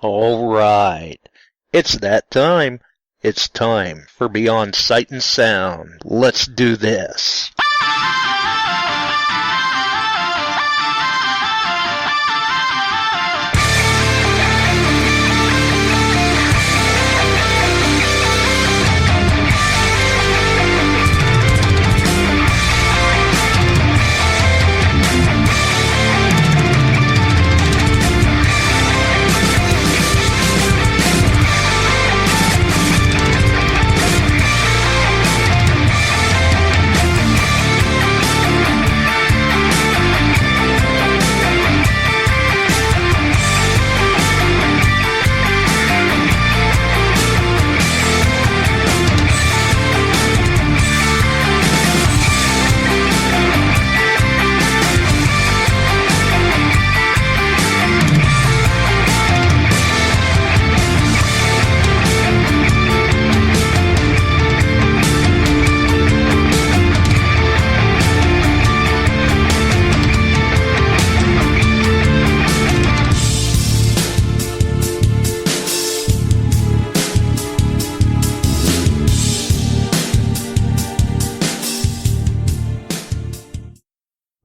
All right. It's that time. It's time for Beyond Sight and Sound. Let's do this.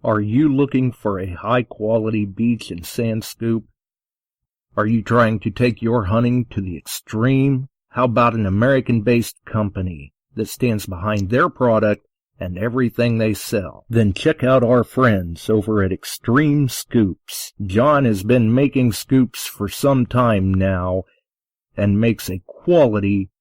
Are you looking for a high-quality beach and sand scoop? Are you trying to take your hunting to the extreme? How about an American-based company that stands behind their product and everything they sell? Then check out our friends over at XTREME Scoops. John has been making scoops for some time now and makes a quality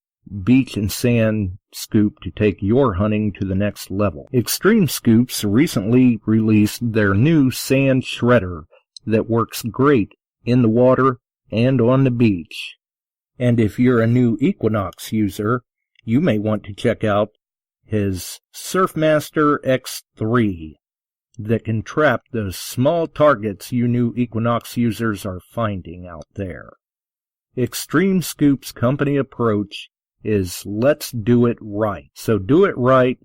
beach and sand scoop to take your hunting to the next level. XTREME Scoops recently released their new sand shredder that works great in the water and on the beach. And if you're a new Equinox user, you may want to check out his Surfmaster X3 that can trap those small targets you new Equinox users are finding out there. XTREME Scoops' company approach is let's do it right. So do it right,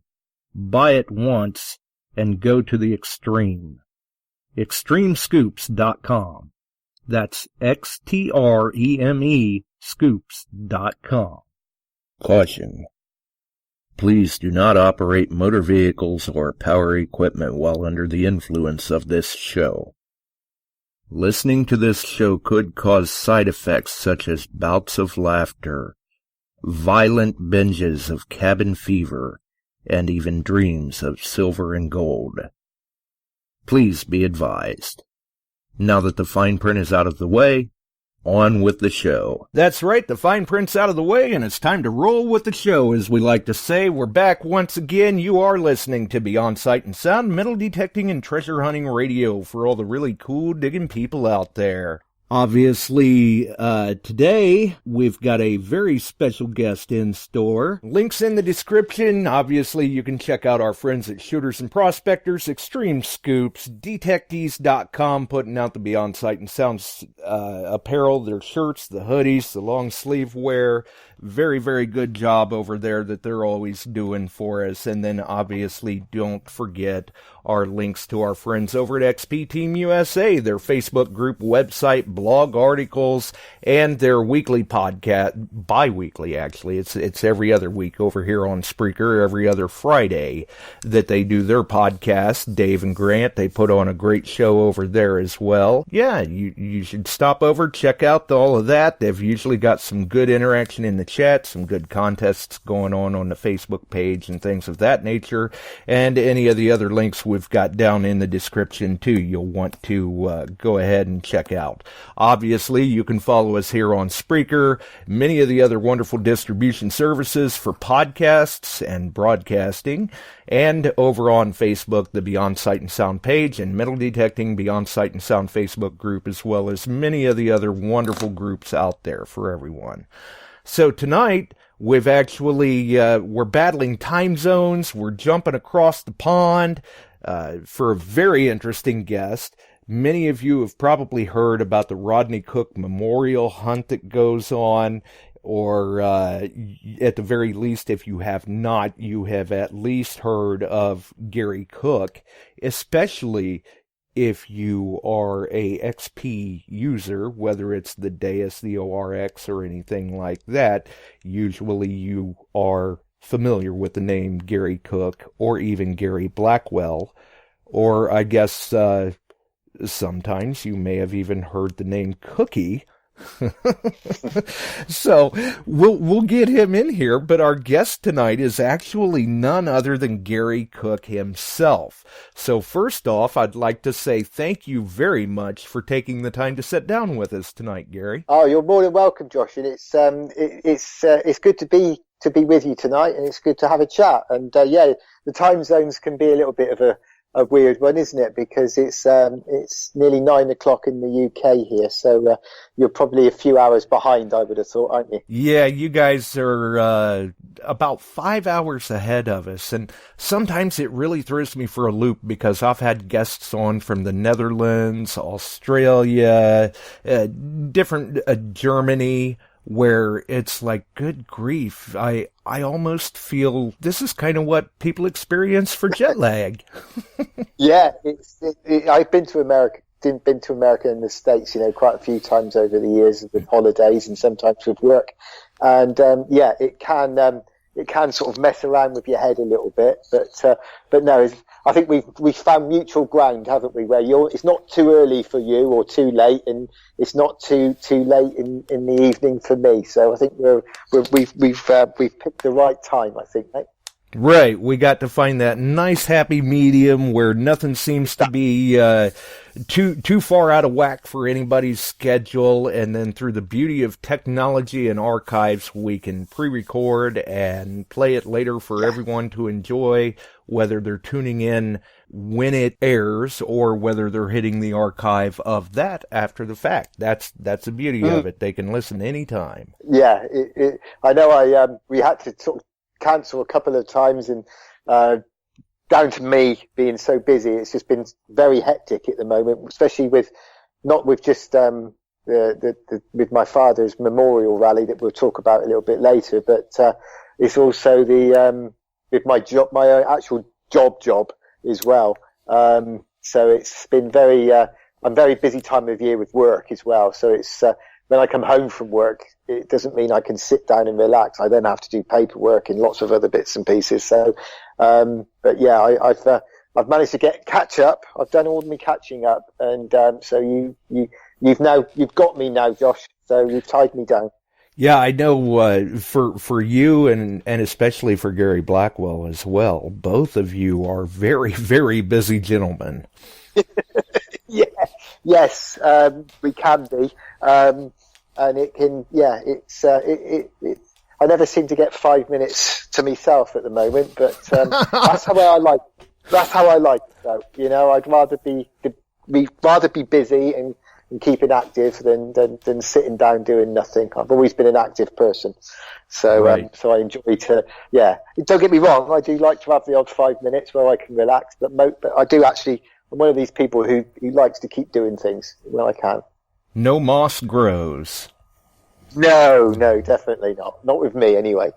buy it once, and go to the extreme. XTREMEScoops.com. That's XTREME scoops.com. Caution. Please do not operate motor vehicles or power equipment while under the influence of this show. Listening to this show could cause side effects such as bouts of laughter, violent binges of cabin fever, and even dreams of silver and gold. Please be advised. Now that the fine print is out of the way, on with the show. That's right, the fine print's out of the way, and it's time to roll with the show, as we like to say. We're back once again. You are listening to Beyond Sight and Sound, metal detecting and treasure hunting radio for all the really cool digging people out there. Obviously, today, we've got a very special guest in store. Links in the description. Obviously, you can check out our friends at Shooters and Prospectors, XTREME Scoops, Detecttees.com, putting out the Beyond Sight and Sound apparel, their shirts, the hoodies, the long sleeve wear. Very, very good job over there that they're always doing for us. And then, obviously, don't forget our links to our friends over at XP Team USA, their Facebook group, website, blog articles, and their weekly podcast, bi-weekly actually, it's every other week over here on Spreaker, every other Friday that they do their podcast. Dave and Grant, they put on a great show over there as well. Yeah, you should stop over, check out all of that. They've usually got some good interaction in the chat, some good contests going on the Facebook page and things of that nature, and any of the other links we've got down in the description too you'll want to go ahead and check out. Obviously, you can follow us here on Spreaker, many of the other wonderful distribution services for podcasts and broadcasting, and over on Facebook, the Beyond Sight and Sound page, and Metal Detecting Beyond Sight and Sound Facebook group, as well as many of the other wonderful groups out there for everyone. So tonight, we've actually, we're battling time zones, we're jumping across the pond for a very interesting guest. Many of you have probably heard about the Rodney Cook Memorial Hunt that goes on, or at the very least, if you have not, you have at least heard of Gary Cook, especially if you are a XP user, whether it's the Deus, the ORX, or anything like that, usually you are familiar with the name Gary Cook or even Gary Blackwell, or I guess sometimes you may have even heard the name Cookie. So we'll get him in here, but our guest tonight is actually none other than Gary Cook himself. So first off, I'd like to say thank you very much for taking the time to sit down with us tonight, Gary. Oh, you're more than welcome, Josh, and it's good to be with you tonight, and it's good to have a chat. And yeah, the time zones can be a little bit of a weird one, isn't it? Because it's nearly 9 o'clock in the UK here, so you're probably a few hours behind, I would have thought, aren't you? Yeah, you guys are about 5 hours ahead of us, and sometimes it really throws me for a loop because I've had guests on from the Netherlands, Australia, different Germany, where it's like, good grief, I almost feel this is kind of what people experience for jet lag. Yeah, I've been to America and the States, quite a few times over the years with holidays and sometimes with work. And yeah, it can sort of mess around with your head a little bit, but no, I think we've found mutual ground, haven't we? Where it's not too early for you or too late, and it's not too late in the evening for me. So I think we've picked the right time, I think, mate. Right, we got to find that nice happy medium where nothing seems to be too far out of whack for anybody's schedule, and then through the beauty of technology and archives, we can pre-record and play it later for everyone to enjoy, whether they're tuning in when it airs or whether they're hitting the archive of that after the fact. That's the beauty of it. They can listen anytime. Yeah, I know. We had to sort of cancel a couple of times, and down to me being so busy, it's just been very hectic at the moment, especially with with my father's memorial rally that we'll talk about a little bit later, but it's also with my job, my actual job as well. So it's been I'm very busy time of year with work as well. So it's when I come home from work, it doesn't mean I can sit down and relax. I then have to do paperwork and lots of other bits and pieces. So, but yeah, I've managed to catch up. I've done all my catching up, and so you've got me now, Josh. So you've tied me down. Yeah, I know. For you and especially for Gary Blackwell as well, both of you are very, very busy gentlemen. Yeah, yes, we can be. And it can, yeah, I never seem to get 5 minutes to myself at the moment, but that's how I like it, though. I'd rather be busy and keeping active than sitting down doing nothing. I've always been an active person, so right. So I enjoy to, yeah. Don't get me wrong, I do like to have the odd 5 minutes where I can relax, but I do actually. I'm one of these people who likes to keep doing things when I can. No moss grows. No, definitely not. Not with me, anyway.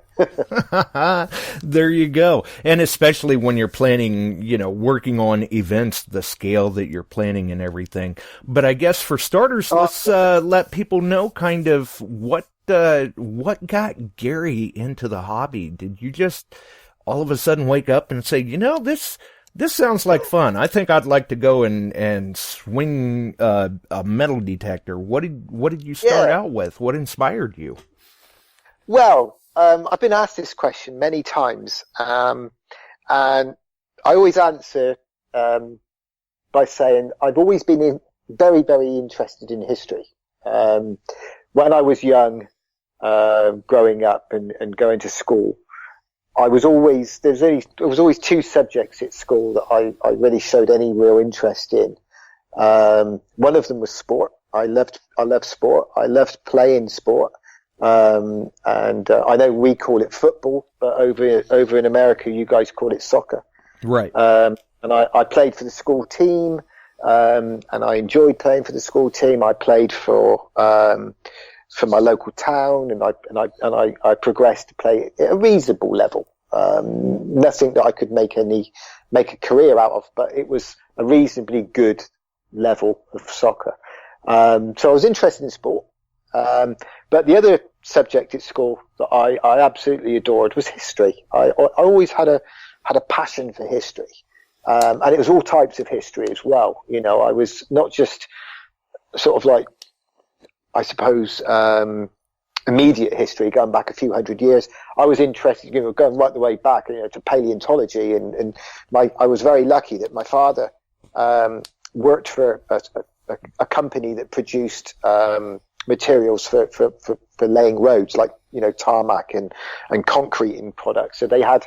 There you go. And especially when you're planning, working on events, the scale that you're planning and everything. But I guess for starters, let's let people know kind of what got Gary into the hobby. Did you just all of a sudden wake up and say, this sounds like fun. I think I'd like to go and swing a metal detector. What did you start out with? What inspired you? Well, I've been asked this question many times, and I always answer by saying I've always been very, very interested in history. When I was young, growing up and going to school, there was always two subjects at school that I really showed any real interest in. One of them was sport. I loved sport. I loved playing sport. And I know we call it football, but over in America, you guys call it soccer. Right. And I played for the school team, and I enjoyed playing for the school team. I played for my local town, and I progressed to play at a reasonable level. Nothing that I could make a career out of, but it was a reasonably good level of soccer. So I was interested in sport. But the other subject at school that I absolutely adored was history. I always had a passion for history. And it was all types of history as well. You know, I was not just sort of like, I suppose, immediate history going back a few hundred years. I was interested, you know, going right the way back, you know, to paleontology, and I was very lucky that my father worked for a company that produced materials for laying roads, like, you know, tarmac and concreting products. So they had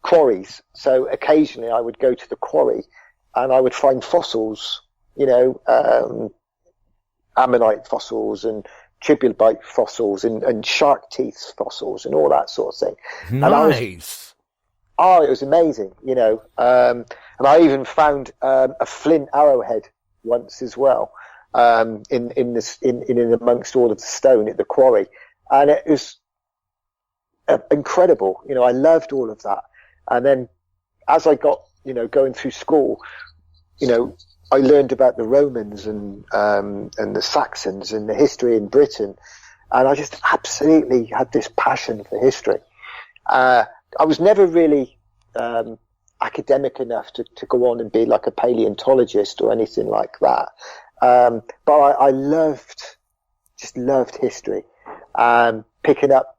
quarries. So occasionally I would go to the quarry and I would find fossils, you know, ammonite fossils and trilobite fossils and shark teeth fossils and all that sort of thing. Nice. And it was amazing, you know. And I even found a flint arrowhead once as well, in amongst all of the stone at the quarry, and it was incredible. You know, I loved all of that. And then as I got, you know, going through school, you know, I learned about the Romans and the Saxons and the history in Britain, and I just absolutely had this passion for history. I was never really academic enough to go on and be like a paleontologist or anything like that, but I just loved history, picking up,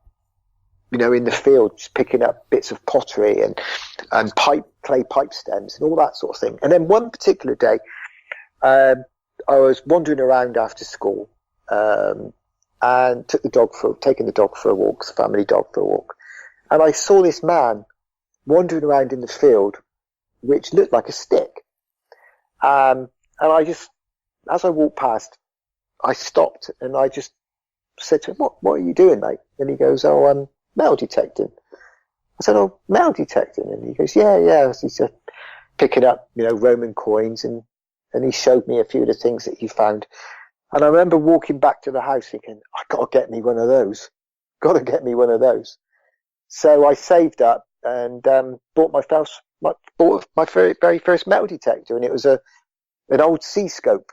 you know, in the field, just picking up bits of pottery and clay pipe stems and all that sort of thing. And then one particular day, I was wandering around after school, and taking the dog for a walk, the family dog for a walk. And I saw this man wandering around in the field, which looked like a stick. And I just, as I walked past, I stopped and I just said to him, what are you doing, mate? And he goes, oh, I'm metal detecting. I said, oh, metal detecting? And he goes, yeah. So he said, picking up, you know, Roman coins, and he showed me a few of the things that he found. And I remember walking back to the house thinking, I gotta get me one of those. So I saved up and bought my very first metal detector, and it was an old C-scope,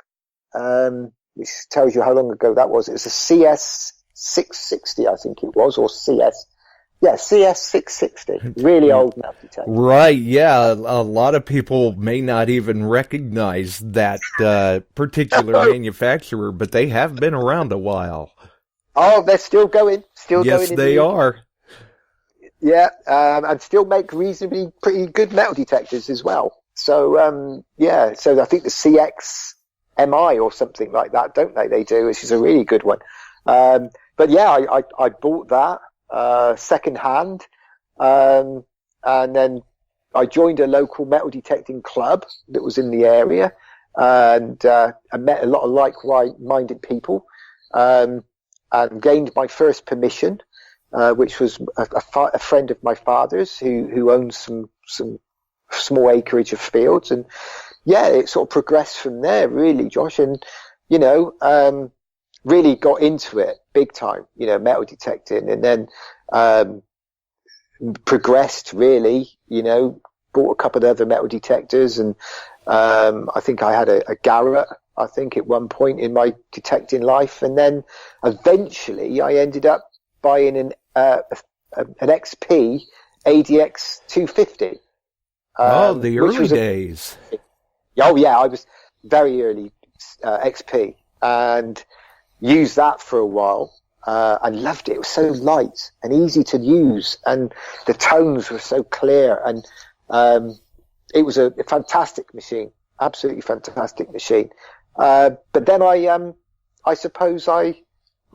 which tells you how long ago that was. It was a CS 660, I think it was, or CS. Yeah, CS 660. Really old metal detector. Right, yeah. A lot of people may not even recognize that particular manufacturer, but they have been around a while. Oh, they're still going. Yes, they are. Yeah, and still make reasonably pretty good metal detectors as well. So, yeah, so I think the CX MI or something like that, don't they? They do, which is a really good one. But yeah, I bought that second hand, and then I joined a local metal detecting club that was in the area, and I met a lot of like-minded people, and gained my first permission, which was a friend of my father's who owns some small acreage of fields. And yeah, it sort of progressed from there, really, Josh. And, you know, really got into it big time, you know, metal detecting, and then progressed really, you know, bought a couple of other metal detectors, and I think I had a Garrett, I think, at one point in my detecting life. And then eventually I ended up buying an XP ADX 250. The early days. Oh yeah, I was very early XP, and used that for a while, and loved it. It was so light and easy to use, and the tones were so clear, and it was a fantastic machine, absolutely fantastic machine. But then I suppose I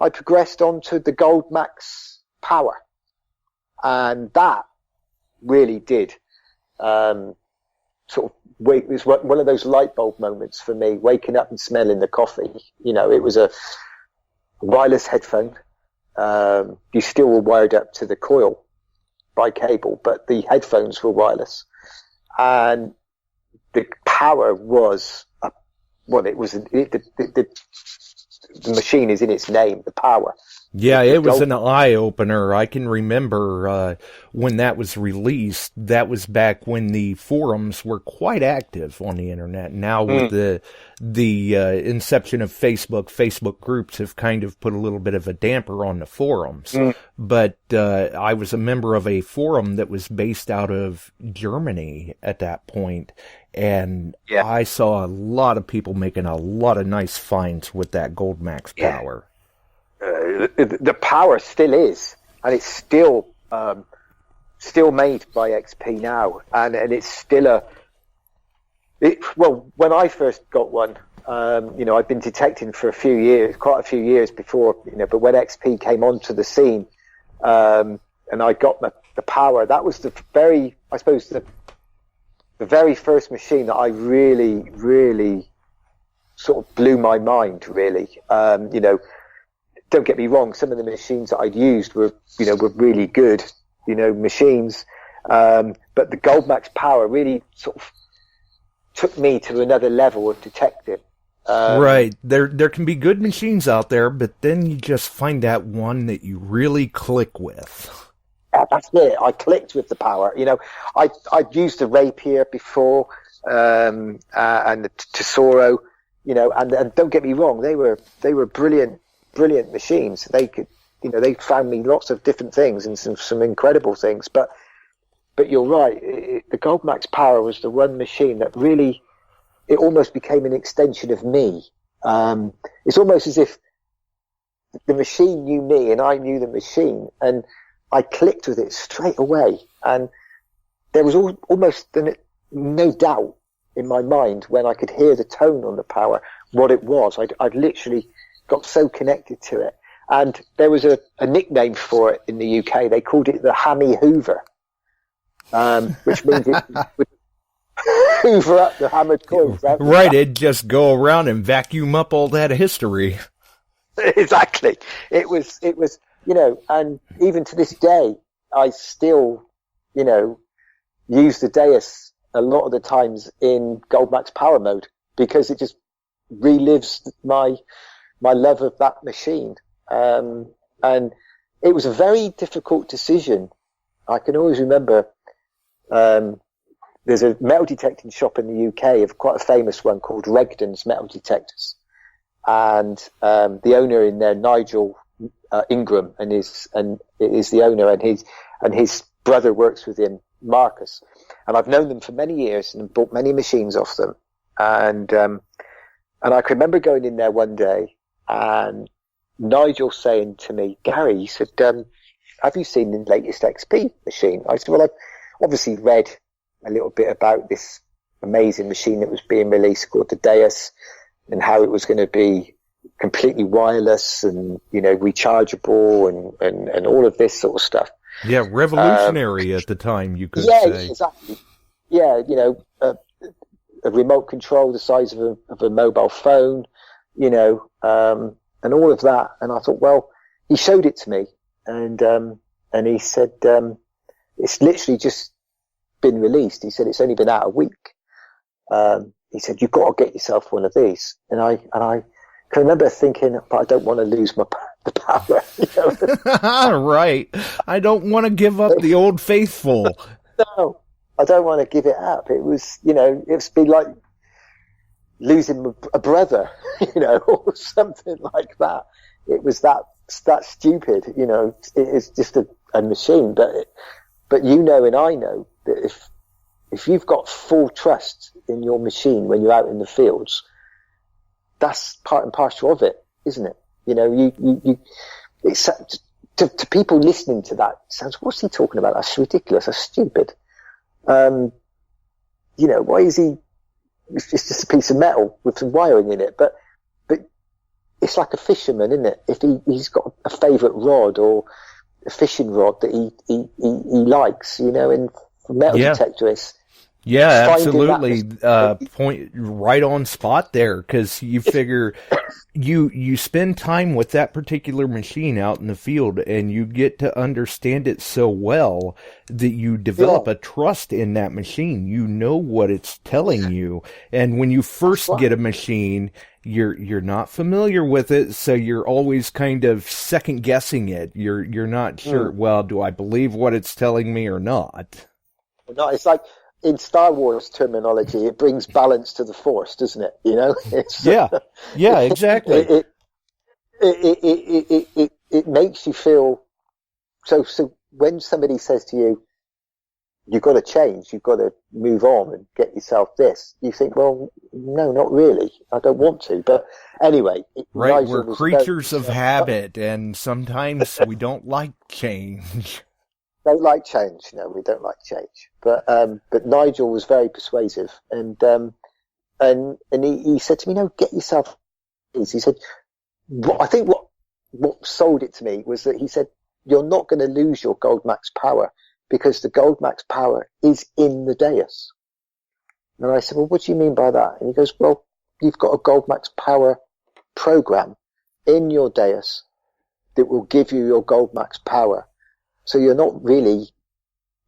progressed on to the Gold Max Power, and that really did sort of it was one of those light bulb moments for me, waking up and smelling the coffee. You know, it was a wireless headphone. You still were wired up to the coil by cable, but the headphones were wireless, and the power was the machine is in its name, the power. Yeah, it was an eye-opener. I can remember when that was released. That was back when the forums were quite active on the internet. Now with the inception of Facebook groups have kind of put a little bit of a damper on the forums. But I was a member of a forum that was based out of Germany at that point, and I saw a lot of people making a lot of nice finds with that Gold Max power. The power still is, and it's still made by XP now, and it's still well, when I first got one, I'd been detecting for quite a few years before, but when XP came onto the scene, and I got the power, that was the very first machine that I really, really sort of blew my mind, really. Don't get me wrong, some of the machines that I'd used were really good, machines. But the Gold Max power really sort of took me to another level of detecting. Right. There can be good machines out there, but then you just find that one that you really click with. Yeah, that's it. I clicked with the power. I'd used the Rapier before, and the Tesoro, and don't get me wrong, they were brilliant machines. They could, they found me lots of different things and some incredible things. But you're right. The Gold Max power was the one machine that really, it almost became an extension of me. It's almost as if the machine knew me and I knew the machine, and I clicked with it straight away. And there was almost no doubt in my mind when I could hear the tone on the power, what it was. I'd literally got so connected to it. And there was a nickname for it in the UK. They called it the Hammy Hoover, which means it would hoover up the hammered coins. Right, it'd just go around and vacuum up all that history. Exactly. It was, and even to this day, I still, use the Deus a lot of the times in Gold Max power mode, because it just relives my love of that machine. And it was a very difficult decision. I can always remember, there's a metal detecting shop in the UK, quite a famous one called Regden's Metal Detectors. And, the owner in there, Nigel, Ingram, is the owner, and his brother works with him, Marcus. And I've known them for many years and bought many machines off them. And I can remember going in there one day and Nigel saying to me, Gary, he said, have you seen the latest XP machine? I said, well, I've obviously read a little bit about this amazing machine that was being released called the Deus, and how it was going to be completely wireless and, rechargeable and all of this sort of stuff. Yeah, revolutionary at the time, you could say. Yeah, exactly. Yeah, a remote control the size of a mobile phone, and all of that. And I thought, well, he showed it to me, and he said, it's literally just been released. He said, it's only been out a week. He said, you've got to get yourself one of these. And I can remember thinking, but I don't want to lose the power. Right. I don't want to give up the old faithful. No, I don't want to give it up. It was, it's been like losing a brother, or something like that. It was that stupid, it is just a machine. But and I know that if you've got full trust in your machine when you're out in the fields, that's part and parcel of it, isn't it? It's to people listening to that, it sounds, what's he talking about? That's ridiculous. That's stupid. Why is he? It's just a piece of metal with some wiring in it. But it's like a fisherman, isn't it? If he's got a favourite rod or a fishing rod that he likes, and metal detectorists. Yeah, absolutely. Point right on spot there, because you figure you spend time with that particular machine out in the field, and you get to understand it so well that you develop a trust in that machine. You know what it's telling you, and when you first get a machine, you're not familiar with it, so you're always kind of second guessing it. You're not sure, well, do I believe what it's telling me or not? No, it's like in Star Wars terminology, it brings balance to the Force, doesn't it? You know? It's, yeah, exactly. It makes you feel so when somebody says to you, you've got to change, you've got to move on and get yourself this, you think, well, no, not really, I don't want to. But anyway, right, we're creatures of habit, and sometimes we don't like change. Don't like change. No, we don't like change. But Nigel was very persuasive, and he said to me, no, get yourself these. He said, I think what sold it to me was that he said, you're not going to lose your Gold Max power, because the Gold Max power is in the Deus. And I said, well, what do you mean by that? And he goes, well, you've got a Gold Max power program in your Deus that will give you your Gold Max power. So you're not really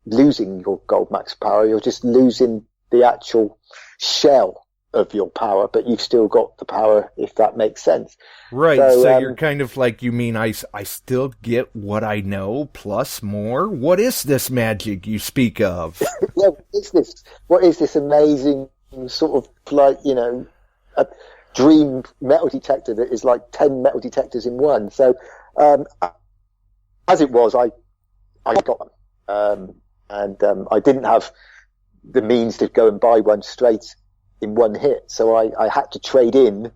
losing your Gold Max power, you're just losing the actual shell of your power, but you've still got the power, if that makes sense. Right, so you're kind of like, you mean I still get what I know, plus more? What is this magic you speak of? Yeah, what is this amazing sort of, like, you know, a dream metal detector that is like 10 metal detectors in one? So, as it was, I got them. I didn't have the means to go and buy one straight in one hit, so I had to trade in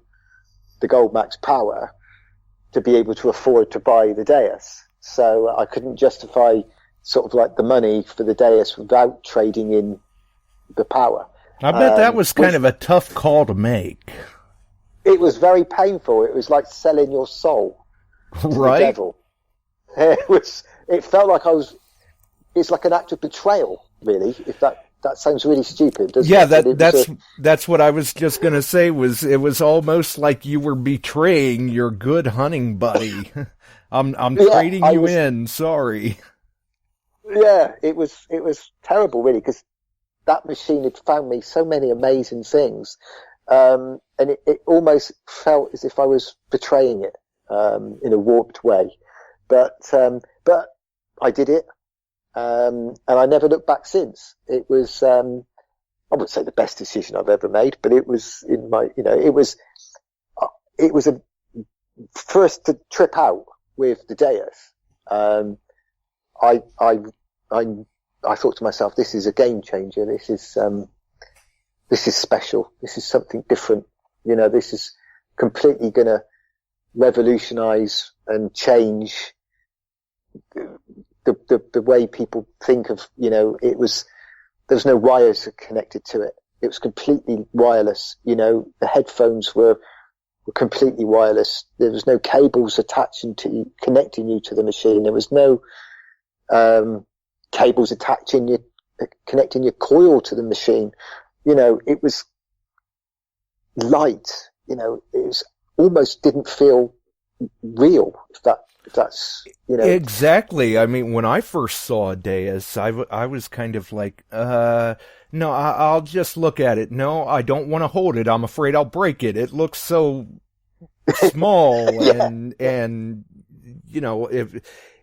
the Gold Max power to be able to afford to buy the Deus. So I couldn't justify sort of like the money for the Deus without trading in the power. I bet that was kind of a tough call to make. It was very painful. It was like selling your soul to right? the devil. It felt like it's like an act of betrayal, really, if that sounds really stupid, doesn't it? Yeah, that's what I was just going to say, it was almost like you were betraying your good hunting buddy. I'm trading you in, sorry. Yeah, it was terrible, really, because that machine had found me so many amazing things, and it almost felt as if I was betraying it in a warped way. But I did it. And I never looked back since. It was, I wouldn't say the best decision I've ever made, but it was it was a first to trip out with the Deus. I thought to myself, this is a game changer. This is special. This is something different. You know, this is completely going to revolutionize and change the way people think of, you know, there was no wires connected to it. It was completely wireless. You know, the headphones were completely wireless. There was no cables connecting you to the machine. There was no cables connecting your coil to the machine. You know, it was light. You know, it was almost didn't feel real, if that's, you know. Exactly. I mean, when I first saw a Deus, I was kind of like, no, I'll just look at it. No, I don't want to hold it. I'm afraid I'll break it. It looks so small yeah. and you know, if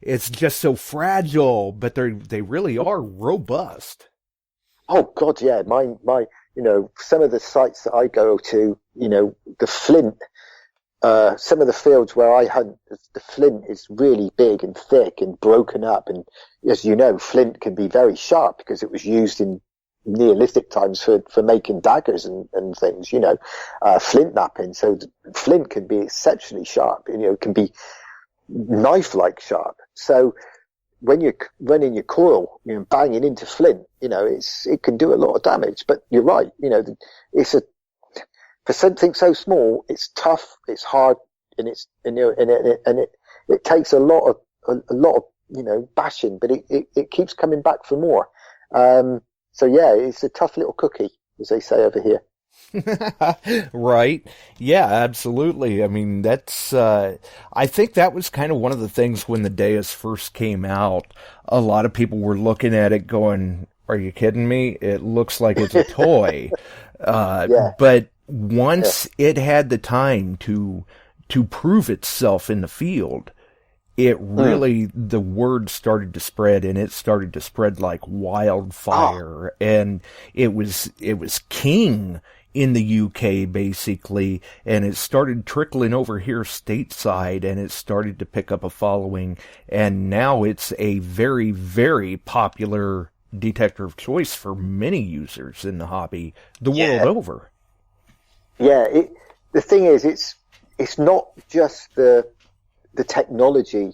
it's just so fragile, but they really are robust. Oh God, yeah. My, you know, some of the sites that I go to, you know, the flint. Some of the fields where I hunt, the flint is really big and thick and broken up. And as you know, flint can be very sharp because it was used in Neolithic times for making daggers and things, you know, flint knapping. So flint can be exceptionally sharp, you know, it can be knife-like sharp. So when you're running your coil, you know, banging into flint, you know, it can do a lot of damage. But you're right, you know, for something so small, it's tough, it's hard, and it takes a lot of you know, bashing, but it keeps coming back for more. So yeah, it's a tough little cookie, as they say over here. Right. Yeah, absolutely. I mean, that's, I think that was kind of one of the things when the Deus first came out. A lot of people were looking at it going, are you kidding me? It looks like it's a toy. Yeah. But once it had the time to prove itself in the field, it really, the word started to spread, and it started to spread like wildfire. And it was king in the UK, basically, and it started trickling over here stateside, and it started to pick up a following, and now it's a very, very popular detector of choice for many users in the hobby the world over. Yeah, the thing is, it's not just the technology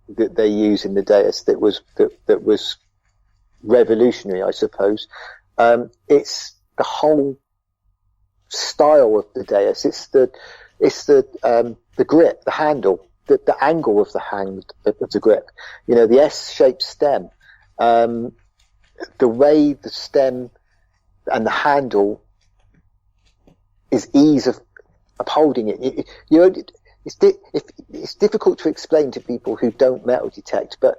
that they use in the Deus that was revolutionary, I suppose. It's the whole style of the Deus. It's the grip, the handle, the angle of the grip. You know, the S-shaped stem, the way the stem and the handle is ease of holding it. You know, it's difficult to explain to people who don't metal detect, but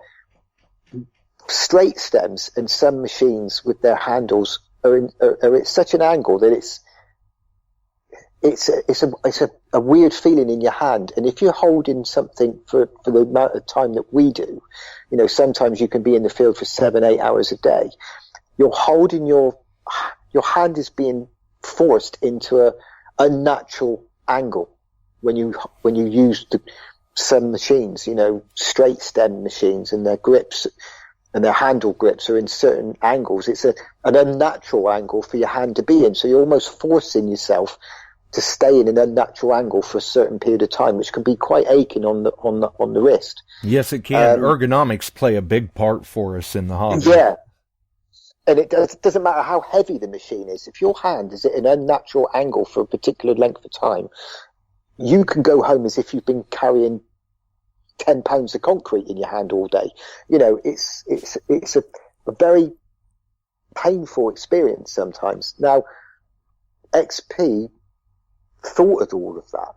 straight stems and some machines with their handles are at such an angle that it's a weird feeling in your hand. And if you're holding something for the amount of time that we do, you know, sometimes you can be in the field for 7-8 hours a day. You're holding your hand is being forced into a unnatural angle when you use some machines, you know, straight stem machines, and their grips and their handle grips are in certain angles. It's an unnatural angle for your hand to be in. So you're almost forcing yourself to stay in an unnatural angle for a certain period of time, which can be quite aching on the wrist. Yes, it can. Ergonomics play a big part for us in the hobby. Yeah. And it doesn't matter how heavy the machine is. If your hand is at an unnatural angle for a particular length of time, you can go home as if you've been carrying 10 pounds of concrete in your hand all day. You know, it's a very painful experience sometimes. Now, XP thought of all of that,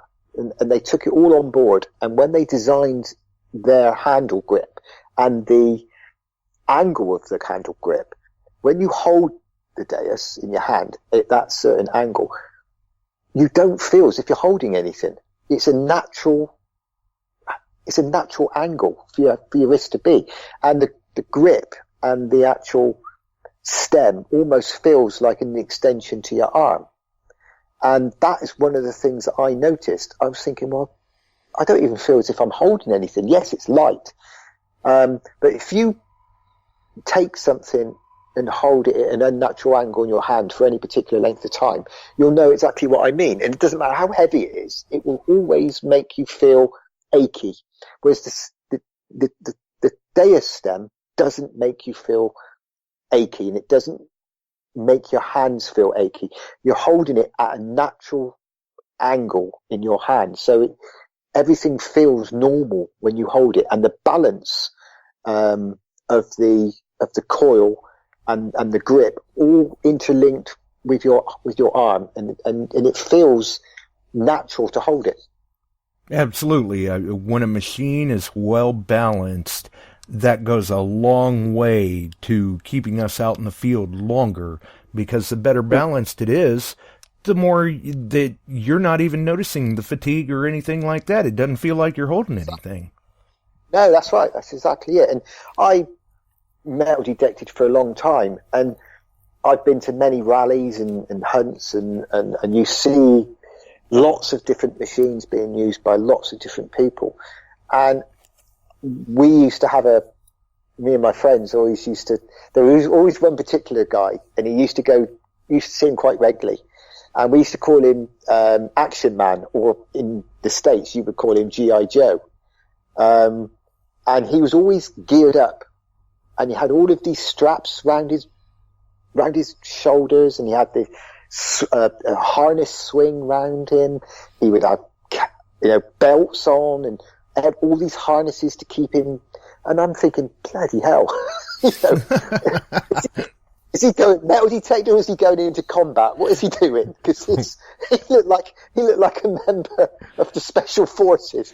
and they took it all on board. And when they designed their handle grip and the angle of the handle grip, when you hold the Deus in your hand at that certain angle, you don't feel as if you're holding anything. It's a natural angle for your wrist to be. And the grip and the actual stem almost feels like an extension to your arm. And that is one of the things that I noticed. I was thinking, well, I don't even feel as if I'm holding anything. Yes, it's light. But if you take something and hold it at an unnatural angle in your hand for any particular length of time, you'll know exactly what I mean. And it doesn't matter how heavy it is, it will always make you feel achy. Whereas the Deus stem doesn't make you feel achy, and it doesn't make your hands feel achy. You're holding it at a natural angle in your hand. So everything feels normal when you hold it, and the balance of the coil and the grip all interlinked with your arm, and it feels natural to hold it. Absolutely. When a machine is well balanced, that goes a long way to keeping us out in the field longer, because the better balanced it is, the more that you're not even noticing the fatigue or anything like that. It doesn't feel like you're holding anything. No, that's right. That's exactly it. And I metal detected for a long time, and I've been to many rallies and hunts, and you see lots of different machines being used by lots of different people. And we used to have me and my friends there was always one particular guy, and he used to see him quite regularly. And we used to call him Action Man, or in the States you would call him G.I. Joe. And he was always geared up, and he had all of these straps round his shoulders, and he had the a harness swing round him. He would have belts on, and had all these harnesses to keep him. And I'm thinking, bloody hell, is he going metal detector, or is he going into combat? What is he doing? Because he looked like a member of the special forces.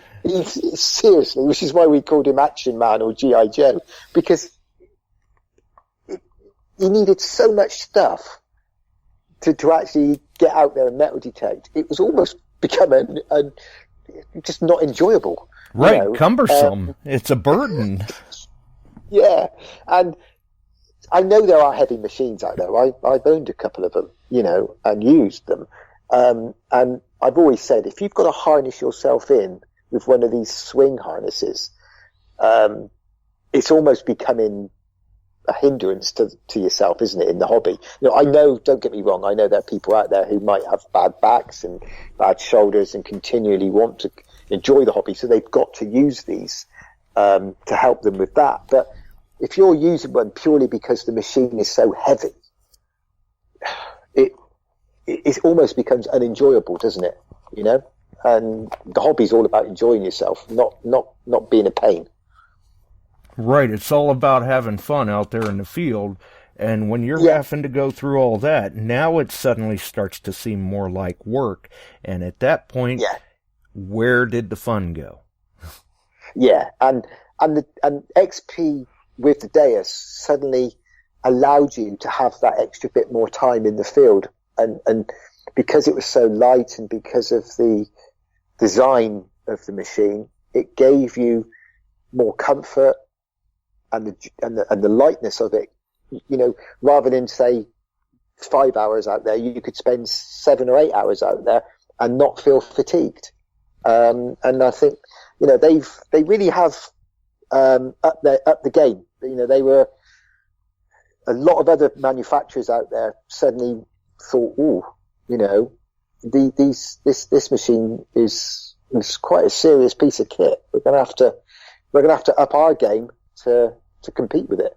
Seriously, which is why we called him Action Man or G.I. Joe, because he needed so much stuff to actually get out there and metal detect, it was almost becoming just not enjoyable. Right, cumbersome. It's a burden. Yeah, and I know there are heavy machines out there. I've owned a couple of them, and used them. And I've always said, if you've got to harness yourself in with one of these swing harnesses, it's almost becoming a hindrance to yourself, isn't it, in the hobby? I know, don't get me wrong, I know there are people out there who might have bad backs and bad shoulders and continually want to enjoy the hobby, so they've got to use these to help them with that. But if you're using one purely because the machine is so heavy, it almost becomes unenjoyable, doesn't it? And the hobby's all about enjoying yourself, not being a pain. Right, it's all about having fun out there in the field, and when you're having to go through all that, now it suddenly starts to seem more like work, and at that point, where did the fun go? Yeah, and XP with the Deus suddenly allowed you to have that extra bit more time in the field, and because it was so light and because of the design of the machine, it gave you more comfort and the lightness of it. Rather than say 5 hours out there, you could spend 7 or 8 hours out there and not feel fatigued. And I think they really have up the game. They were, a lot of other manufacturers out there suddenly thought, this machine is quite a serious piece of kit. We're gonna have to up our game to compete with it.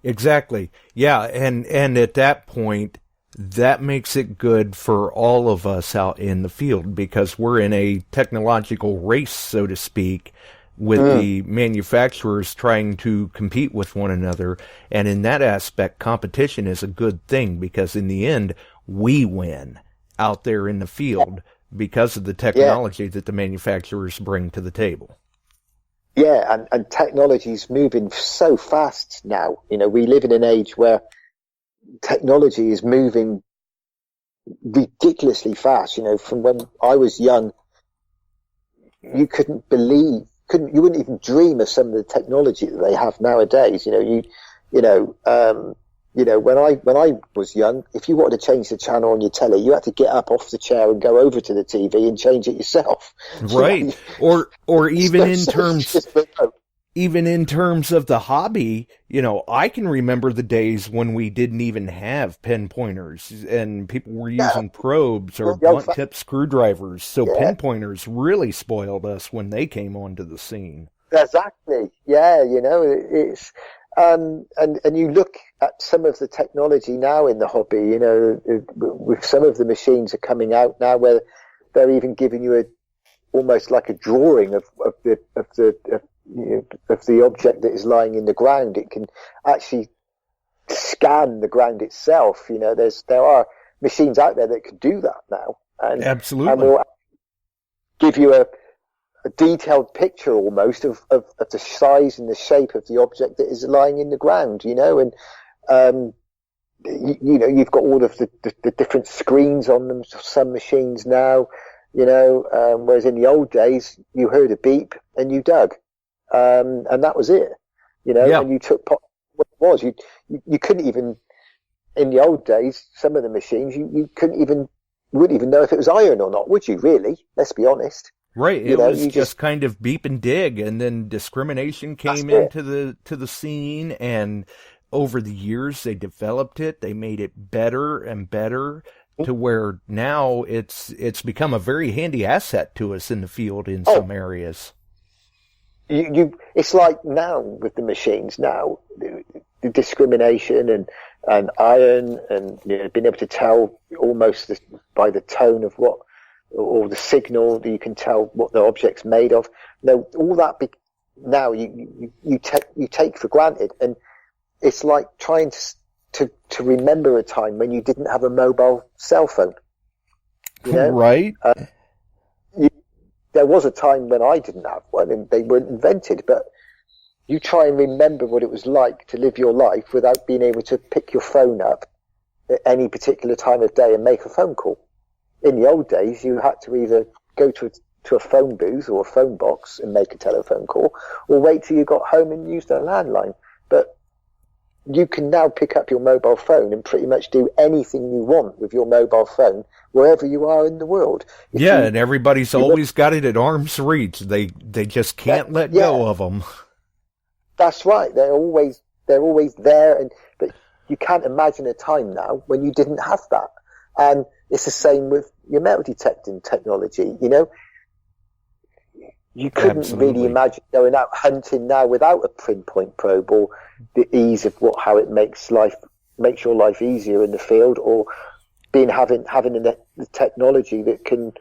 Exactly. Yeah, and at that point, that makes it good for all of us out in the field, because we're in a technological race, so to speak, with the manufacturers trying to compete with one another. And in that aspect, competition is a good thing, because in the end, we win out there in the field because of the technology that the manufacturers bring to the table. Yeah, and technology's moving so fast now. We live in an age where technology is moving ridiculously fast. From when I was young, you you wouldn't even dream of some of the technology that they have nowadays. When I was young, if you wanted to change the channel on your telly, you had to get up off the chair and go over to the TV and change it yourself. Right. Or even in terms of the hobby, I can remember the days when we didn't even have pinpointers and people were using probes or blunt tip screwdrivers. So pinpointers really spoiled us when they came onto the scene. Exactly. Yeah. It's, and you look at some of the technology now in the hobby, with some of the machines are coming out now where they're even giving you almost like a drawing of the object that is lying in the ground. It can actually scan the ground itself. There are machines out there that can do that now. And, absolutely. And will give you a detailed picture almost of the size and the shape of the object that is lying in the ground, and you've got all of the different screens on them, some machines now, whereas in the old days you heard a beep and you dug, and that was it, and you took what it was. You couldn't even, in the old days, some of the machines you wouldn't even know if it was iron or not, would you really? Let's be honest. Right, it was just kind of beep and dig, and then discrimination came into the scene, and over the years they developed it, they made it better and better to where now it's become a very handy asset to us in the field in some areas. It's like now with the machines now, the discrimination and iron and being able to tell almost by the tone of what, or the signal that you can tell what the object's made of. No, all that now you take for granted, and it's like trying to remember a time when you didn't have a mobile cell phone. Right. There was a time when I didn't have one, and they weren't invented. But you try and remember what it was like to live your life without being able to pick your phone up at any particular time of day and make a phone call. In the old days, you had to either go to a phone booth or a phone box and make a telephone call, or wait till you got home and used a landline. But you can now pick up your mobile phone and pretty much do anything you want with your mobile phone wherever you are in the world. And everybody's always got it at arm's reach. They just can't let go of them. That's right. They're always there, but you can't imagine a time now when you didn't have that. And it's the same with your metal detecting technology. You couldn't really imagine going out hunting now without a pinpoint probe, or the ease of how it makes your life easier in the field, or having the technology that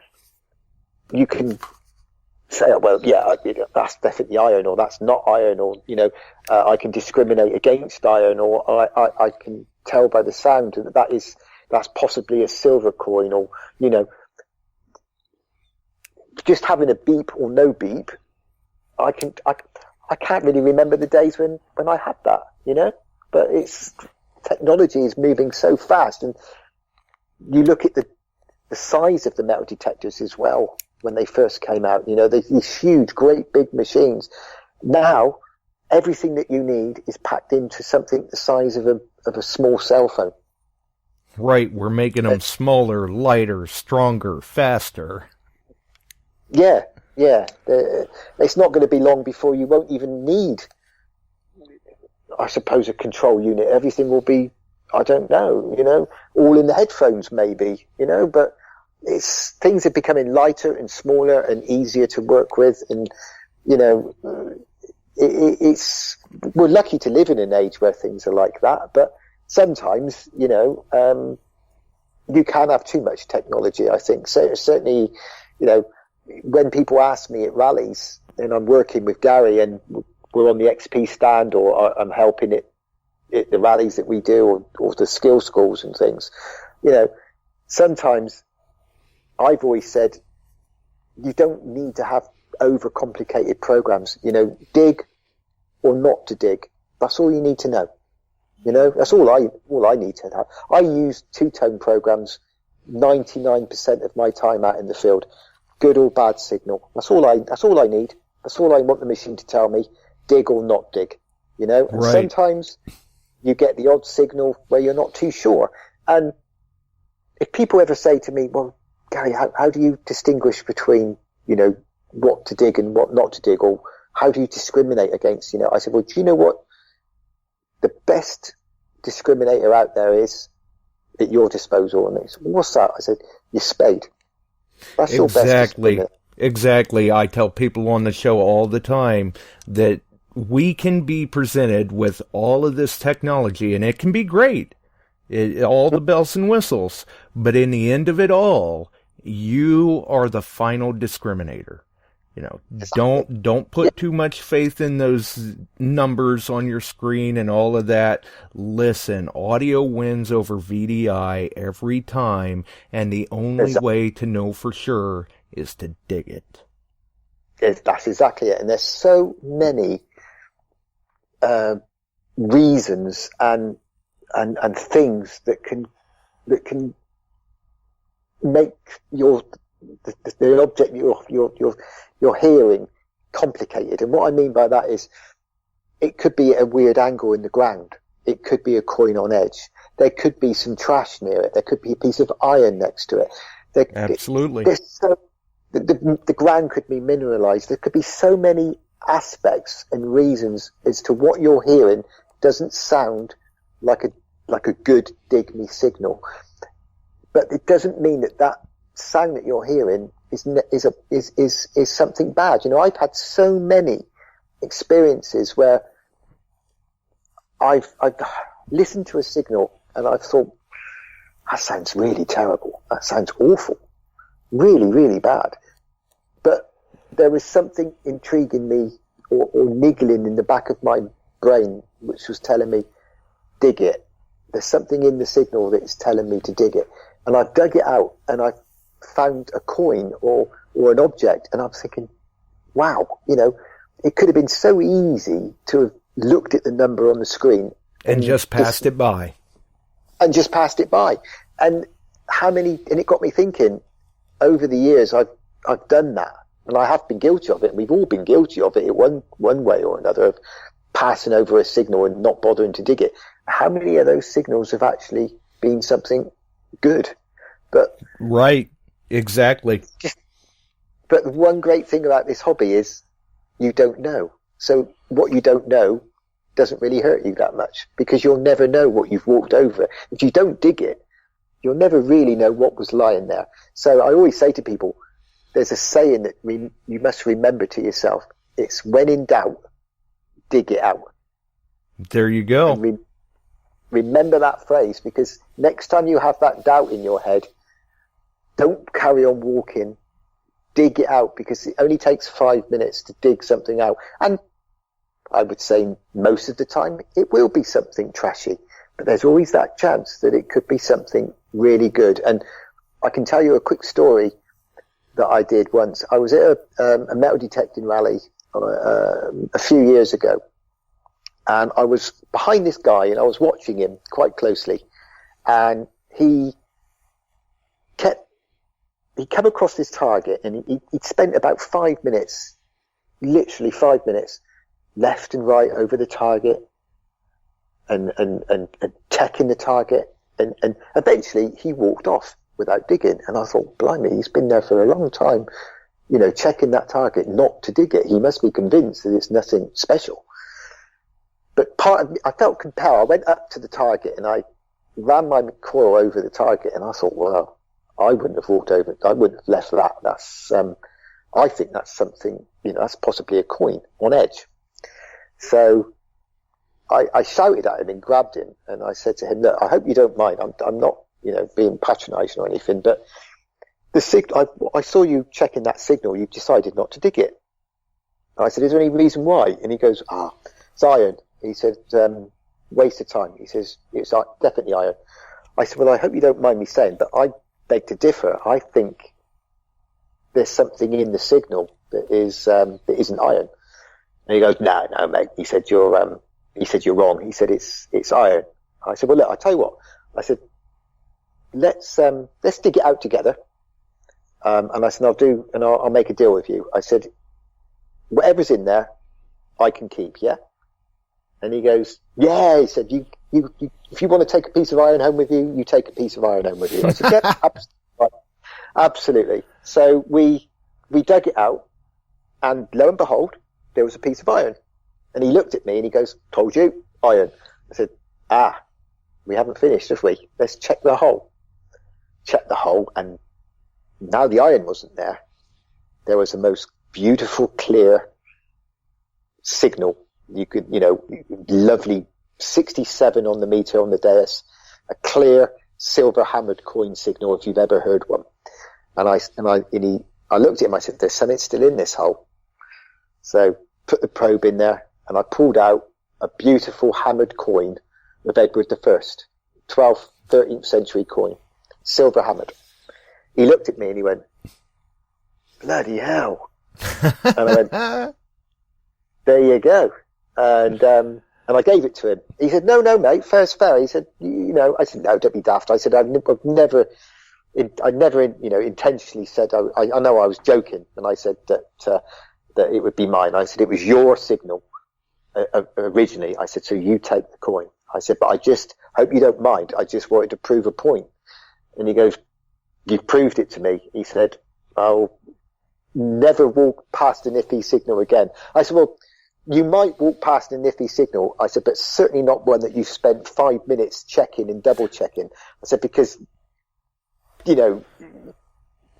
you can say, oh, well, yeah, that's definitely iron, or that's not iron, or I can discriminate against iron, or I can tell by the sound that's possibly a silver coin, or just having a beep or no beep. I can't really remember the days when I had that, but technology is moving so fast, and you look at the size of the metal detectors as well. When they first came out, these huge, great big machines. Now, everything that you need is packed into something the size of a small cell phone. Right, we're making them smaller, lighter, stronger, faster. Yeah. It's not going to be long before you won't even need, I suppose, a control unit. Everything will be, I don't know, all in the headphones maybe, but things are becoming lighter and smaller and easier to work with, and we're lucky to live in an age where things are like that. But sometimes, you can have too much technology, I think. So certainly, when people ask me at rallies, and I'm working with Gary and we're on the XP stand, or I'm helping at the rallies that we do, or the skill schools and things, sometimes I've always said, you don't need to have overcomplicated programs. Dig or not to dig. That's all you need to know. That's all I need to know. I use two-tone programs 99% of my time out in the field. Good or bad signal. That's all I need. That's all I want the machine to tell me. Dig or not dig. And right. Sometimes you get the odd signal where you're not too sure. And if people ever say to me, well, Gary, how do you distinguish between, what to dig and what not to dig, or how do you discriminate against, I said, well, do you know what the best discriminator out there is at your disposal? And they said, well, what's that? I said, your spade. That's your best discriminator. Exactly. I tell people on the show all the time that we can be presented with all of this technology, and it can be great. All the bells and whistles, but in the end of it all, you are the final discriminator. Don't put too much faith in those numbers on your screen and all of that. Listen, audio wins over VDI every time, and the only way to know for sure is to dig it. That's exactly it. And there's so many reasons and things that can make the object you're hearing complicated. And what I mean by that is, it could be at a weird angle in the ground. It could be a coin on edge. There could be some trash near it. There could be a piece of iron next to it. Absolutely. The ground could be mineralized. There could be so many aspects and reasons as to what you're hearing doesn't sound like a good dig me signal. But it doesn't mean that sound that you're hearing is something bad. I've had so many experiences where I've listened to a signal and I've thought, that sounds really terrible. That sounds awful. Really, really bad. But there was something intriguing me or niggling in the back of my brain which was telling me, dig it. There's something in the signal that is telling me to dig it. And I've dug it out and I've found a coin or an object, and I'm thinking, wow, it could have been so easy to have looked at the number on the screen and just passed it by. and just passed it by. And and it got me thinking, over the years, I've done that, and I have been guilty of it, and we've all been guilty of it in one way or another, of passing over a signal and not bothering to dig it. How many of those signals have actually been something good? But right, exactly. But the one great thing about this hobby is you don't know. So what you don't know doesn't really hurt you that much, because you'll never know what you've walked over. If you don't dig it, you'll never really know what was lying there. So I always say to people, there's a saying that you must remember to yourself. It's when in doubt, dig it out. There you go. And remember that phrase, because next time you have that doubt in your head, don't carry on walking. Dig it out, because it only takes 5 minutes to dig something out. And I would say most of the time it will be something trashy, but there's always that chance that it could be something really good. And I can tell you a quick story that I did once. I was at a metal detecting rally a few years ago, and I was behind this guy and I was watching him quite closely, and he came across this target, and he'd spent about 5 minutes, literally 5 minutes, left and right over the target and checking the target, and eventually he walked off without digging. And I thought, blimey, he's been there for a long time, checking that target not to dig it. He must be convinced that it's nothing special. But I felt compelled. I went up to the target and I ran my coil over the target, and I thought, well, I wouldn't have walked over. I wouldn't have left that. That's, I think that's something, that's possibly a coin on edge. So I shouted at him and grabbed him, and I said to him, look, I hope you don't mind. I'm not, being patronising or anything, but I saw you checking that signal. You decided not to dig it. And I said, is there any reason why? And he goes, it's iron. He said, waste of time. He says, it's definitely iron. I said, well, I hope you don't mind me saying, but I beg to differ. I think there's something in the signal that isn't iron. And he goes, no, mate. He said, you're wrong. He said, it's iron. I said, well, look, I tell you what. I said, let's dig it out together. And I said, I'll make a deal with you. I said, whatever's in there, I can keep, yeah? And he goes, yeah. He said, you if you want to take a piece of iron home with you, you take a piece of iron home with you. I said, yeah, absolutely. So we dug it out, and lo and behold, there was a piece of iron. And he looked at me and he goes, told you, iron. I said, we haven't finished, have we? Let's check the hole. Check the hole, and now the iron wasn't there. There was the most beautiful, clear signal. You could, lovely 67 on the meter on the dais, a clear silver hammered coin signal if you've ever heard one. And I looked at him, I said, there's something still in this hole. So put the probe in there, and I pulled out a beautiful hammered coin of Edward I, 12th, 13th century coin, silver hammered. He looked at me and he went, bloody hell. And I went, there you go. And I gave it to him. He said, no, mate, fair's fair. He said, I said, no, don't be daft. I said, I've never intentionally said, I know I was joking. And I said that it would be mine. I said, it was your signal originally. I said, so you take the coin. I said, but I just hope you don't mind. I just wanted to prove a point. And he goes, you've proved it to me. He said, I'll never walk past an iffy signal again. I said, well, you might walk past an iffy signal. I said, but certainly not one that you've spent 5 minutes checking and double checking. I said, because,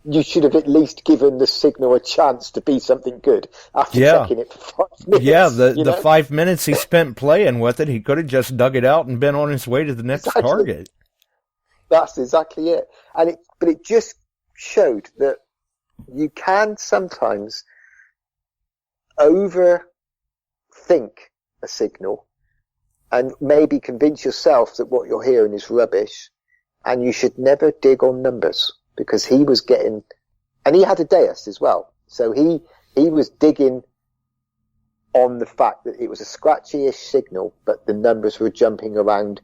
you should have at least given the signal a chance to be something good after checking it for 5 minutes. Yeah, the 5 minutes he spent playing with it, he could have just dug it out and been on his way to the next target. That's exactly it. But it just showed that you can sometimes overthink a signal and maybe convince yourself that what you're hearing is rubbish, and you should never dig on numbers, because he was getting, and he had a dais as well, so he was digging on the fact that it was a scratchy-ish signal, but the numbers were jumping around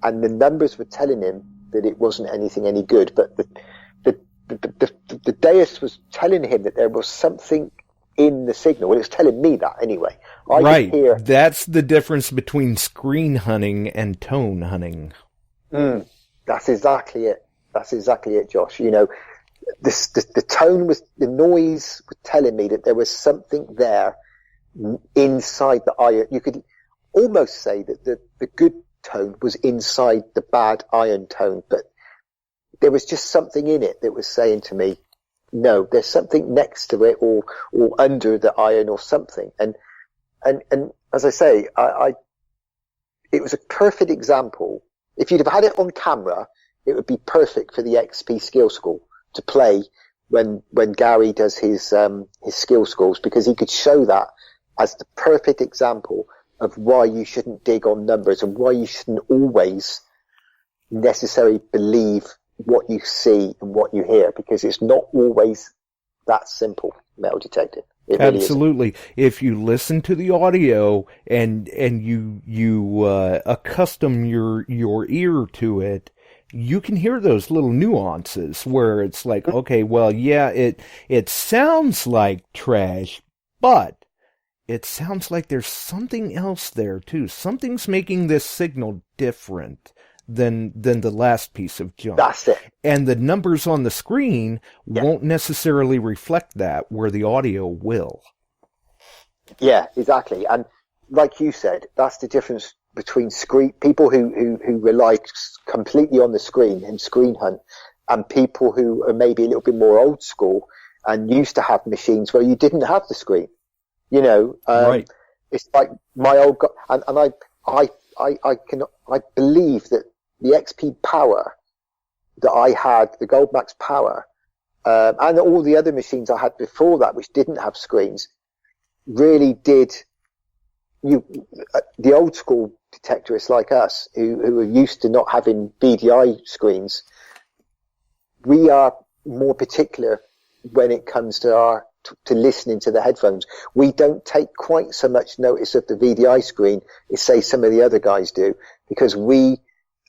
and the numbers were telling him that it wasn't anything any good, but the Deus was telling him that there was something in the signal. Well, it was telling me that anyway. I right. could hear. That's the difference between screen hunting and tone hunting. That's exactly it. That's exactly it, Josh. You know, the tone was, the noise was telling me that there was something there inside the iron. You could almost say that the good tone was inside the bad iron tone, but there was just something in it that was saying to me, no, there's something next to it or under the iron or something. And as I say, it was a perfect example. If you'd have had it on camera, it would be perfect for the XP skill school to play when Gary does his skill schools, because he could show that as the perfect example of why you shouldn't dig on numbers and why you shouldn't always necessarily believe what you see and what you hear, because it's not always that simple, metal detecting. It really Absolutely. Isn't. If you listen to the audio and you accustom your ear to it, you can hear those little nuances where it's like, okay, well, yeah, it sounds like trash, but it sounds like there's something else there too. Something's making this signal different than the last piece of junk. That's it. And the numbers on the screen won't necessarily reflect that, where the audio will. Yeah, exactly. And like you said, that's the difference between people who rely completely on the screen and screen hunt, and people who are maybe a little bit more old school and used to have machines where you didn't have the screen. You know, right. It's like my old and I believe that the XP power that I had, the Goldmax power, and all the other machines I had before that, which didn't have screens, really did. The old school detectorists like us, who are used to not having VDI screens, we are more particular when it comes to listening to the headphones. We don't take quite so much notice of the VDI screen as, say, some of the other guys do, because we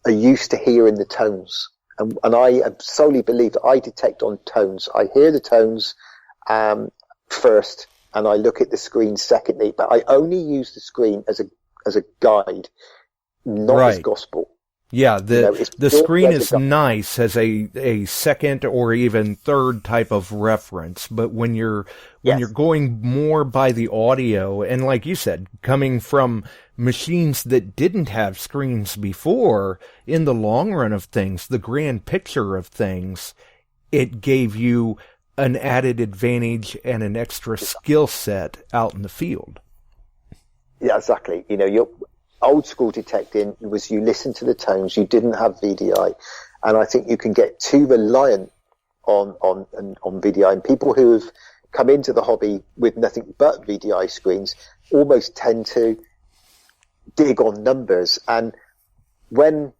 are used to hearing the tones. And I solely believe that I detect on tones. I hear the tones first, and I look at the screen secondly. But I only use the screen as a guide, not as gospel. Yeah, the screen is nice as a second or even third type of reference, but when you're going more by the audio, and like you said, coming from machines that didn't have screens before, in the long run of things, the grand picture of things, it gave you an added advantage and an extra skill set out in the field. Yeah, exactly. You know, old school detecting was you listen to the tones, you didn't have VDI, and I think you can get too reliant on VDI, and people who have come into the hobby with nothing but VDI screens almost tend to dig on numbers. And when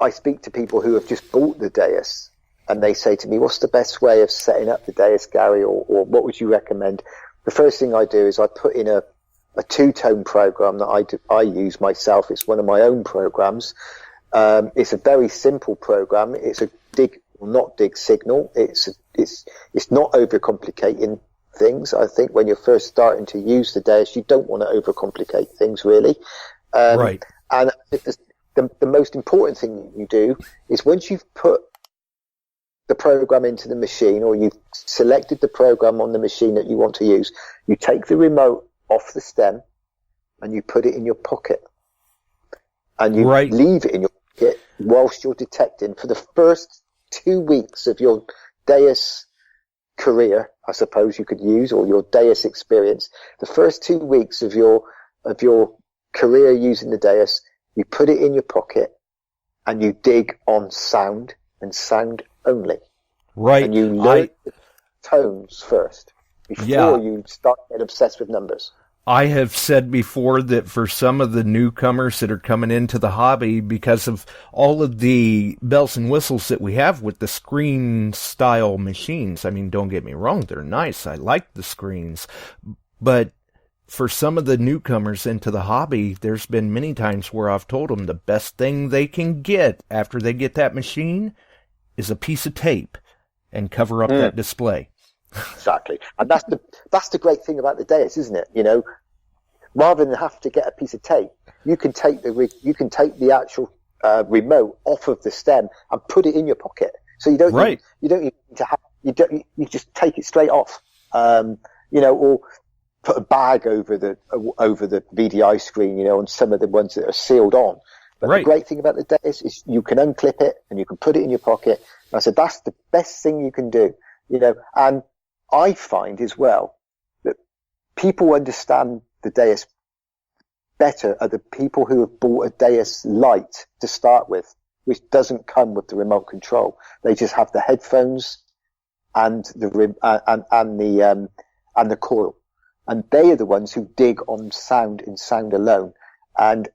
I speak to people who have just bought the Deus and they say to me, what's the best way of setting up the Deus, Gary, or what would you recommend? The first thing I do is I put in a two-tone program that I use myself. It's one of my own programs. It's a very simple program. It's a dig or not dig signal. It's not overcomplicating things. I think when you're first starting to use the Deus, you don't want to overcomplicate things really. Right. And the most important thing you do is once you've put the program into the machine, or you've selected the program on the machine that you want to use, you take the remote off the stem and you put it in your pocket, and you leave it in your pocket whilst you're detecting for the first 2 weeks of your Deus career, I suppose you could use, or your Deus experience. The first 2 weeks of your career using the Deus, you put it in your pocket and you dig on sound and sound only. Right. And you learn the tones first before you start getting obsessed with numbers. I have said before that for some of the newcomers that are coming into the hobby, because of all of the bells and whistles that we have with the screen style machines, I mean, don't get me wrong, they're nice. I like the screens, but for some of the newcomers into the hobby, there's been many times where I've told them the best thing they can get after they get that machine is a piece of tape and cover up that display. Exactly. And that's the great thing about the Deus, isn't it? You know, rather than have to get a piece of tape, you can take the actual remote off of the stem and put it in your pocket. So you don't need to have, you just take it straight off. You know, or put a bag over the VDI screen, you know, on some of the ones that are sealed on. But the great thing about the Deus is you can unclip it and you can put it in your pocket. And I said, that's the best thing you can do, you know. And I find as well that people understand the Deus better are the people who have bought a Deus Lite to start with, which doesn't come with the remote control. They just have the headphones and the coil. And they are the ones who dig on sound and sound alone. And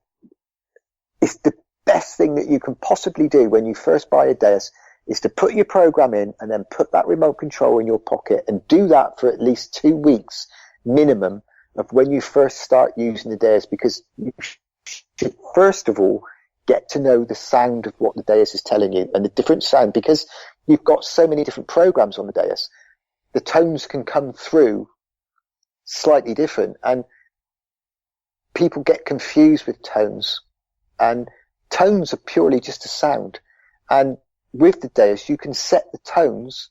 it's the best thing that you can possibly do when you first buy a Deus is to put your program in and then put that remote control in your pocket and do that for at least 2 weeks minimum of when you first start using the Deus, because you should first of all get to know the sound of what the Deus is telling you and the different sound, because you've got so many different programs on the Deus. The tones can come through slightly different, and people get confused with tones, and tones are purely just a sound. And with the Deus, you can set the tones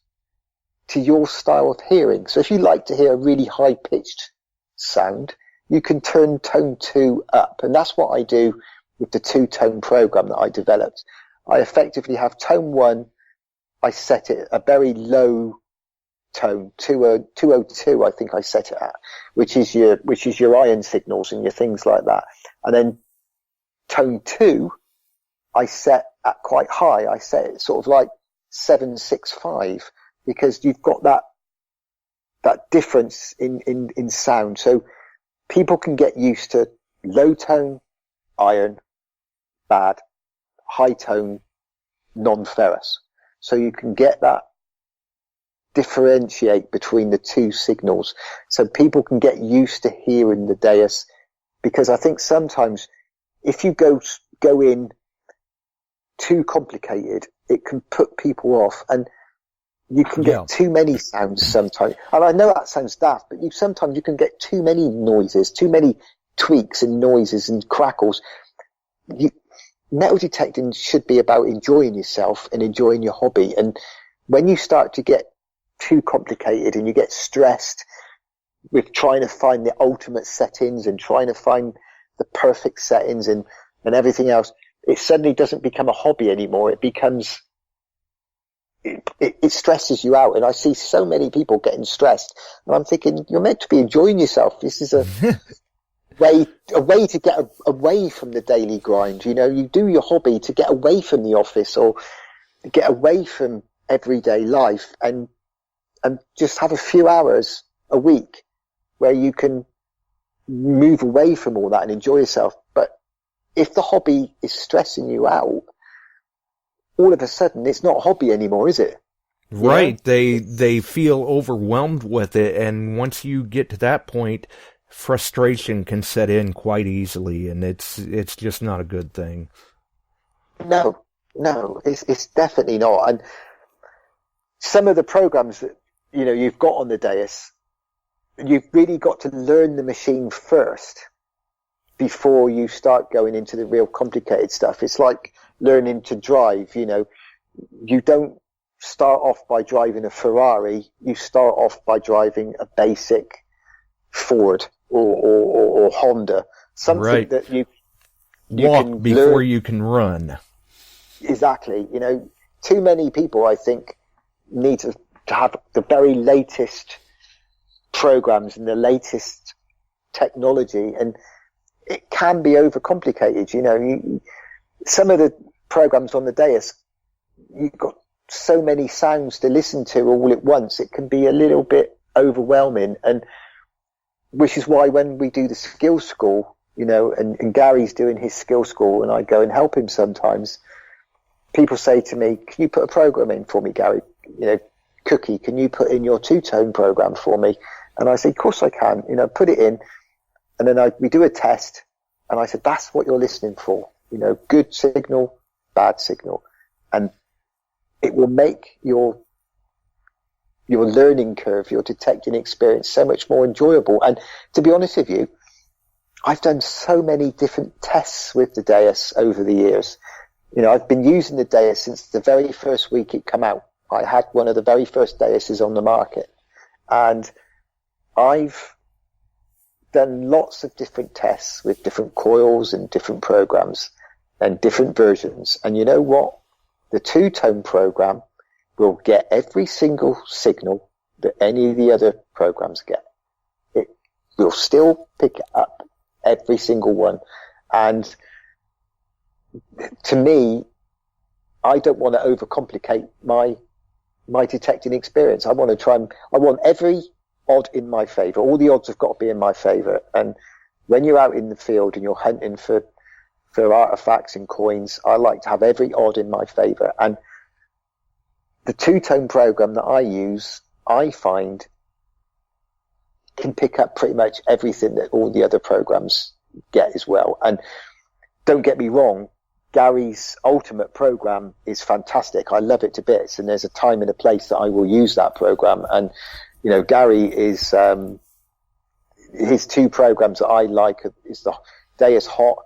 to your style of hearing. So if you like to hear a really high pitched sound, you can turn tone 2 up, and that's what I do with the 2-tone program that I developed. I effectively have tone 1, I set it a very low tone, 202 I think I set it at, which is your iron signals and your things like that. And then tone 2 I set at quite high. I set it sort of like 765, because you've got that difference in sound. So people can get used to low tone iron, bad, high tone non-ferrous. So you can get that differentiate between the two signals, so people can get used to hearing the Deus. Because I think sometimes if you go in too complicated, it can put people off, and you can get too many sounds sometimes. And I know that sounds daft, but sometimes you can get too many noises, too many tweaks and noises and crackles. Metal detecting should be about enjoying yourself and enjoying your hobby. And when you start to get too complicated and you get stressed with trying to find the ultimate settings and trying to find the perfect settings and everything else, it suddenly doesn't become a hobby anymore. It becomes, it stresses you out. And I see so many people getting stressed, and I'm thinking, you're meant to be enjoying yourself. This is a way to get away from the daily grind. You know, you do your hobby to get away from the office or get away from everyday life, and just have a few hours a week where you can move away from all that and enjoy yourself. But if the hobby is stressing you out, all of a sudden it's not a hobby anymore, is it? Right. They feel overwhelmed with it, and once you get to that point, frustration can set in quite easily, and it's just not a good thing. No, it's definitely not. And some of the programs that you've got on the Deus, you've really got to learn the machine first before you start going into the real complicated stuff. It's like learning to drive. You don't start off by driving a Ferrari. You start off by driving a basic Ford or Honda, something that you walk can before learn. You can run. Exactly. Too many people, I think, need to have the very latest programs and the latest technology, and it can be overcomplicated. Some of the programs on the Deus, you've got so many sounds to listen to all at once, it can be a little bit overwhelming. And which is why when we do the skill school, and Gary's doing his skill school and I go and help him sometimes, people say to me, can you put a program in for me, Gary? Cookie, can you put in your 2-tone program for me? And I say, of course I can. Put it in. And then we do a test, and I said, that's what you're listening for. Good signal, bad signal. And it will make your learning curve, your detecting experience so much more enjoyable. And to be honest with you, I've done so many different tests with the Deus over the years. I've been using the Deus since the very first week it came out. I had one of the very first Deuses on the market. And I've done lots of different tests with different coils and different programs and different versions. And you know what? The two-tone program will get every single signal that any of the other programs get. It will still pick up every single one. And to me, I don't want to overcomplicate my detecting experience. I want every odd in my favour. All the odds have got to be in my favour. And when you're out in the field and you're hunting for artifacts and coins, I like to have every odd in my favour. And the two-tone program that I use, I find, can pick up pretty much everything that all the other programs get as well. And don't get me wrong, Gary's ultimate program is fantastic. I love it to bits, and there's a time and a place that I will use that program. And Gary is his two programs that I like is the Deus Hot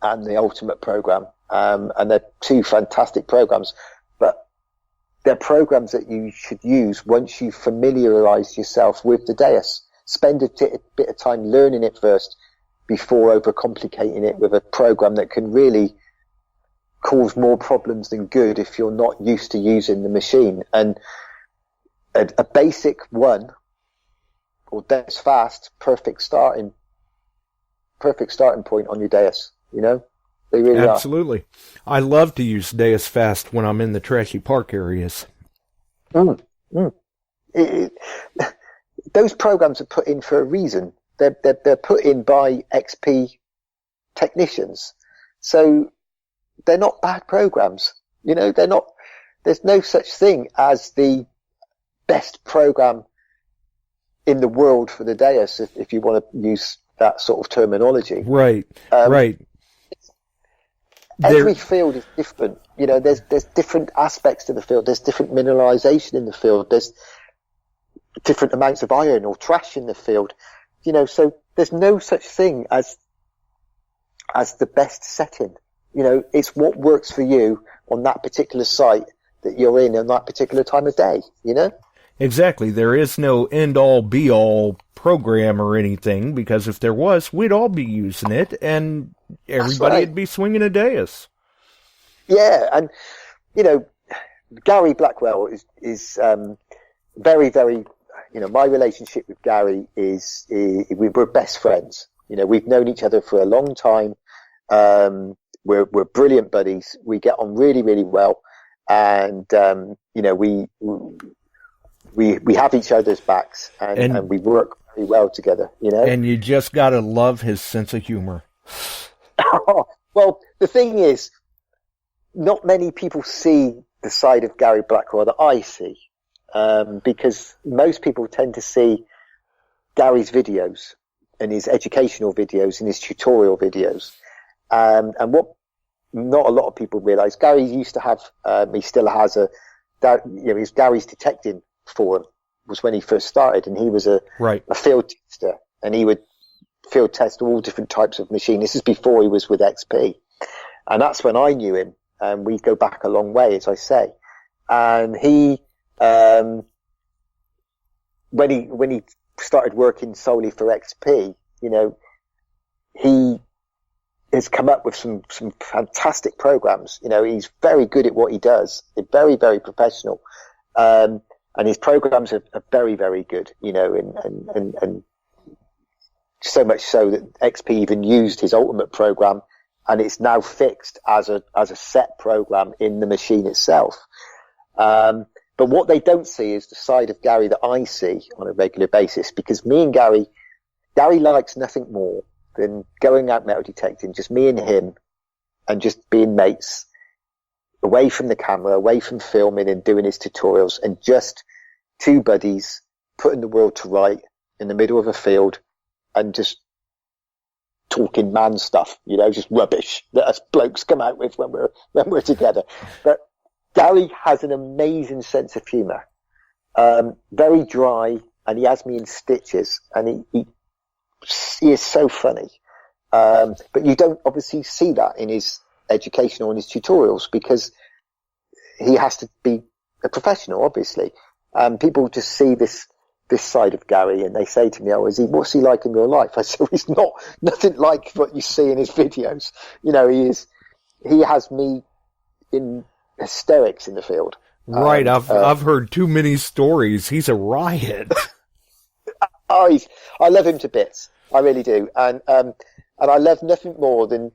and the Ultimate program, and they're two fantastic programs. But they're programs that you should use once you familiarise yourself with the Deus. Spend a bit of time learning it first before overcomplicating it with a program that can really cause more problems than good if you're not used to using the machine. And a basic one, or Deus Fast, perfect starting point on your Deus. They really Absolutely. I love to use Deus Fast when I'm in the trashy park areas. Those programs are put in for a reason. They're put in by XP technicians, so they're not bad programs. They're not. There's no such thing as the best program in the world for the Deus, if you want to use that sort of terminology. Right. Right. Every field is different. There's different aspects to the field. There's different mineralization in the field. There's different amounts of iron or trash in the field. So there's no such thing as the best setting. It's what works for you on that particular site that you're in on that particular time of day, Exactly. There is no end-all, be-all program or anything, because if there was, we'd all be using it, and everybody would be swinging a Deus. Yeah, and, Gary Blackwell is very, very, my relationship with Gary is we're best friends. We've known each other for a long time. We're brilliant buddies. We get on really, really well. And, we have each other's backs and we work very well together, And you just gotta love his sense of humor. Well, the thing is, not many people see the side of Gary Blackwell that I see, because most people tend to see Gary's videos and his educational videos and his tutorial videos. And what not a lot of people realize, Gary used to have, he still has his Gary's Detecting forum was when he first started, and he was a field tester, and he would field test all different types of machine. This is before he was with XP. And that's when I knew him. And we go back a long way, as I say. And he, when he started working solely for XP, he has come up with some fantastic programs. He's very good at what he does. He's very, very professional. And his programs are very, very good, and so much so that XP even used his ultimate program, and it's now fixed as a set program in the machine itself. But what they don't see is the side of Gary that I see on a regular basis, because me and Gary likes nothing more than going out metal detecting, just me and him, and just being mates, away from the camera, away from filming and doing his tutorials, and just two buddies putting the world to right in the middle of a field and just talking man stuff, just rubbish that us blokes come out with when we're together. But Gary has an amazing sense of humour, very dry, and he has me in stitches, and he is so funny. But you don't obviously see that in his education or in his tutorials because he has to be a professional, obviously. People just see this side of Gary and they say to me, what's he like in real life? I said, he's nothing like what you see in his videos. He has me in hysterics in the field. Right. I've heard too many stories. He's a riot. I love him to bits. I really do. And I love nothing more than,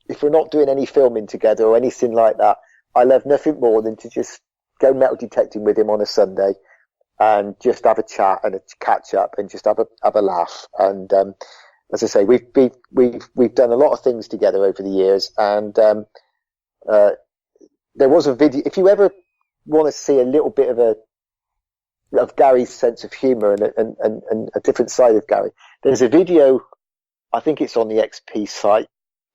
if we're not doing any filming together or anything like that, I love nothing more than to just go metal detecting with him on a Sunday and just have a chat and a catch up and just have a laugh. And as I say, we've done a lot of things together over the years. And there was a video. If you ever want to see a little bit of Gary's sense of humour and a different side of Gary, there's a video. I think it's on the XP site,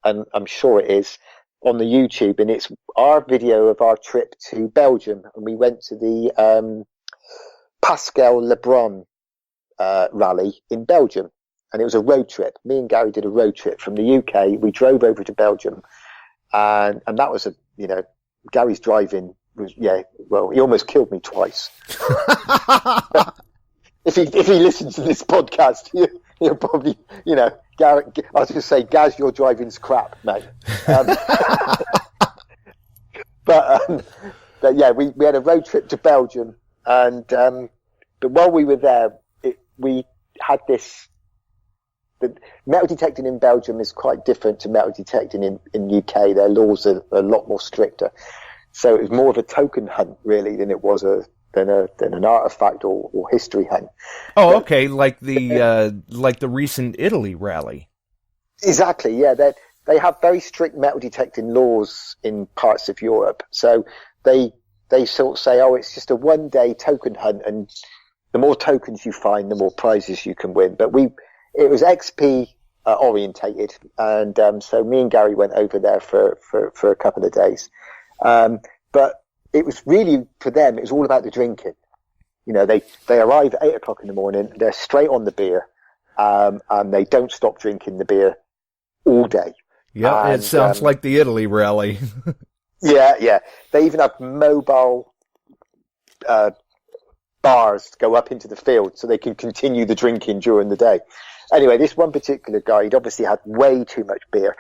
and I'm sure it is on the YouTube, and it's our video of our trip to Belgium, and we went to the Pascal Lebron rally in Belgium, and it was a road trip. Me and Gary did a road trip from the UK. We drove over to Belgium, and that was Gary's driving was, he almost killed me twice. If he listens to this podcast, he'll probably, Garrett, I was going to say, Gaz, your driving's crap, mate. But yeah, we had a road trip to Belgium, and but while we were there, we had this. The metal detecting in Belgium is quite different to metal detecting in UK. Their laws are a lot more stricter, so it was more of a token hunt really than it was than an artifact or history hunt. Oh, okay, like the recent Italy rally. Exactly, yeah. They have very strict metal detecting laws in parts of Europe, so they sort of say, it's just a 1-day token hunt, and the more tokens you find, the more prizes you can win. But it was XP orientated, and so me and Gary went over there for a couple of days. But it was really, for them, it was all about the drinking. They arrive at 8 o'clock in the morning, they're straight on the beer, and they don't stop drinking the beer all day. Yeah, it sounds like the Italy rally. Yeah. They even have mobile bars to go up into the field so they can continue the drinking during the day. Anyway, this one particular guy, he'd obviously had way too much beer.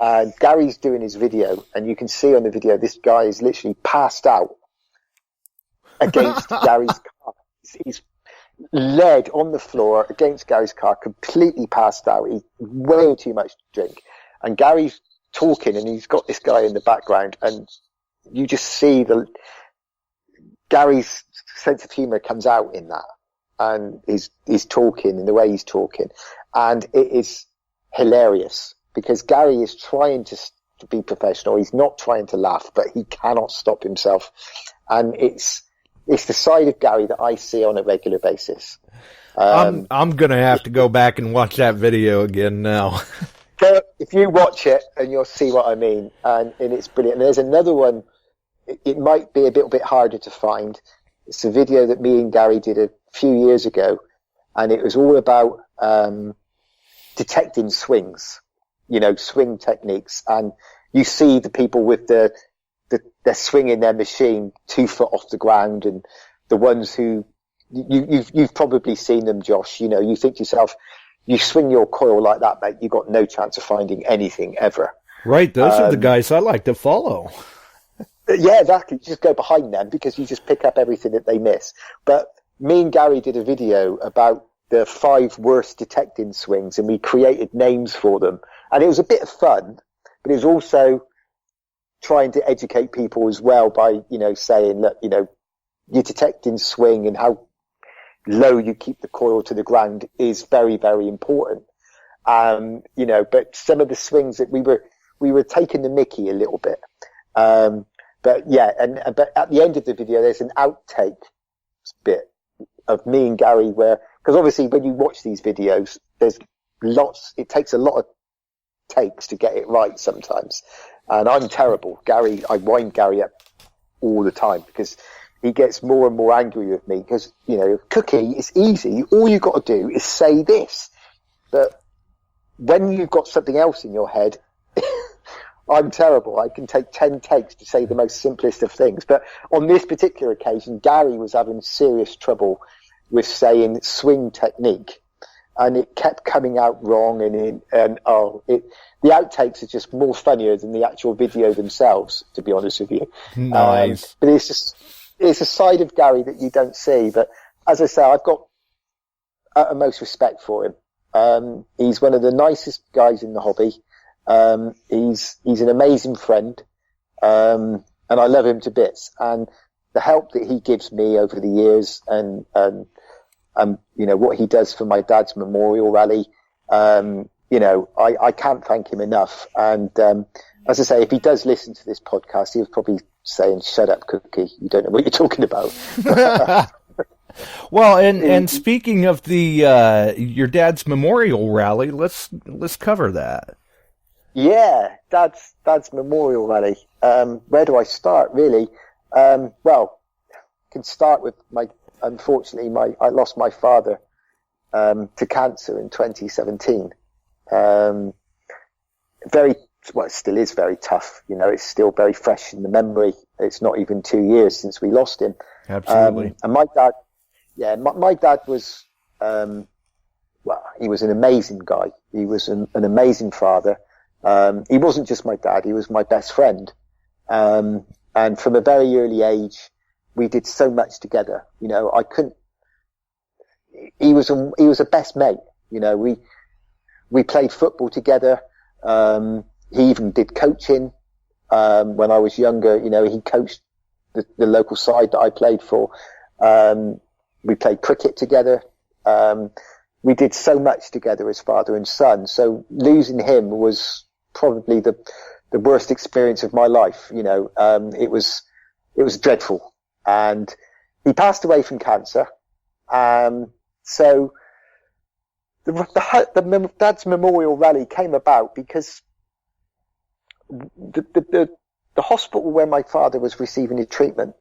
And Gary's doing his video, and you can see on the video this guy is literally passed out against Gary's car. He's led on the floor against Gary's car, completely passed out. He's way too much to drink. And Gary's talking, and he's got this guy in the background, and you just see Gary's sense of humour comes out in that. And he's talking in the way he's talking. And it is hilarious. Because Gary is trying to be professional. He's not trying to laugh, but he cannot stop himself. And it's the side of Gary that I see on a regular basis. I'm going to have to go back and watch that video again now. So if you watch it, and you'll see what I mean. And it's brilliant. And there's another one. It might be a little bit harder to find. It's a video that me and Gary did a few years ago. And it was all about detecting swings. Swing techniques, and you see the people with they're swinging their machine 2 foot off the ground, and the ones who you've probably seen them, Josh. You think to yourself, you swing your coil like that, mate, you've got no chance of finding anything ever. Right, those are the guys I like to follow. Yeah, exactly. You just go behind them because you just pick up everything that they miss. But me and Gary did a video about the 5 worst detecting swings, and we created names for them. And it was a bit of fun, but it was also trying to educate people as well by, saying that, your detecting swing and how low you keep the coil to the ground is very, very important. But some of the swings that we were taking the mickey a little bit. But at the end of the video, there's an outtake bit of me and Gary because obviously when you watch these videos, it takes a lot of takes to get it right sometimes. And I'm terrible. I wind Gary up all the time because he gets more and more angry with me because, Cookie, it's easy. All you've got to do is say this. But when you've got something else in your head, I'm terrible. I can take 10 takes to say the most simplest of things. But on this particular occasion, Gary was having serious trouble with saying swing technique. And it kept coming out wrong. The outtakes are just more funnier than the actual video themselves, to be honest with you. Nice. But it's a side of Gary that you don't see. But as I say, I've got utmost respect for him. He's one of the nicest guys in the hobby. He's an amazing friend, and I love him to bits. And the help that he gives me over the years, and what he does for my dad's memorial rally, I can't thank him enough. And as I say, if he does listen to this podcast, he'll probably saying, "Shut up, Cookie! You don't know what you're talking about." Well, and speaking of the your dad's memorial rally, let's cover that. Yeah, Dad's memorial rally. Where do I start, really? Well, I can start with unfortunately, I lost my father to cancer in 2017. It still is very tough. It's still very fresh in the memory. It's not even 2 years since we lost him. Absolutely. And my dad, my dad was, he was an amazing guy. He was an amazing father. He wasn't just my dad, he was my best friend. And from a very early age, we did so much together. He was a best mate. We played football together. He even did coaching. When I was younger, he coached the local side that I played for. We played cricket together. We did so much together as father and son. So losing him was probably the worst experience of my life. It was dreadful. And he passed away from cancer. So the Dad's memorial rally came about because the hospital where my father was receiving his treatment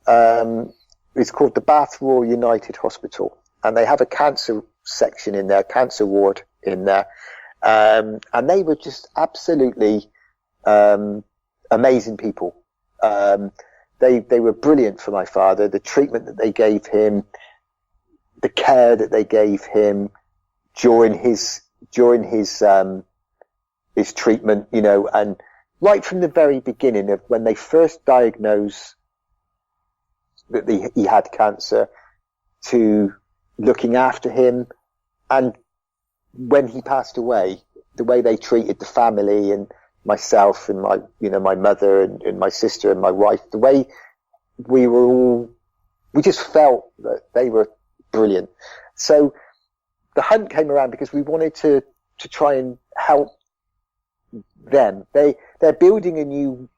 is called the Bath Royal United Hospital, and they have a cancer section in there, cancer ward in there, and they were just absolutely amazing people. They were brilliant for my father. The treatment that they gave him, the care that they gave him during his treatment, and right from the very beginning of when they first diagnosed that he had cancer, to looking after him, and when he passed away, the way they treated the family and myself and my mother and my sister and my wife, the way we just felt that they were brilliant. So the hunt came around because we wanted to try and help them. They're building a new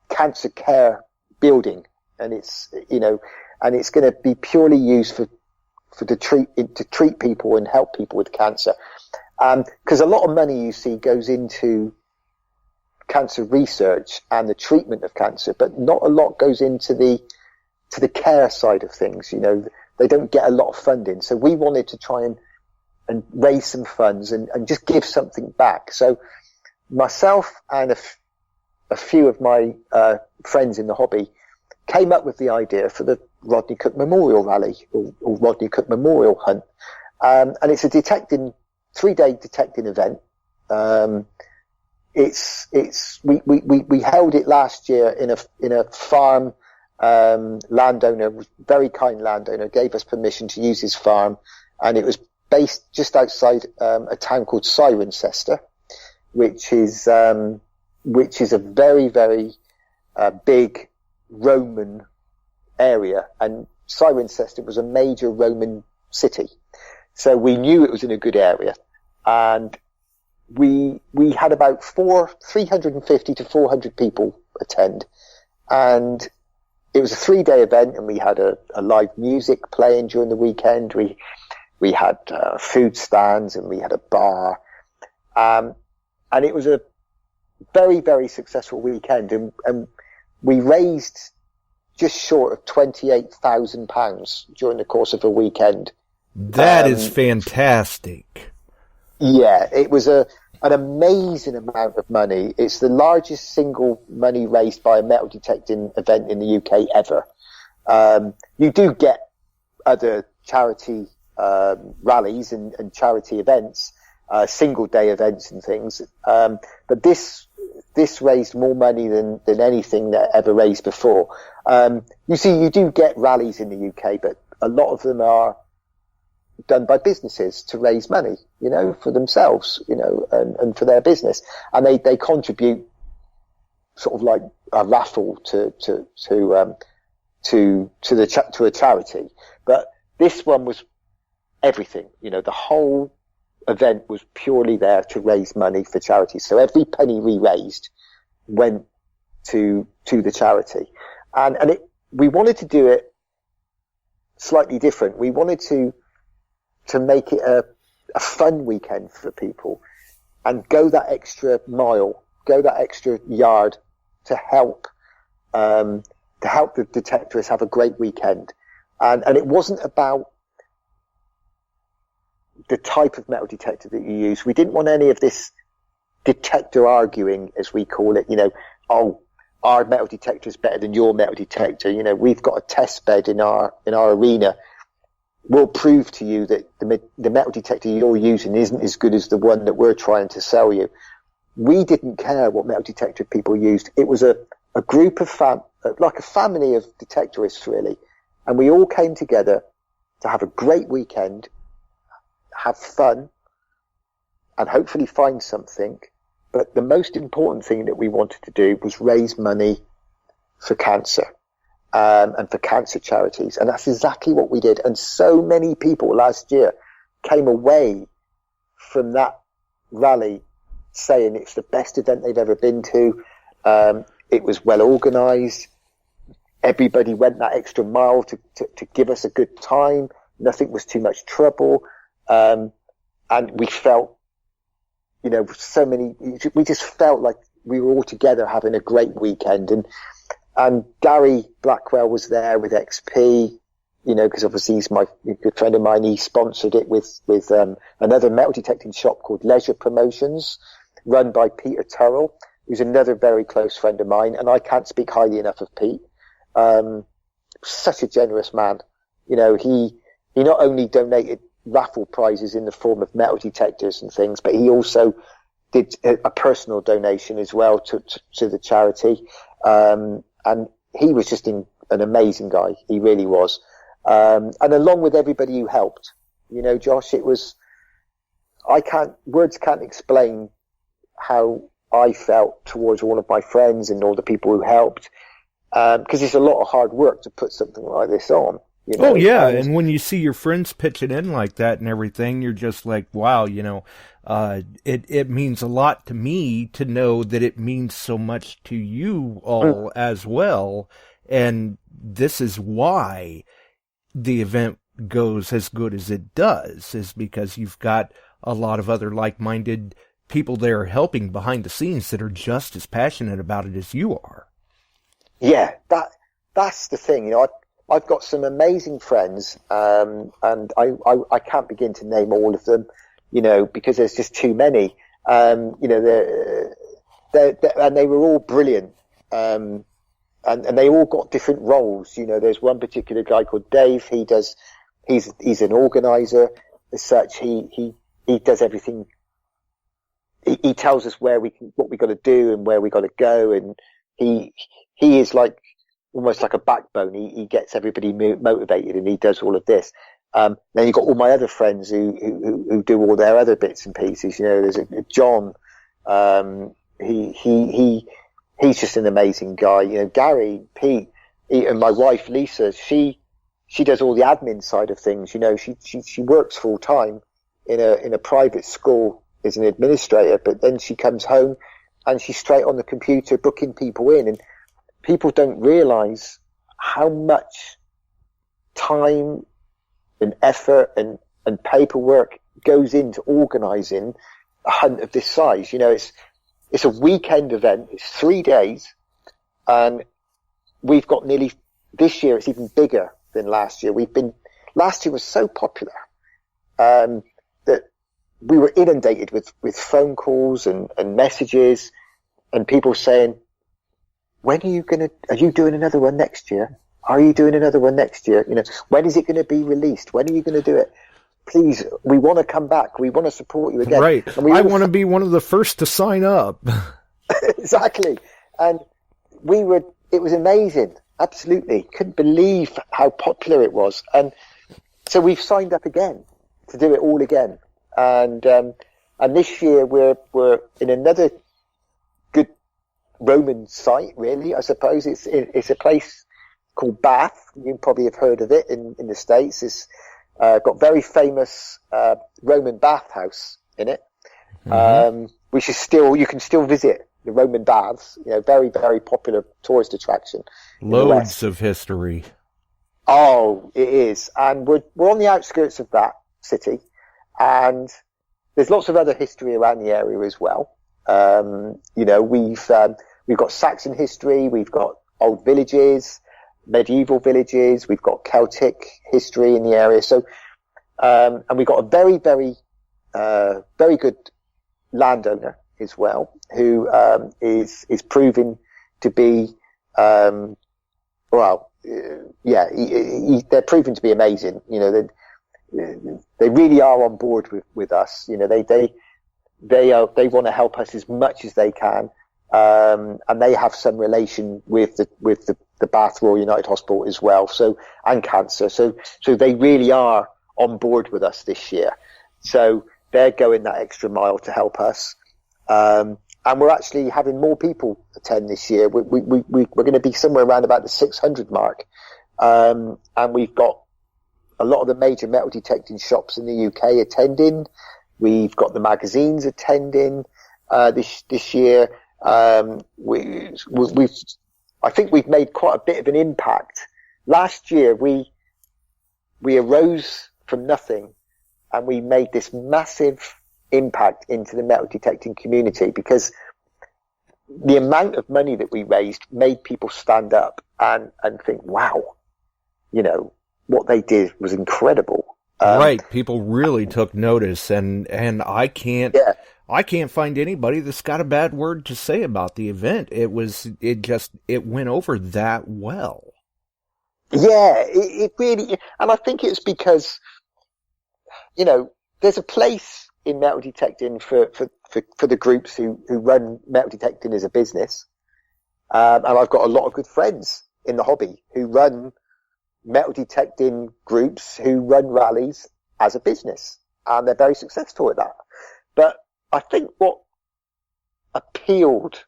cancer care building, and it's going to be purely used to treat people and help people with cancer. Because a lot of money, you see, goes into cancer research and the treatment of cancer, but not a lot goes into the care side of things. They don't get a lot of funding. So we wanted to try and raise some funds and just give something back. So myself and a few of my friends in the hobby came up with the idea for the Rodney Cook Memorial Rally or Rodney Cook Memorial Hunt. And it's a 3-day detecting event. We held it last year in a farm. Landowner, very kind landowner, gave us permission to use his farm, and it was based just outside a town called Cirencester, which is a very, very big Roman area, and Cirencester was a major Roman city, so we knew it was in a good area, and we had about 350 to 400 people attend, and it was a 3-day event, and we had a live music playing during the weekend. We had food stands, and we had a bar, And it was a very, very successful weekend, and we raised just short of £28,000 during the course of a weekend. That is fantastic. Yeah, it was an amazing amount of money. It's the largest single money raised by a metal detecting event in the UK ever. You do get other charity rallies and charity events, single day events and things, but this raised more money than anything that ever raised before. You see, you do get rallies in the UK, but a lot of them are done by businesses to raise money, for themselves, and for their business, and they contribute sort of like a raffle to a charity. But this one was everything, the whole event was purely there to raise money for charity. So every penny we raised went to the charity, and we wanted to do it slightly different. We wanted to make it a fun weekend for people and go that extra mile, go that extra yard to help the detectorists have a great weekend. And it wasn't about the type of metal detector that you use. We didn't want any of this detector arguing, as we call it, our metal detector is better than your metal detector. We've got a test bed in our arena. We'll prove to you that the metal detector you're using isn't as good as the one that we're trying to sell you. We didn't care what metal detector people used. It was a group of like a family of detectorists, really. And we all came together to have a great weekend, have fun, and hopefully find something. But the most important thing that we wanted to do was raise money for cancer. And for cancer charities. And that's exactly what we did. And so many people last year came away from that rally saying it's the best event they've ever been to. It was well organized. Everybody went that extra mile to give us a good time. Nothing was too much trouble. And we felt, we just felt like we were all together having a great weekend. And Gary Blackwell was there with XP, because obviously he's my good friend of mine. He sponsored it with another metal detecting shop called Leisure Promotions, run by Peter Turrell, who's another very close friend of mine. And I can't speak highly enough of Pete. Such a generous man. He not only donated raffle prizes in the form of metal detectors and things, but he also did a personal donation as well to the charity. And he was just an amazing guy. He really was. And along with everybody who helped, Josh, words can't explain how I felt towards all of my friends and all the people who helped. Because it's a lot of hard work to put something like this on. Oh, yeah. And when you see your friends pitching in like that and everything, you're just like, wow, it means a lot to me to know that it means so much to you all as well. And this is why the event goes as good as it does, is because you've got a lot of other like-minded people there helping behind the scenes that are just as passionate about it as you are. Yeah, that's the thing. I've got some amazing friends, and I can't begin to name all of them, because there's just too many. And they were all brilliant, and they all got different roles. There's one particular guy called Dave. He's an organizer as such. He does everything. He tells us what we got to do and where we got to go, and he is like almost like a backbone. He gets everybody motivated, and he does all of this. Then you've got all my other friends who do all their other bits and pieces. There's a John. He's just an amazing guy. Gary, Pete, and my wife Lisa. She does all the admin side of things. She works full time in a private school as an administrator, but then she comes home and she's straight on the computer booking people in. And people don't realize how much time and effort and paperwork goes into organizing a hunt of this size. You know, it's a weekend event. It's 3 days, and we've got this year it's even bigger than last year. Last year was so popular, that we were inundated with phone calls and messages and people saying, are you doing another one next year? Are you doing another one next year? You know, when is it going to be released? When are you going to do it? Please, we want to come back. We want to support you again. Right. I want to be one of the first to sign up. Exactly. And it was amazing. Absolutely. Couldn't believe how popular it was. And so we've signed up again to do it all again. And this year we're in another good Roman site, really, I suppose. It's a place called Bath. You probably have heard of it in the States. It's got very famous Roman bathhouse in it, which is you can still visit the Roman baths. You know, very, very popular tourist attraction. Loads of history. Oh, it is. And we're on the outskirts of that city, and there's lots of other history around the area as well. You know, we've got Saxon history, we've got old villages, medieval villages, we've got Celtic history in the area. So, and we've got a very, very, very good landowner as well, who is proving to be, they're proving to be amazing. You know, they really are on board with us. You know, they want to help us as much as they can, and they have some relation with the Bath Royal United Hospital as well. So, and cancer. So they really are on board with us this year. So they're going that extra mile to help us. And we're actually having more people attend this year. We're going to be somewhere around about the 600 mark. And we've got a lot of the major metal detecting shops in the UK attending. We've got the magazines attending, this year. I think we've made quite a bit of an impact. Last year, we arose from nothing and we made this massive impact into the metal detecting community, because the amount of money that we raised made people stand up and think, wow, you know, what they did was incredible. Right. People really took notice, and I can't find anybody that's got a bad word to say about the event. It went over that well. Yeah, it really, and I think it's because, you know, there's a place in metal detecting for the groups who run metal detecting as a business. And I've got a lot of good friends in the hobby who run metal detecting groups, who run rallies as a business, and they're very successful at that. But I think what appealed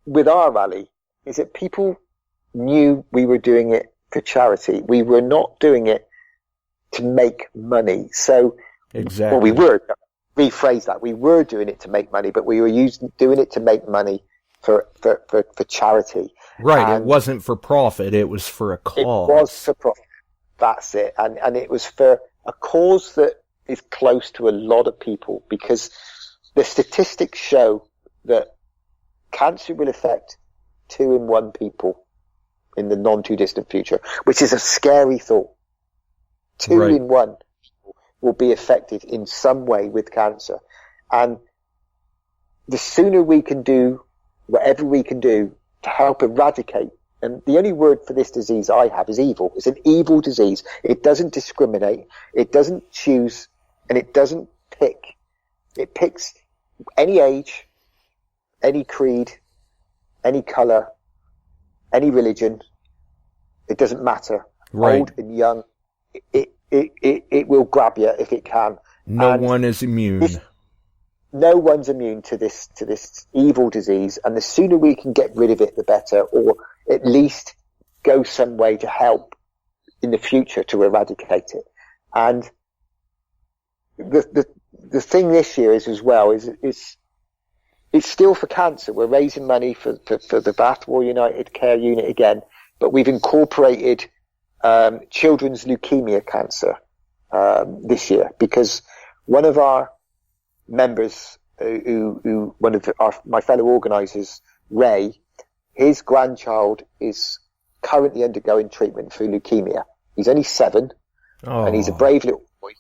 with our rally is that people knew we were doing it for charity. We were not doing it to make money. So, exactly. Well, we were, rephrase that. We were doing it to make money, but we were doing it to make money for charity. Right. And it wasn't for profit. It was for a cause. It was for profit. That's it. And it was for a cause that is close to a lot of people, because the statistics show that cancer will affect 2 in 1 people in the non-too distant future, which is a scary thought. 2 right. in 1 will be affected in some way with cancer. And the sooner we can do whatever we can do to help eradicate, and the only word for this disease I have is evil. It's an evil disease. It doesn't discriminate. It doesn't choose, and it doesn't pick. It picks any age, any creed, any colour, any religion. It doesn't matter. Right. Old and young. It will grab you if it can. No one is immune. No one's immune to this evil disease, and the sooner we can get rid of it, the better, or at least go some way to help in the future to eradicate it. And the thing this year is as well is it's still for cancer. We're raising money for the Bath Royal United Care Unit again, but we've incorporated children's leukemia cancer this year, because one of our members who one of my fellow organisers, Ray, his grandchild is currently undergoing treatment for leukemia. He's only 7, and he's a brave little boy,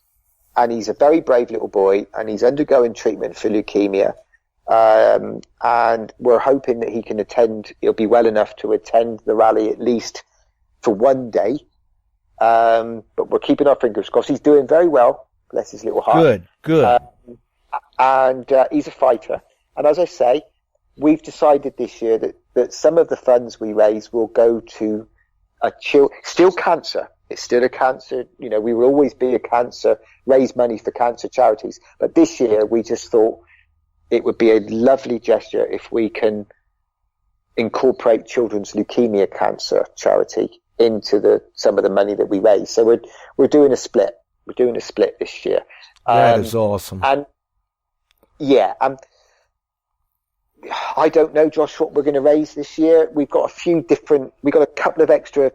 and he's a very brave little boy, and he's undergoing treatment for leukemia. And we're hoping that he can he'll be well enough to attend the rally at least for one day. But we're keeping our fingers crossed. He's doing very well, bless his little heart. Good. And he's a fighter. And as I say, we've decided this year that some of the funds we raise will go to still cancer. It's still a cancer. We will always be raise money for cancer charities. But this year we just thought it would be a lovely gesture if we can incorporate Children's Leukemia Cancer Charity into some of the money that we raise. So we're doing a split. We're doing a split this year. That is awesome. And yeah, I don't know, Josh, what we're going to raise this year. We've got a couple of extra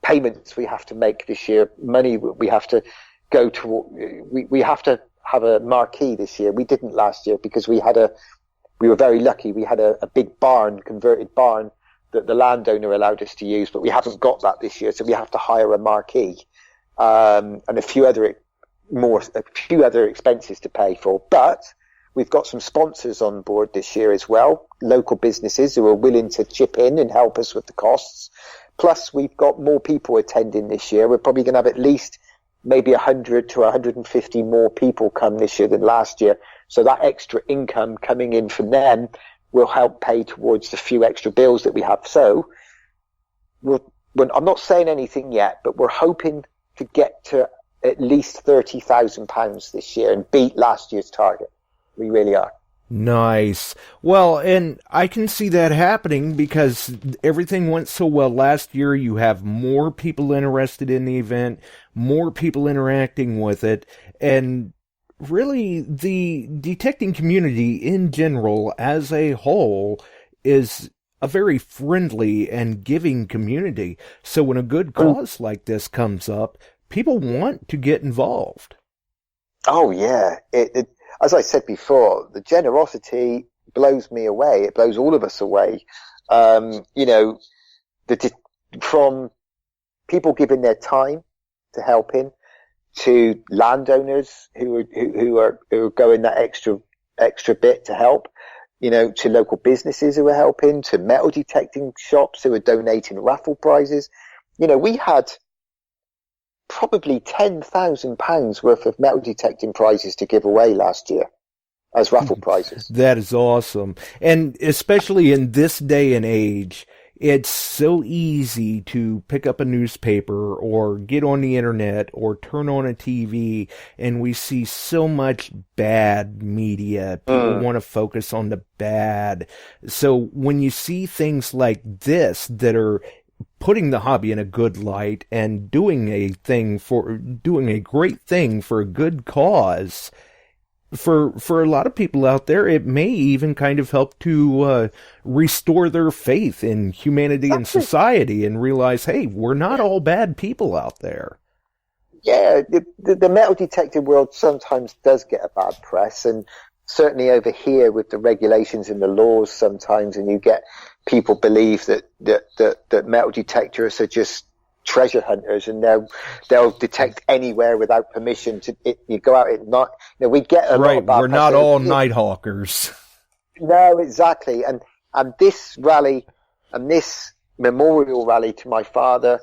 payments we have to make this year. Money we have to go to. We have to have a marquee this year. We didn't last year because we were very lucky. We had a big converted barn that the landowner allowed us to use, but we haven't got that this year. So we have to hire a marquee, and a few other expenses to pay for. But we've got some sponsors on board this year as well, local businesses who are willing to chip in and help us with the costs. Plus, we've got more people attending this year. We're probably going to have at least maybe 100 to 150 more people come this year than last year. So that extra income coming in from them will help pay towards the few extra bills that we have. So I'm not saying anything yet, but we're hoping to get to at least £30,000 this year and beat last year's target. We really are. Nice. Well, and I can see that happening because everything went so well last year. You have more people interested in the event, more people interacting with it, and really the detecting community in general as a whole is a very friendly and giving community. So when a good cause like this comes up, people want to get involved. Oh, yeah. As I said before, the generosity blows me away. It blows all of us away. From people giving their time to helping, to landowners who are going that extra bit to help, to local businesses who are helping, to metal detecting shops who are donating raffle prizes. We had probably £10,000 worth of metal detecting prizes to give away last year as raffle prizes. That is awesome. And especially in this day and age, it's so easy to pick up a newspaper or get on the internet or turn on a TV, and we see so much bad media. People want to focus on the bad. So when you see things like this that are putting the hobby in a good light and doing a great thing for a good cause, for a lot of people out there, it may even kind of help to restore their faith in humanity and society and realize, hey, we're not all bad people out there. Yeah, the metal detecting world sometimes does get a bad press, and certainly over here with the regulations and the laws sometimes, and you get people believe that metal detectors are just treasure hunters and they'll detect anywhere without permission. You go out at night. We get a lot of bad We're not all night hawkers. No, exactly. And this rally and this memorial rally to my father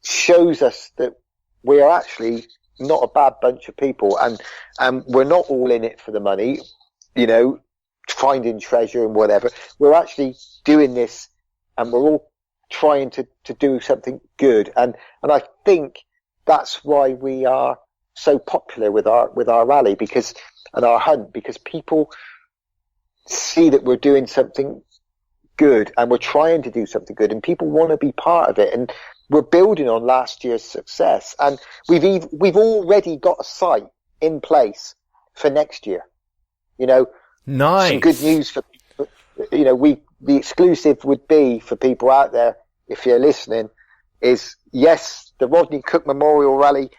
shows us that we are actually not a bad bunch of people, and we're not all in it for the money, finding treasure and whatever. We're actually doing this, and we're all trying to do something good. And I think that's why we are so popular with our rally and our hunt, because people see that we're doing something good and we're trying to do something good, and people want to be part of it. And we're building on last year's success, and we've already got a site in place for next year. Nice. Some good news for the exclusive would be for people out there, if you're listening, is yes, the Rodney Cook Memorial Rally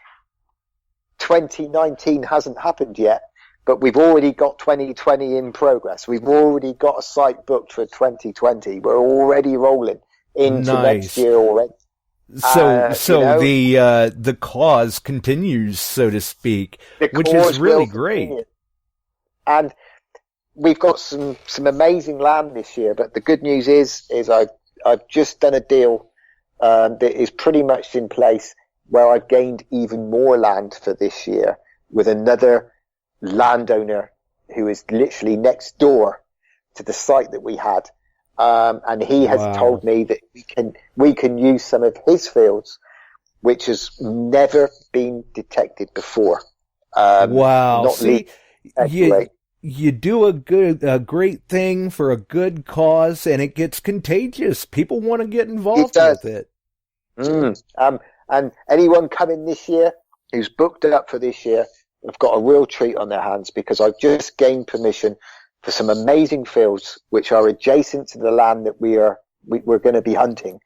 2019 hasn't happened yet, but we've already got 2020 in progress. We've already got a site booked for 2020. We're already rolling into next year already. So the cause continues, so to speak, which is really great. And we've got some amazing land this year, but the good news is I've just done a deal that is pretty much in place where I've gained even more land for this year with another landowner who is literally next door to the site that we had. And he has told me that we can use some of his fields, which has never been detected before. You do a great thing for a good cause, and it gets contagious. People want to get involved with it. And anyone coming this year who's booked up for this year have got a real treat on their hands, because I've just gained permission for some amazing fields which are adjacent to the land that we're going to be hunting.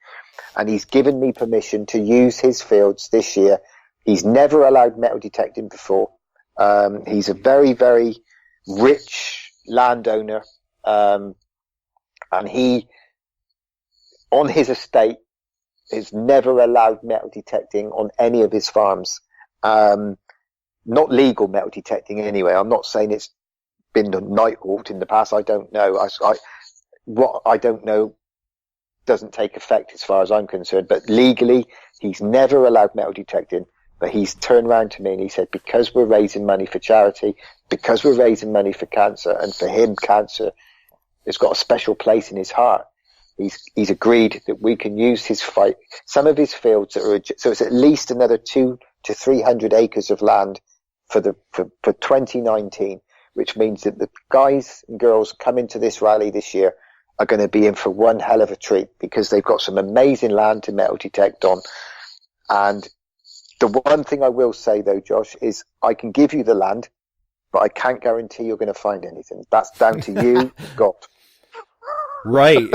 And he's given me permission to use his fields this year. He's never allowed metal detecting before. He's a very, very rich landowner. And he, on his estate, has never allowed metal detecting on any of his farms. Not legal metal detecting anyway. I'm not saying it's been night hawked in the past. I don't know. What I don't know doesn't take effect as far as I'm concerned. But legally, he's never allowed metal detecting. But he's turned around to me and he said, because we're raising money for charity, because we're raising money for cancer, and for him, cancer has got a special place in his heart. He's agreed that we can use some of his fields so it's at least another 200 to 300 acres of land for 2019, which means that the guys and girls coming to this rally this year are going to be in for one hell of a treat, because they've got some amazing land to metal detect on. And the one thing I will say though, Josh, is I can give you the land, but I can't guarantee you're going to find anything. That's down to you, God. Right.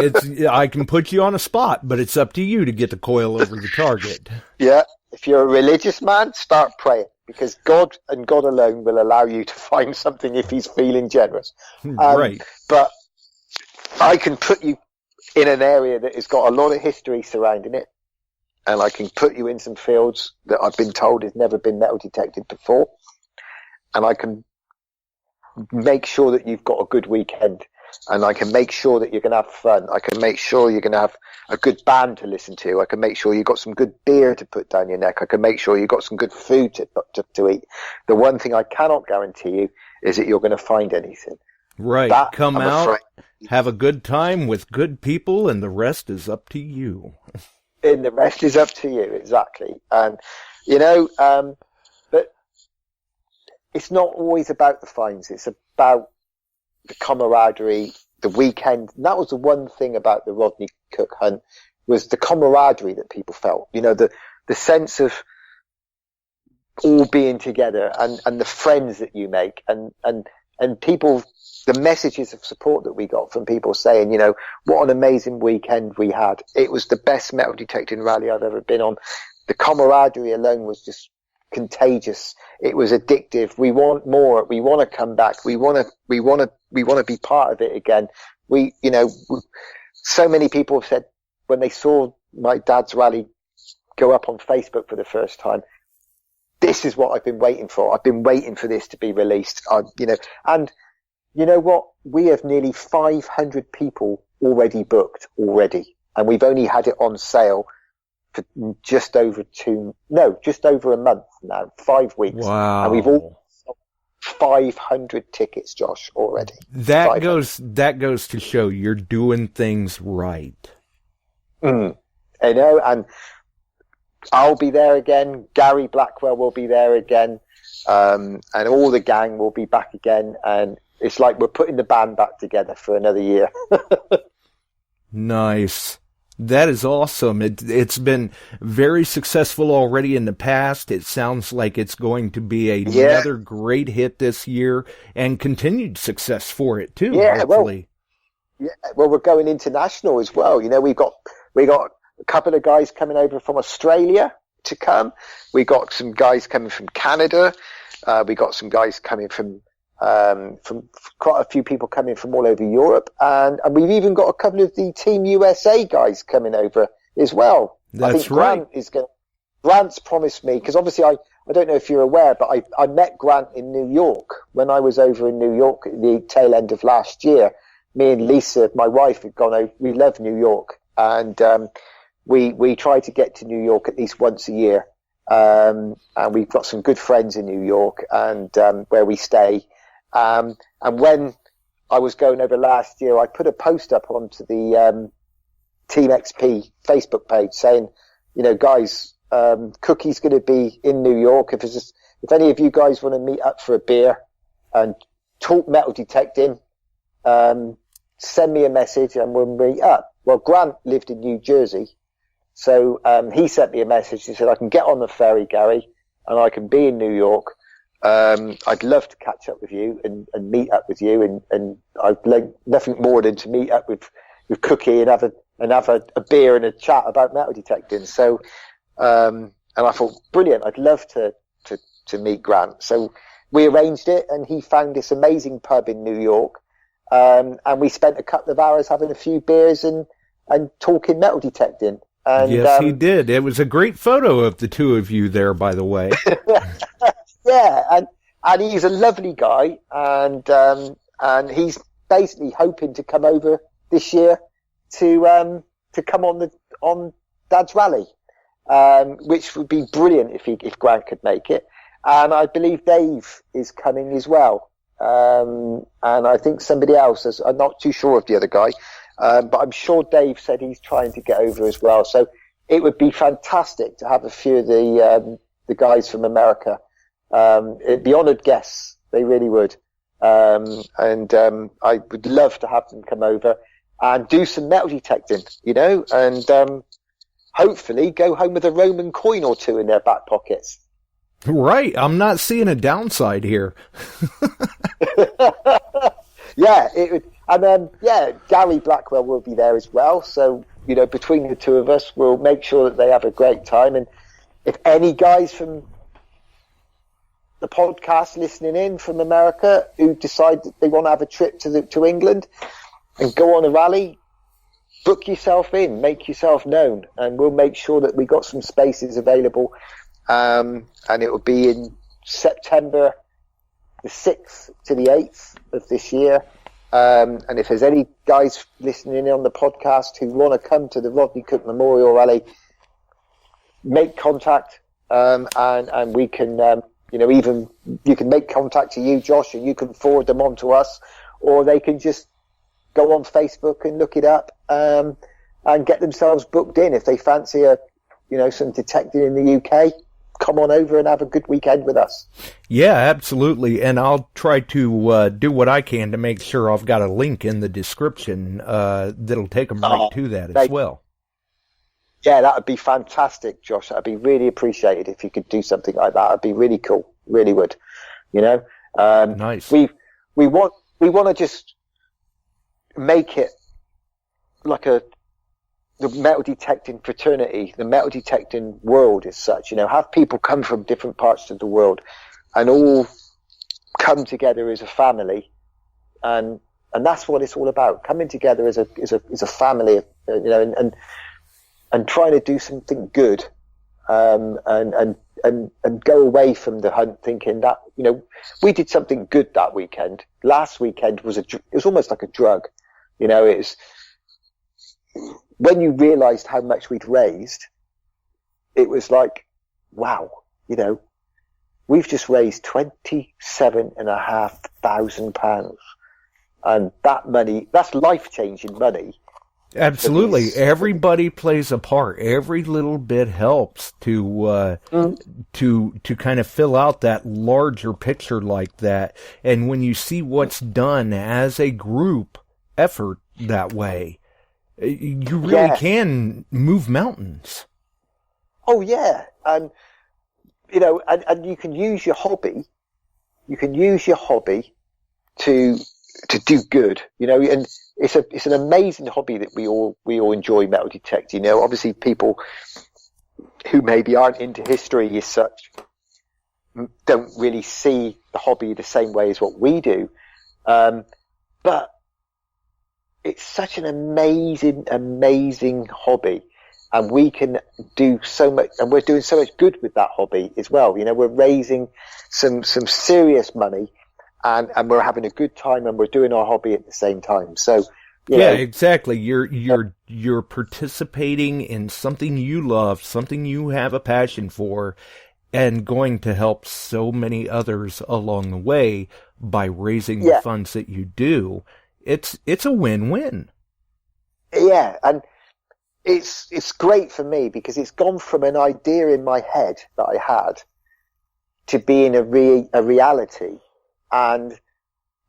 I can put you on a spot, but it's up to you to get the coil over the target. Yeah. If you're a religious man, start praying, because God and God alone will allow you to find something if he's feeling generous. Right. But I can put you in an area that has got a lot of history surrounding it, and I can put you in some fields that I've been told has never been metal detected before, and I can make sure that you've got a good weekend. And I can make sure that you're going to have fun. I can make sure you're going to have a good band to listen to. I can make sure you've got some good beer to put down your neck. I can make sure you've got some good food to eat. The one thing I cannot guarantee you is that you're going to find anything. Right. Come out, have a good time with good people, and the rest is up to you. And the rest is up to you, exactly. And, but it's not always about the finds. It's about the camaraderie, the weekend. And that was the one thing about the Rodney Cook hunt, was the camaraderie that people felt. The sense of all being together, and the friends that you make, and people, the messages of support that we got from people saying, what an amazing weekend we had. It was the best metal detecting rally I've ever been on. The camaraderie alone was just contagious. It was addictive. We want more. We want to come back. We want to be part of it again. So many people have said when they saw my dad's rally go up on Facebook for the first time, this is what I've been waiting for. I've been waiting for this to be released. And you know what? We have nearly 500 people already booked already, and we've only had it on sale for just over a month now, 5 weeks. Wow. And we've all sold 500 tickets, Josh, already. That goes to show you're doing things right. I know, and I'll be there again. Gary Blackwell will be there again. And all the gang will be back again. And it's like we're putting the band back together for another year. Nice. That is awesome. It's been very successful already in the past. It sounds like it's going to be another great hit this year, and continued success for it too. Yeah, hopefully. Well, we're going international as well. We got a couple of guys coming over from Australia to come. We got some guys coming from Canada. We got some guys coming from quite a few people coming from all over Europe, and we've even got a couple of the Team USA guys coming over as well. That's I think right. Grant's promised me, because obviously I don't know if you're aware, but I met Grant in New York when I was over in New York at the tail end of last year. Me and Lisa, my wife, had gone over. We love New York, and we try to get to New York at least once a year. And we've got some good friends in New York, and where we stay. And when I was going over last year, I put a post up onto the Team XP Facebook page saying, guys, Cookie's going to be in New York. If any of you guys want to meet up for a beer and talk metal detecting, send me a message and we'll meet up. Well, Grant lived in New Jersey, so he sent me a message. He said, I can get on the ferry, Gary, and I can be in New York. I'd love to catch up with you and meet up with you, and I'd like nothing more than to meet up with Cookie and have a beer and a chat about metal detecting. So, and I thought, brilliant, I'd love to meet Grant. So we arranged it, and he found this amazing pub in New York. And we spent a couple of hours having a few beers and talking metal detecting. And, yes, he did. It was a great photo of the two of you there, by the way. Yeah, and he's a lovely guy, and he's basically hoping to come over this year to come on Dad's Rally, which would be brilliant if Grant could make it. And I believe Dave is coming as well. And I think somebody else is, I'm not too sure of the other guy, but I'm sure Dave said he's trying to get over as well. So it would be fantastic to have a few of the guys from America. It'd be honoured guests. They really would. And I would love to have them come over and do some metal detecting, and hopefully go home with a Roman coin or two in their back pockets. Right. I'm not seeing a downside here. Yeah, it would. And Gary Blackwell will be there as well. So, between the two of us, we'll make sure that they have a great time. And if any guys from the podcast listening in from America who decide that they want to have a trip to England and go on a rally, book yourself in, make yourself known, and we'll make sure that we got some spaces available. And it will be in September the 6th to the 8th of this year. And if there's any guys listening in on the podcast who want to come to the Rodney Cook Memorial Rally, make contact, and we can, even you can make contact to you, Josh, and you can forward them on to us, or they can just go on Facebook and look it up, and get themselves booked in if they fancy some detecting in the UK. Come on over and have a good weekend with us. Yeah, absolutely. And I'll try to do what I can to make sure I've got a link in the description that'll take them right to that as well. Yeah, that would be fantastic, Josh. That would be really appreciated if you could do something like that. It'd be really cool. Really would. Nice. We want to just make it like the metal detecting fraternity, the metal detecting world as such, have people come from different parts of the world and all come together as a family. And that's what it's all about. Coming together as a family, and trying to do something good, and go away from the hunt thinking that, we did something good that weekend. Last weekend it was almost like a drug. It's, when you realised how much we'd raised, it was like, wow, we've just raised £27,500, and that money, that's life-changing money. Absolutely, everybody plays a part. Every little bit helps to kind of fill out that larger picture like that. And when you see what's done as a group effort that way, you really can move mountains. Oh yeah, and and you can use your hobby. You can use your hobby to do good. And it's an amazing hobby that we all enjoy, metal detecting. Obviously people who maybe aren't into history as such don't really see the hobby the same way as what we do. But it's such an amazing, amazing hobby. And we can do so much, and we're doing so much good with that hobby as well. You know, we're raising some serious money, and we're having a good time, and we're doing our hobby at the same time. So, yeah, exactly. You're participating in something you love, something you have a passion for, and going to help so many others along the way by raising the funds that you do. It's a win-win. Yeah, and it's great for me because it's gone from an idea in my head that I had to being a reality. And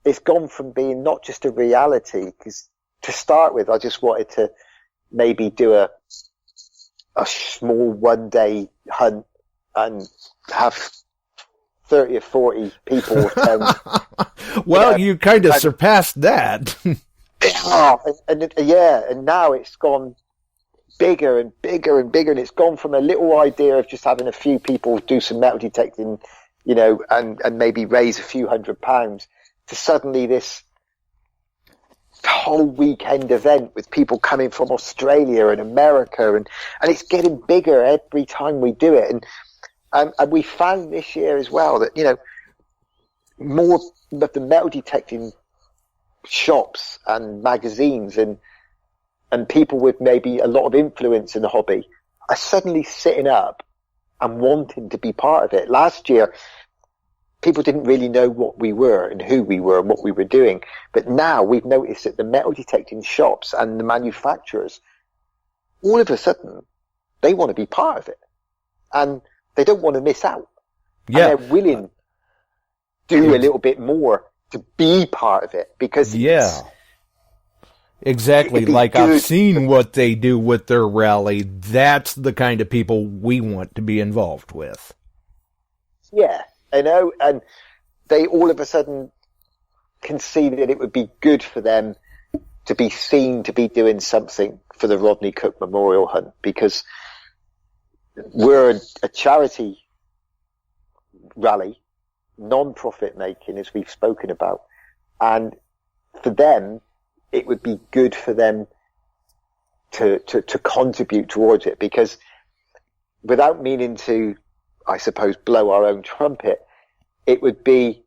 it's gone from being not just a reality, because to start with, I just wanted to maybe do a small one-day hunt and have 30 or 40 people attend. Well, you kind of surpassed that. And now it's gone bigger and bigger and bigger, and it's gone from a little idea of just having a few people do some metal detecting, you know, and maybe raise a few £100 to suddenly this whole weekend event with people coming from Australia and America, and it's getting bigger every time we do it. And we found this year as well that, you know, more of the metal detecting shops and magazines and people with maybe a lot of influence in the hobby are suddenly sitting up and wanting to be part of it. Last year, people didn't really know what we were and who we were and what we were doing. But now we've noticed that the metal detecting shops and the manufacturers, all of a sudden, they want to be part of it. And they don't want to miss out. Yeah. And they're willing to do a little bit more to be part of it, because exactly. Like good. I've seen what they do with their rally. That's the kind of people we want to be involved with. Yeah, I know. And they all of a sudden can see that it would be good for them to be seen to be doing something for the Rodney Cook Memorial Hunt, because we're a charity rally, non-profit making, as we've spoken about. And for them, it would be good for them to contribute towards it, because without meaning to, I suppose, blow our own trumpet, it would be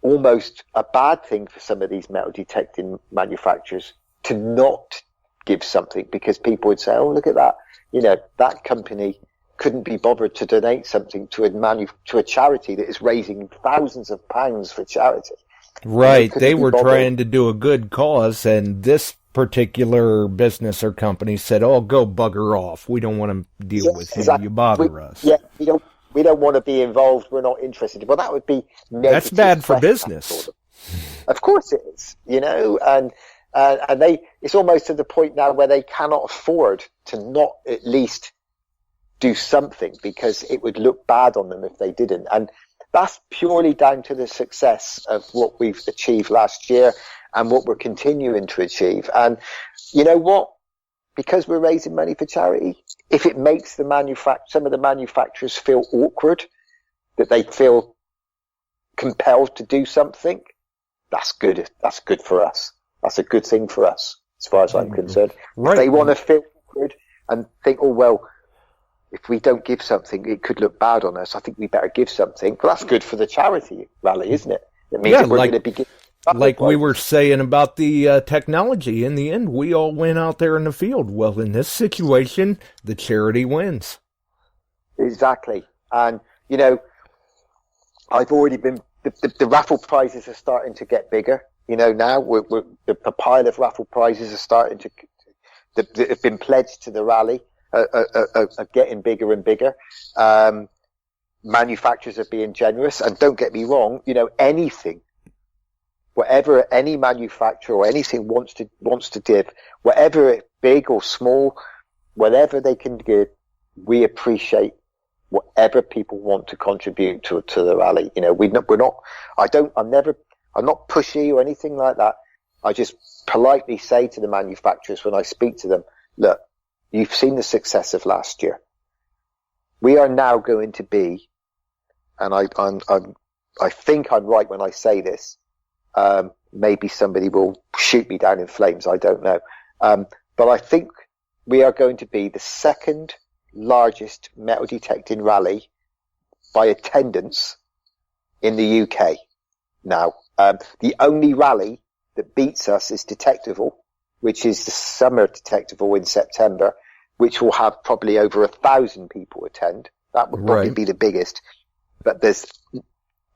almost a bad thing for some of these metal detecting manufacturers to not give something, because people would say, oh, look at that. You know, that company couldn't be bothered to donate something to a charity that is raising thousands of pounds for charity. Right. They were trying to do a good cause, and this particular business or company said, oh, go bugger off. We don't want to deal with you. Exactly. You bother us. Yeah, we don't want to be involved. We're not interested. Well, that would be negative. That's bad for business. Of course it is, you know, and it's almost to the point now where they cannot afford to not at least do something, because it would look bad on them if they didn't. And that's purely down to the success of what we've achieved last year and what we're continuing to achieve. And you know what? Because we're raising money for charity, if it makes some of the manufacturers feel awkward, that they feel compelled to do something, that's good. That's good for us. That's a good thing for us, as far as I'm concerned. Right. If they want to feel awkward and think, oh, well, if we don't give something, it could look bad on us, I think we better give something. Well, that's good for the charity rally, isn't it? It means that we're going to be giving. Like we were saying about the technology, in the end, we all went out there in the field. Well, in this situation, the charity wins. Exactly. And, you know, I've already been, the raffle prizes are starting to get bigger. You know, now the pile of raffle prizes are starting to, that have been pledged to the rally are getting bigger and bigger. Manufacturers are being generous, and don't get me wrong, you know, anything, whatever any manufacturer or anything wants to give, whatever it's big or small, whatever they can give, we appreciate whatever people want to contribute to the rally. You know, I'm not pushy or anything like that. I just politely say to the manufacturers when I speak to them, look, you've seen the success of last year. we are now going to be, and I think I'm right when I say this. Maybe somebody will shoot me down in flames. I don't know. But I think we are going to be the second largest metal detecting rally by attendance in the UK now. The only rally that beats us is Detectival, which is the summer Detectival in September, which will have probably over 1,000 people attend. That would probably be the biggest. But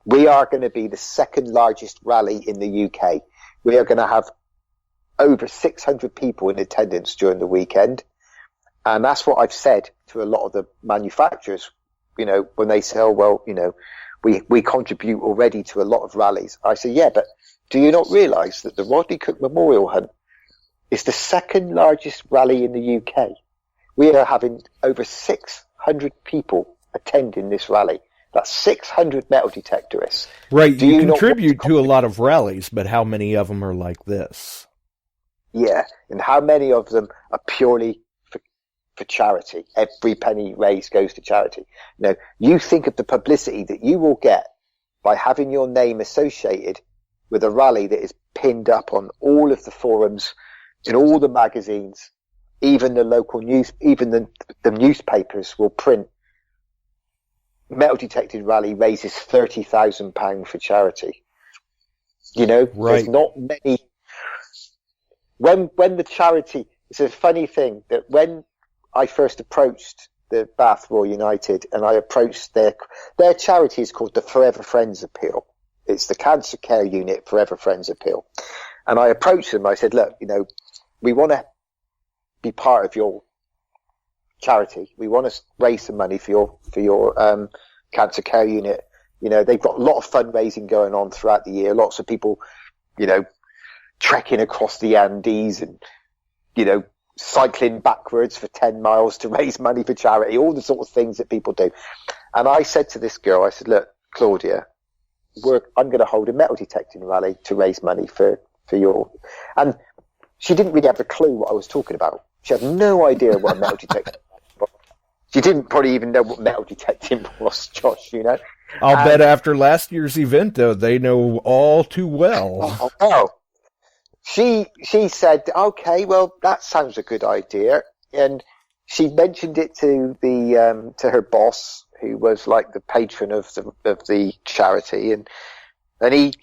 we are going to be the second largest rally in the UK. We are going to have over 600 people in attendance during the weekend. And that's what I've said to a lot of the manufacturers, you know, when they say, oh, well, you know, we contribute already to a lot of rallies. I say, yeah, but do you not realise that the Rodney Cook Memorial Hunt is the second largest rally in the UK? We are having over 600 people attending this rally. That's 600 metal detectorists. Right, you contribute to a lot of rallies, but how many of them are like this? Yeah, and how many of them are purely for charity? Every penny raised goes to charity. You know, you think of the publicity that you will get by having your name associated with a rally that is pinned up on all of the forums, in all the magazines, even the local news, even the newspapers will print metal detecting rally raises £30,000 for charity. You know, There's not many. When the charity, it's a funny thing that when I first approached the Bath Royal United and I approached their charity is called the Forever Friends Appeal. It's the Cancer Care Unit Forever Friends Appeal. And I approached them. I said, look, you know, we want to be part of your charity. We want to raise some money for your cancer care unit. You know, they've got a lot of fundraising going on throughout the year. Lots of people, you know, trekking across the Andes and, you know, cycling backwards for 10 miles to raise money for charity, all the sort of things that people do. And I said to this girl, I said, look, Claudia, I'm going to hold a metal detecting rally to raise money for your, and she didn't really have a clue what I was talking about. She had no idea what a metal detecting was. She didn't probably even know what metal detecting was, Josh, you know. I'll bet after last year's event, though, they know all too well. Oh. She said, okay, well, that sounds a good idea. And she mentioned it to to her boss, who was like the patron of the charity. And he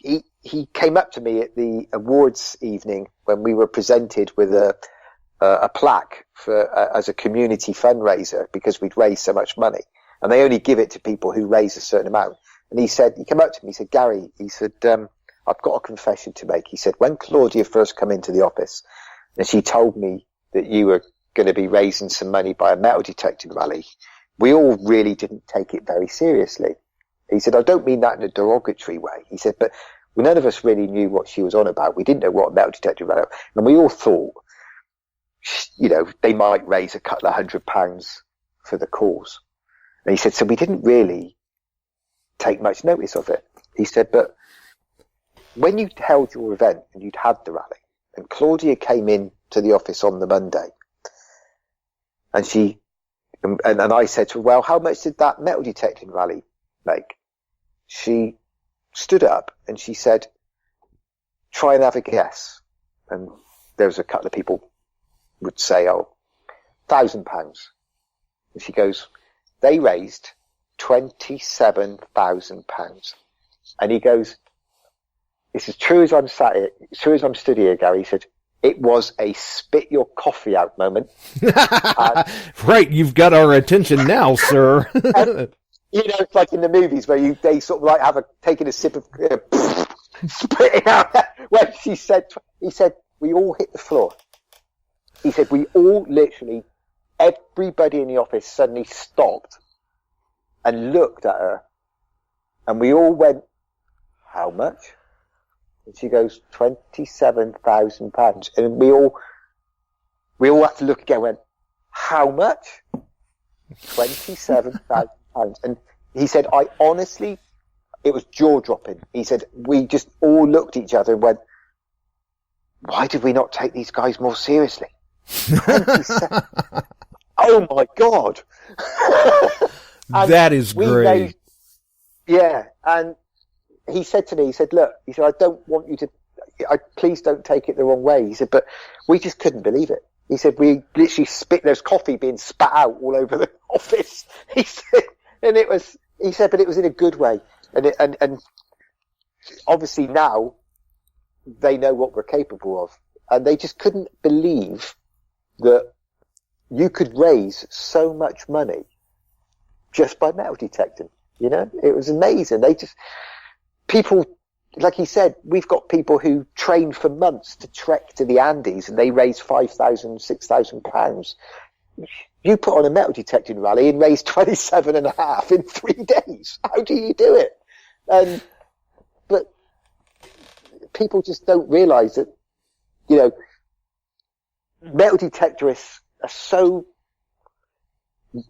came up to me at the awards evening when we were presented with a plaque as a community fundraiser because we'd raised so much money. And they only give it to people who raise a certain amount. And he came up to me, he said, Gary, he said, I've got a confession to make. He said, when Claudia first came into the office and she told me that you were going to be raising some money by a metal detecting rally, we all really didn't take it very seriously. He said, I don't mean that in a derogatory way. He said, but none of us really knew what she was on about. We didn't know what a metal detecting rally was. And we all thought, you know, they might raise a couple of £100 for the cause. And he said, so we didn't really take much notice of it. He said, but when you held your event and you'd had the rally, and Claudia came in to the office on the Monday, and and I said to her, well, how much did that metal detecting rally make? She stood up and she said, try and have a guess. And there was a couple of people would say, oh, £1,000. And she goes, they raised £27,000. And he goes, it's as true as I'm stood here, Gary. He said, it was a spit your coffee out moment. Right, you've got our attention now, sir. And, you know, it's like in the movies where they sort of like taken a sip of spitting out. When he said, we all hit the floor. He said, we all literally, everybody in the office suddenly stopped and looked at her, and we all went, how much? And she goes, £27,000. And we all had to look again and went, how much? £27,000. And he said, I honestly, it was jaw dropping. He said, we just all looked at each other and went, why did we not take these guys more seriously? 27. Oh my God. And that is great. Yeah, and he said to me, he said, look, he said, I don't want you to, please don't take it the wrong way. He said, but we just couldn't believe it. He said, we literally there's coffee being spat out all over the office. He said, and he said, but it was in a good way. And obviously now they know what we're capable of. And they just couldn't believe that you could raise so much money just by metal detecting. You know, it was amazing. People, like he said, we've got people who train for months to trek to the Andes and they raise £5,000, £6,000. You put on a metal detecting rally and raise 27.5 in 3 days. How do you do it? But people just don't realise that, you know, metal detectorists are so,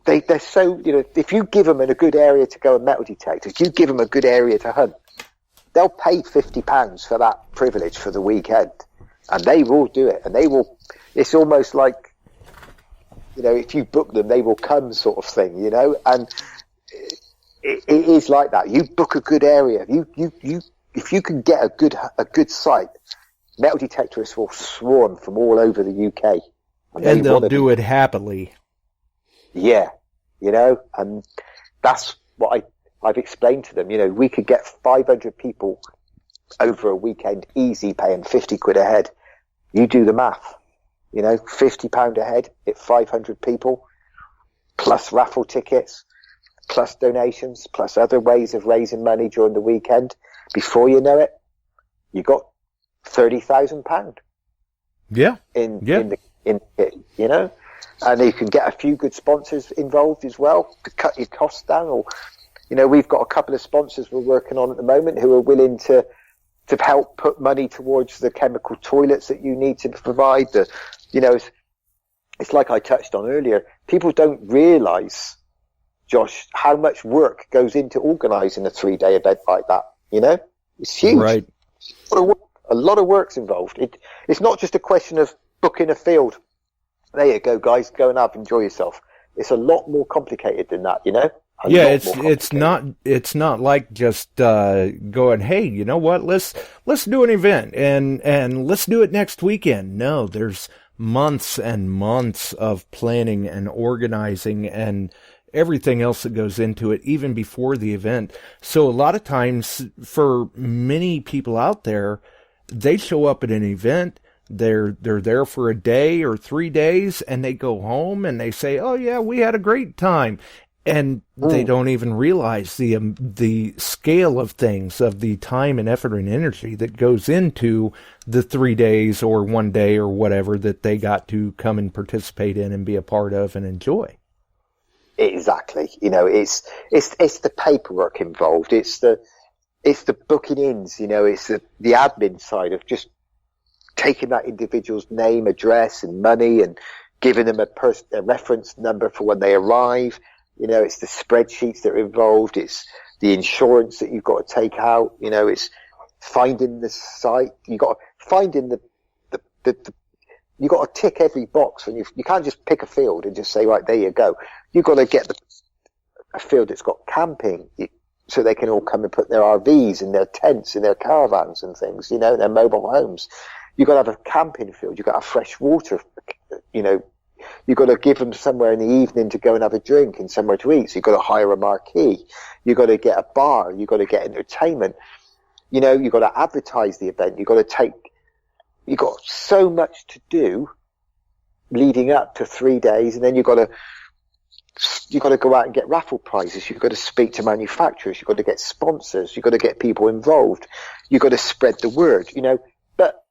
they're so, you know, if you give them a good area to go and metal detect, if you give them a good area to hunt, they'll pay £50 for that privilege for the weekend, and they will do it. And they will. It's almost like, you know, if you book them, they will come, sort of thing. You know, and it is like that. You book a good area. If you can get a good site, metal detectorists will swarm from all over the UK, and they'll do it happily. Yeah, you know, and that's what I've explained to them. You know, we could get 500 people over a weekend easy, paying 50 quid a head. You do the math, you know, £50 a head at 500 people, plus raffle tickets, plus donations, plus other ways of raising money during the weekend. Before you know it, you got £30,000. Yeah. In it, you know, and you can get a few good sponsors involved as well to cut your costs down. Or, you know, we've got a couple of sponsors we're working on at the moment who are willing to help put money towards the chemical toilets that you need to provide. You know, it's like I touched on earlier. People don't realise, Josh, how much work goes into organising a 3-day event like that. You know, it's huge. Right. A lot of work's involved. It's not just a question of booking a field. There you go, guys. Go and enjoy yourself. It's a lot more complicated than that, you know. Yeah, it's not like just going, hey, you know what? Let's do an event and let's do it next weekend. No, there's months and months of planning and organizing and everything else that goes into it, even before the event. So a lot of times, for many people out there, they show up at an event. They're there for a day or 3 days, and they go home and they say, "Oh yeah, we had a great time." And they don't even realize the scale of things, of the time and effort and energy that goes into the 3 days or 1 day or whatever that they got to come and participate in and be a part of and enjoy. Exactly. You know, it's the paperwork involved. It's the booking ins. You know, it's the admin side of just taking that individual's name, address, and money, and giving them a reference number for when they arrive. You know, it's the spreadsheets that are involved. It's the insurance that you've got to take out. You know, it's finding the site. You got finding you got to tick every box, and you can't just pick a field and just say, right, there you go. You've got to get a field that's got camping, so they can all come and put their RVs and their tents and their caravans and things, you know, their mobile homes. You've got to have a camping field. You've got to have fresh water, you know. You've got to give them somewhere in the evening to go and have a drink and somewhere to eat. So you've got to hire a marquee. You've got to get a bar. You've got to get entertainment. You know, you've got to advertise the event. You've got so much to do leading up to 3 days. And then you've got to go out and get raffle prizes. You've got to speak to manufacturers. You've got to get sponsors. You've got to get people involved. You've got to spread the word, you know. But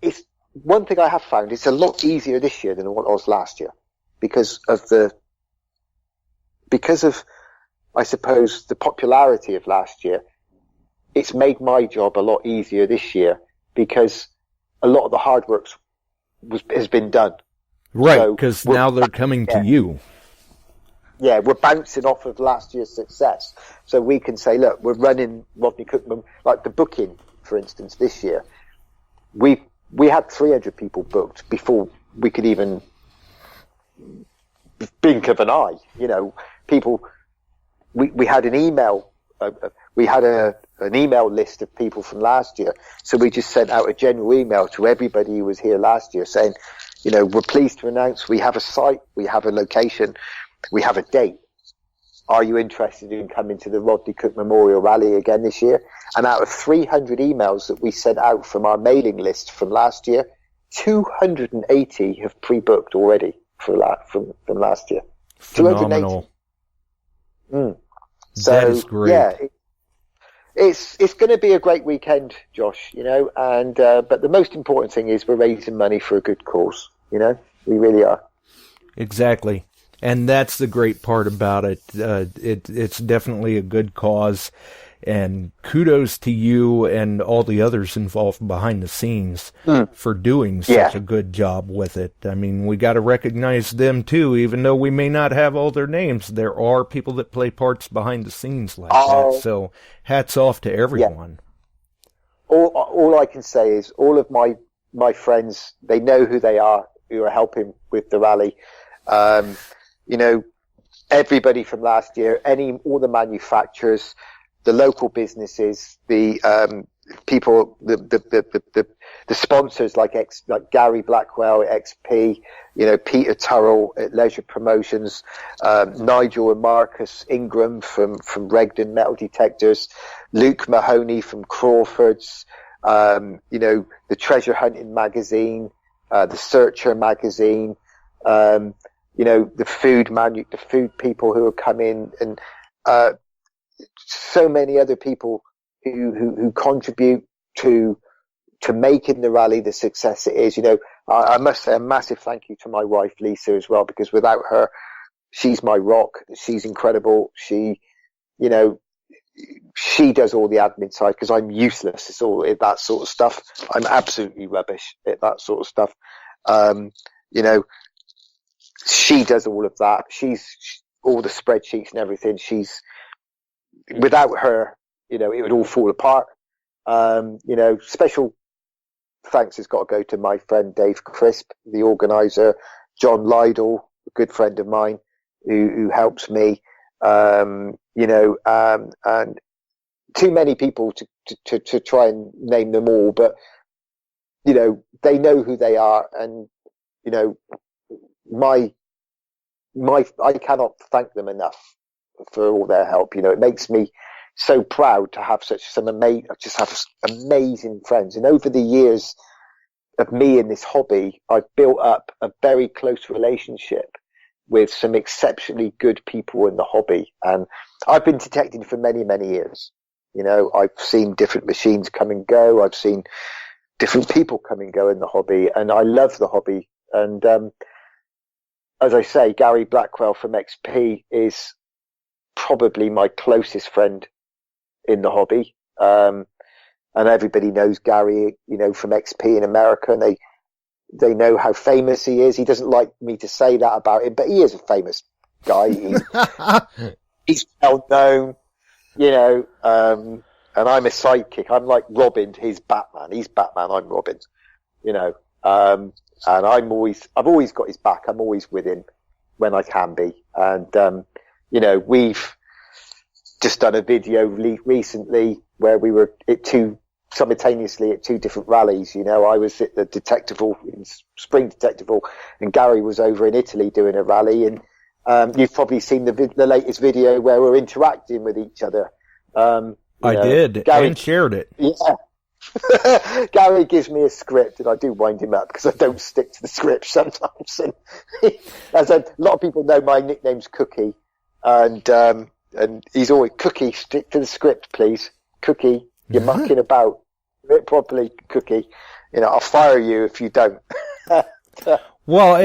it's one thing I have found, it's a lot easier this year than what it was last year because of, I suppose, the popularity of last year. It's made my job a lot easier this year because a lot of the hard work has been done. Right, because so now they're coming to you. Yeah, we're bouncing off of last year's success. So we can say, look, we're running Rodney Cook, like the booking, for instance, this year. We had 300 people booked before we could even blink of an eye. You know, people, we had an email, an email list of people from last year. So we just sent out a general email to everybody who was here last year saying, you know, we're pleased to announce we have a site, we have a location, we have a date. Are you interested in coming to the Rodney Cook Memorial Rally again this year? And out of 300 emails that we sent out from our mailing list from last year, 280 have pre-booked already from last year. Phenomenal. 280. So, that is great. Yeah, it's going to be a great weekend, Josh, you know, and but the most important thing is we're raising money for a good cause, you know, we really are. Exactly. And that's the great part about it. It's definitely a good cause, and kudos to you and all the others involved behind the scenes for doing such a good job with it. I mean, we got to recognize them too, even though we may not have all their names. There are people that play parts behind the scenes like that. So hats off to everyone. Yeah. All I can say is all of my friends, they know who they are, who are helping with the rally. You know, everybody from last year, all the manufacturers, the local businesses, the people, the sponsors like Gary Blackwell at XP, you know, Peter Turrell at Leisure Promotions, Nigel and Marcus Ingram from Regden Metal Detectors, Luke Mahoney from Crawford's, you know, the Treasure Hunting magazine, the Searcher magazine, you know, the food people who have come in, and so many other people who contribute to making the rally the success it is. You know, I must say a massive thank you to my wife Lisa as well, because without her, she's my rock. She's incredible. She, you know, she does all the admin side because I'm useless. It's all that sort of stuff. I'm absolutely rubbish at that sort of stuff. You know, she does all of that. She's all the spreadsheets and everything. Without her, you know, it would all fall apart. You know, special thanks has got to go to my friend Dave Crisp, the organizer, John Lydell, a good friend of mine who helps me. You know, and too many people to try and name them all, but you know, they know who they are, and you know, I cannot thank them enough for all their help. You know, it makes me so proud to have amazing friends. And over the years of me in this hobby, I've built up a very close relationship with some exceptionally good people in the hobby. And I've been detecting for many, many years. You know, I've seen different machines come and go. I've seen different people come and go in the hobby, and I love the hobby. And, as I say, Gary Blackwell from XP is probably my closest friend in the hobby. And everybody knows Gary, you know, from XP in America, and they know how famous he is. He doesn't like me to say that about him, but he is a famous guy. He's well known, you know, and I'm a sidekick. I'm like Robin, he's Batman. He's Batman, I'm Robin, you know. And I've always got his back. I'm always with him when I can be. And, you know, we've just done a video recently where we were simultaneously at two different rallies. You know, I was at the Detectival, in Spring Detectival, and Gary was over in Italy doing a rally. And, you've probably seen the latest video where we're interacting with each other. I did, Gary, and shared it. Yeah. Gary gives me a script, and I do wind him up because I don't stick to the script sometimes. And as a lot of people know, my nickname's Cookie, and he's always, Cookie, stick to the script, please. Cookie, you're mucking about. Do it properly, Cookie. You know, I'll fire you if you don't. Well,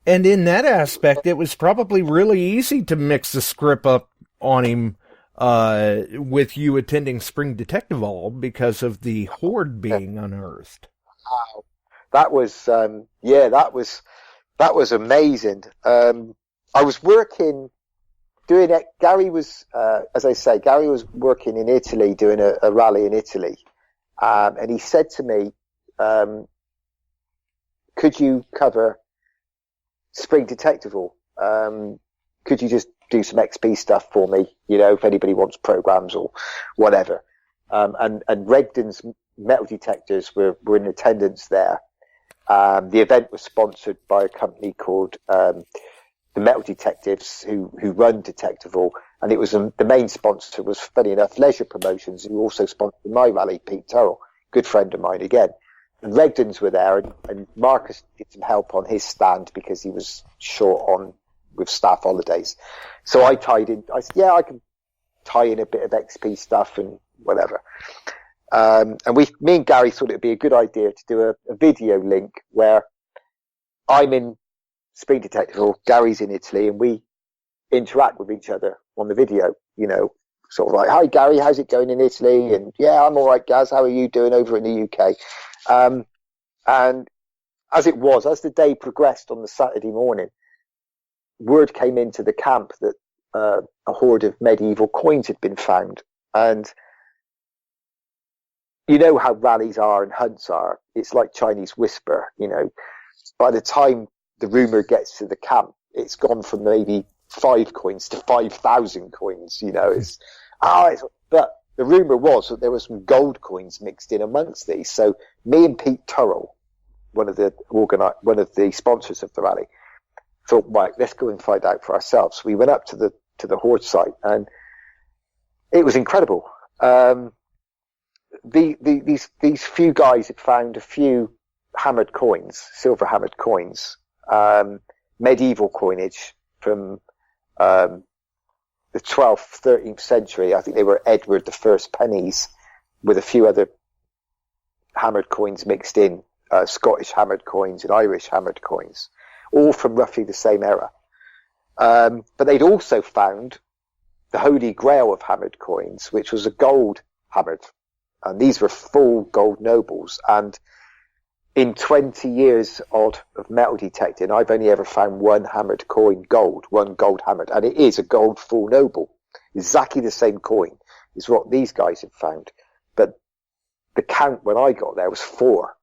and in that aspect, it was probably really easy to mix the script up on him. With you attending Spring Detectival because of the Hoard being unearthed. Wow. That was, that was amazing. I was working, doing it. Gary was, as I say, Gary was working in Italy, doing a rally in Italy. And he said to me, could you cover Spring Detectival? Could you just do some XP stuff for me, you know, if anybody wants programs or whatever. And Regden's metal detectors were in attendance there. The event was sponsored by a company called the Metal Detectives, who run Detectival, and it was the main sponsor was, funny enough, Leisure Promotions, who also sponsored my rally, Pete Turrell, good friend of mine again. And Regden's were there, and Marcus did some help on his stand because he was short with staff holidays. So I tied in. I said, yeah, I can tie in a bit of XP stuff and whatever. And me and Gary thought it'd be a good idea to do a video link where I'm in Speed Detective, Gary's in Italy, and we interact with each other on the video, you know, sort of like, hi Gary, how's it going in Italy? And yeah, I'm all right, Gaz, how are you doing over in the UK? And as the day progressed on the Saturday morning, word came into the camp that a hoard of medieval coins had been found. And you know how rallies are and hunts are. It's like Chinese whisper, you know. By the time the rumor gets to the camp, it's gone from maybe 5 coins to 5,000 coins, you know. But the rumor was that there were some gold coins mixed in amongst these. So me and Pete Turrell, one of the sponsors of the rally, thought, right, let's go and find out for ourselves. We went up to the Hoard site, and it was incredible. These few guys had found a few hammered coins, silver hammered coins, medieval coinage from the 12th, 13th century. I think they were Edward I pennies with a few other hammered coins mixed in, Scottish hammered coins and Irish hammered coins, all from roughly the same era. But they'd also found the Holy Grail of hammered coins, which was a gold hammered. And these were full gold nobles. And in 20 years odd of metal detecting, I've only ever found one hammered coin gold, one gold hammered. And it is a gold full noble. Exactly the same coin is what these guys had found. But the count when I got there was 4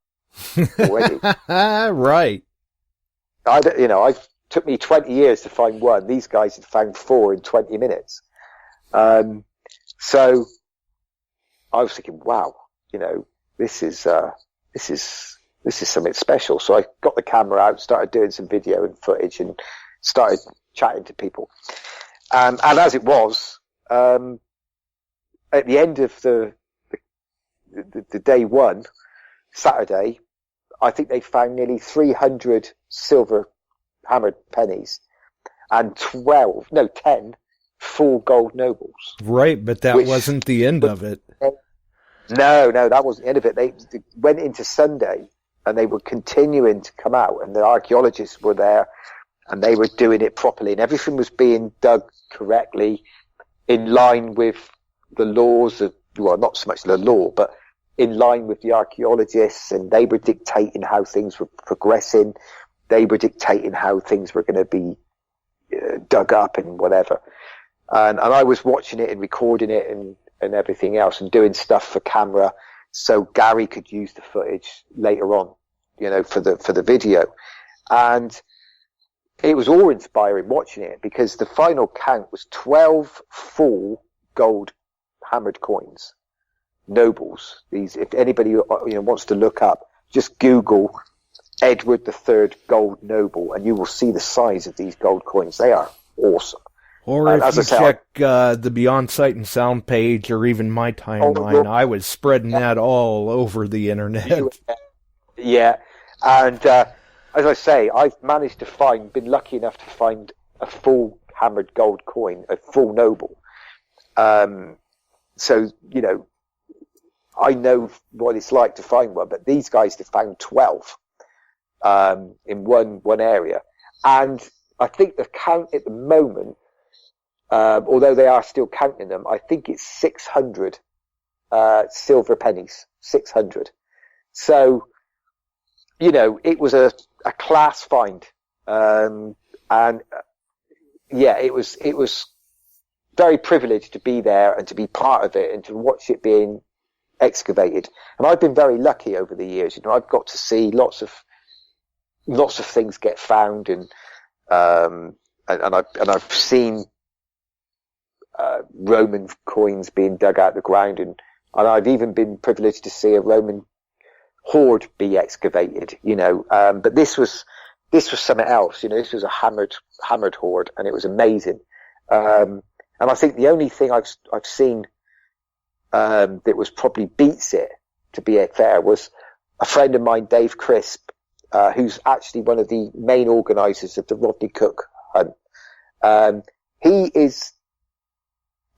already. Right. It took me 20 years to find one. These guys had found 4 in 20 minutes. So I was thinking, wow, you know, this is something special. So I got the camera out, started doing some video and footage, and started chatting to people. And as it was, at the end of the day one, Saturday, I think they found nearly 300 silver hammered pennies and 10 full gold nobles. Right, but that wasn't the end of it. No, that wasn't the end of it. They went into Sunday, and they were continuing to come out, and the archaeologists were there, and they were doing it properly, and everything was being dug correctly in line with the laws of, well, not so much the law, but in line with the archaeologists, and they were dictating how things were progressing. They were dictating how things were going to be dug up and whatever. And I was watching it and recording it and everything else, and doing stuff for camera so Gary could use the footage later on, you know, for the video. And it was awe-inspiring watching it, because the final count was 12 full gold hammered coins, nobles. These, if anybody wants to look up, just Google Edward III gold noble, and you will see the size of these gold coins. They are awesome. Or if you check the Beyond Sight and Sound page, or even my timeline, I was spreading that all over the internet. Yeah, and as I say, I've managed to been lucky enough to find a full hammered gold coin, a full noble. So, you know, I know what it's like to find one, but these guys have found 12 in one area. And I think the count at the moment, although they are still counting them, I think it's 600 silver pennies, 600. So, you know, it was a class find, and yeah, it was very privileged to be there and to be part of it and to watch it being excavated. And I've been very lucky over the years. You know, I've got to see lots of things get found, and I've seen Roman coins being dug out of the ground, and I've even been privileged to see a Roman hoard be excavated, but this was something else, this was a hammered hoard, and it was amazing. And I think the only thing I've seen, that was probably beats it, to be fair, was a friend of mine, Dave Crisp, who's actually one of the main organisers of the Rodney Cook hunt. He is,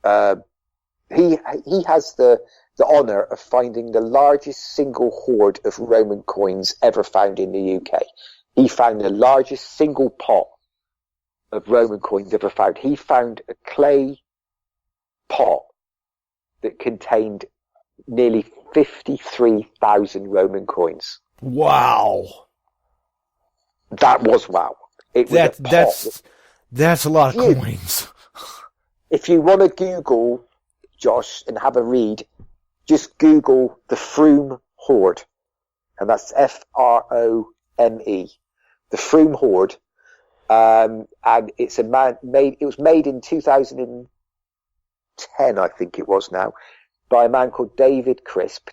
he has the honour of finding the largest single hoard of Roman coins ever found in the UK. He found the largest single pot of Roman coins ever found. He found a clay pot that contained nearly 53,000 Roman coins. Wow. That was wow. That's a lot of coins. If you want to Google, Josh, and have a read, just Google the Froome Hoard, and that's Frome, the Froome Hoard, and it's it was made in 2010, I think it was now, by a man called Dave Crisp,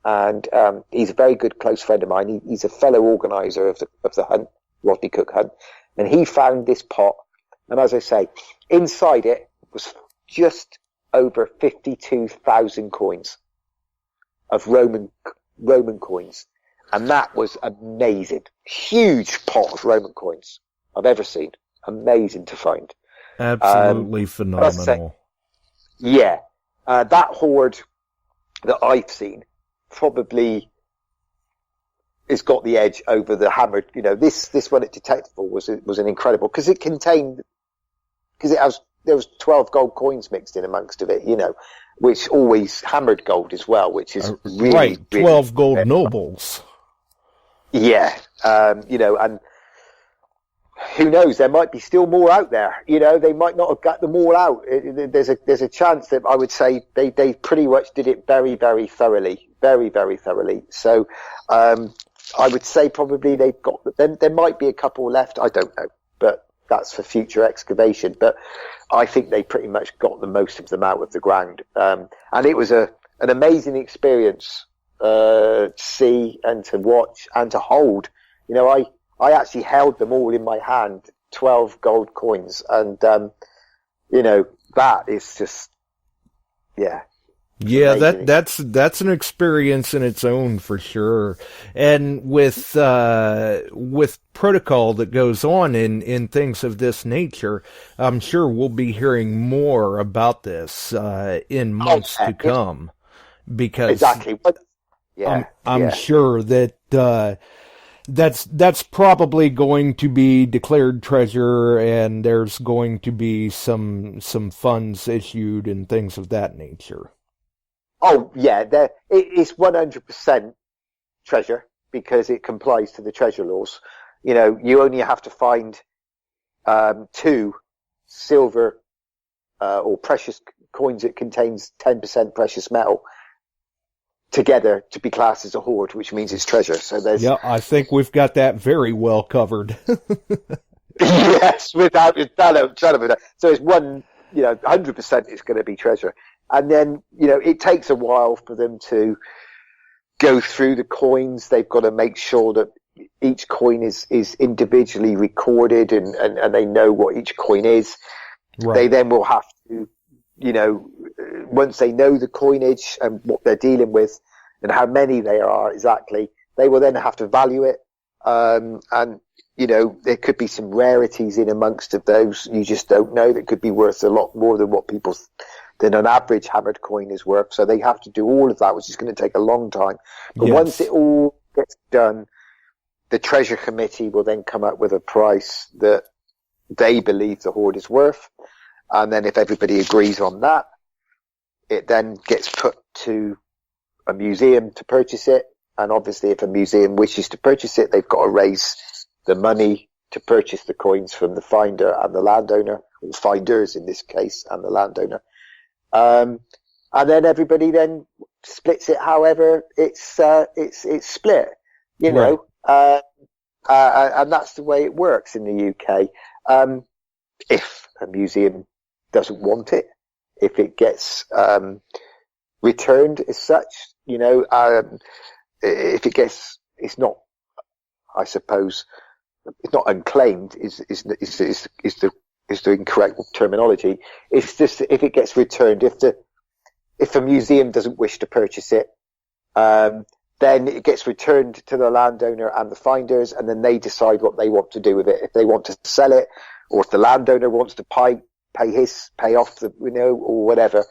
and he's a very good close friend of mine. He's a fellow organizer of the hunt, Rodney Cook hunt, and he found this pot, and as I say, inside it was just over 52,000 coins of Roman coins. And that was amazing. Huge pot of Roman coins I've ever seen. Amazing to find. Absolutely phenomenal. Yeah. That hoard that I've seen probably has got the edge over the hammered. This one at Detectival was an incredible, because there was 12 gold coins mixed in amongst of it, which always hammered gold as well, which is really, right. 12 really gold nobles. Yeah. And who knows, there might be still more out there. They might not have got them all out. There's a chance that I would say they pretty much did it very, very thoroughly. Very, very thoroughly. So, I would say probably they've got, there might be a couple left. I don't know, but that's for future excavation. But I think they pretty much got the most of them out of the ground. And it was an amazing experience, to see and to watch and to hold. I actually held them all in my hand, 12 gold coins. And, that is just, yeah. Yeah, that's an experience in its own for sure. And with protocol that goes on in things of this nature, I'm sure we'll be hearing more about this in months to come. Because exactly. Yeah, I'm sure that that's probably going to be declared treasure, and there's going to be some funds issued and things of that nature. Oh, yeah, it's 100% treasure, because it complies to the treasure laws. You only have to find 2 silver or precious coins that contains 10% precious metal together to be classed as a hoard, which means it's treasure. So yeah, I think we've got that very well covered. Yes, without a shadow of a doubt. So it's 100% is going to be treasure. And then, it takes a while for them to go through the coins. They've got to make sure that each coin is individually recorded and they know what each coin is. Right. They then will have to, once they know the coinage and what they're dealing with and how many they are exactly, they will then have to value it. And there could be some rarities in amongst of those. You just don't know. That could be worth a lot more than what than an average hammered coin is worth. So they have to do all of that, which is going to take a long time. But once it all gets done, the treasure committee will then come up with a price that they believe the hoard is worth. And then if everybody agrees on that, it then gets put to a museum to purchase it. And obviously if a museum wishes to purchase it, they've got to raise the money to purchase the coins from the finder and the landowner, or finders in this case, and the landowner. And then everybody then splits it however it's split, know, and that's the way it works in the UK. If a museum doesn't want it, if it gets returned as such, if it gets, it's not, I suppose, it's not unclaimed is the incorrect terminology. It's just if it gets returned, if a museum doesn't wish to purchase it, then it gets returned to the landowner and the finders, and then they decide what they want to do with it. If they want to sell it, or if the landowner wants to pay off the, or whatever.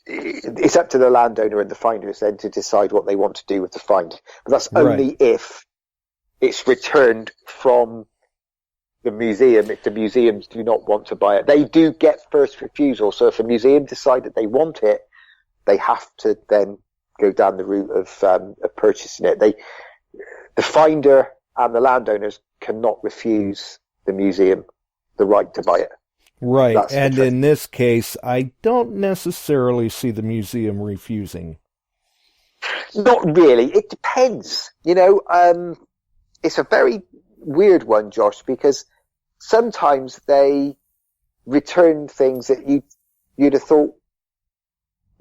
It's up to the landowner and the finders then to decide what they want to do with the find. But that's only if it's returned from the museum, if the museums do not want to buy it. They do get first refusal. So if a museum decide that they want it, they have to then go down the route of purchasing it. The finder and the landowners cannot refuse the museum the right to buy it. Right, and in this case, I don't necessarily see the museum refusing. Not really. It depends. It's a very weird one, Josh, because sometimes they return things that you'd have thought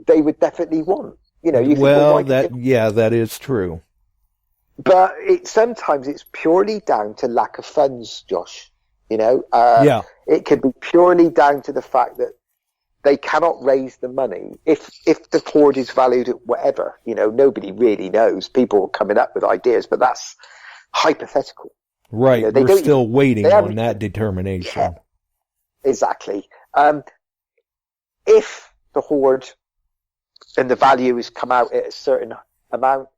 they would definitely want. That is true. But sometimes it's purely down to lack of funds, Josh. It could be purely down to the fact that they cannot raise the money. If the Hoard is valued at whatever, nobody really knows. People are coming up with ideas, but that's hypothetical. Right. We're still waiting on that determination. Yeah, exactly. If the Hoard and the value has come out at a certain amount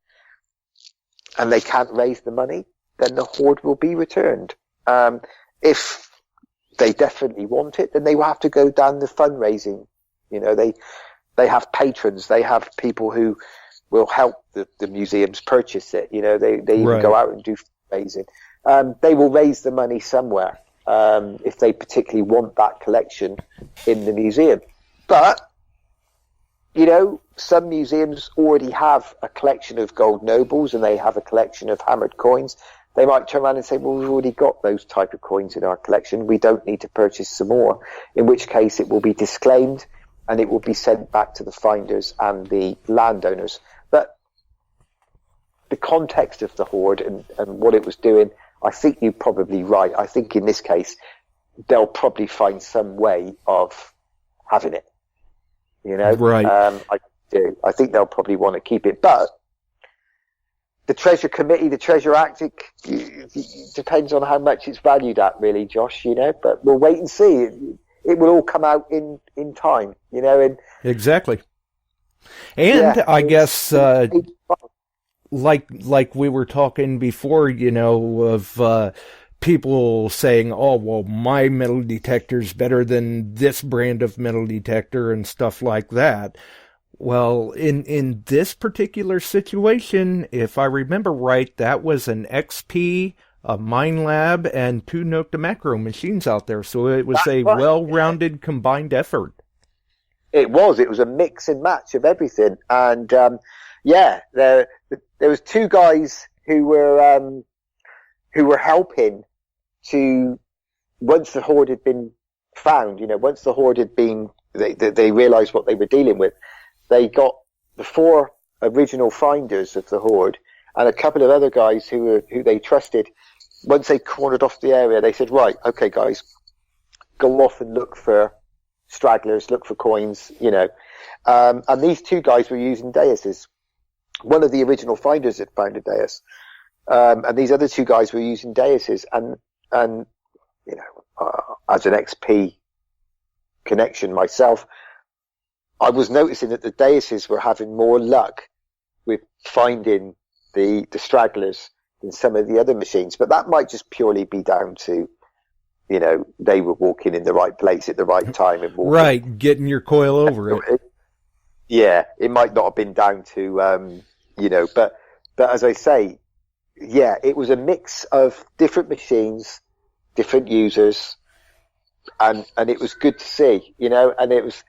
and they can't raise the money, then the Hoard will be returned. If they definitely want it, then they will have to go down the fundraising. They have patrons, they have people who will help the museums purchase it. They even go out and do fundraising. They will raise the money somewhere if they particularly want that collection in the museum. But, some museums already have a collection of gold nobles and they have a collection of hammered coins. They might turn around and say, well, we've already got those type of coins in our collection. We don't need to purchase some more, in which case it will be disclaimed and it will be sent back to the finders and the landowners. But the context of the Hoard and what it was doing, I think you're probably right. I think in this case, they'll probably find some way of having it. Right. I do. I think they'll probably want to keep it. But the Treasure Committee, the Treasure Act, it depends on how much it's valued at, really, Josh, but we'll wait and see. It will all come out in time, Exactly. And I guess, like we were talking before, of people saying, oh, well, my metal detector's better than this brand of metal detector and stuff like that. Well, in this particular situation, if I remember right, that was an XP, a MineLab, and 2 Nocta Macro machines out there. So it was well-rounded combined effort. It was a mix and match of everything. And, there was 2 guys who were helping to, once the Hoard had been found, once the Hoard had been, they realized what they were dealing with. They got the 4 original finders of the Hoard and a couple of other guys who they trusted. Once they cornered off the area, they said, right, okay, guys, go off and look for stragglers, look for coins, and these 2 guys were using daises. One of the original finders had found a dais, and these other 2 guys were using daises. And as an XP connection myself, I was noticing that the daises were having more luck with finding the stragglers than some of the other machines. But that might just purely be down to, they were walking in the right place at the right time. And right, getting your coil over it. Yeah, it might not have been down to, but as I say, it was a mix of different machines, different users, and it was good to see, and it was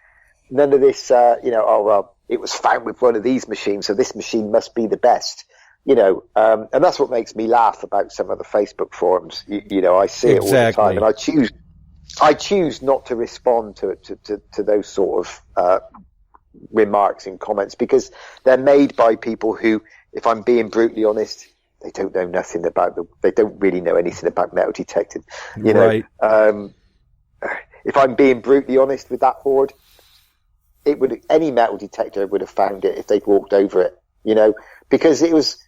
none of this, it was found with one of these machines, so this machine must be the best, and that's what makes me laugh about some of the Facebook forums. I see it all the time, and I choose I choose not to respond to those sort of remarks and comments, because they're made by people who, if I'm being brutally honest, they don't know nothing about they don't really know anything about metal detecting. You Right. know, if I'm being brutally honest with that Hoard, any metal detector would have found it if they'd walked over it, you know, because it was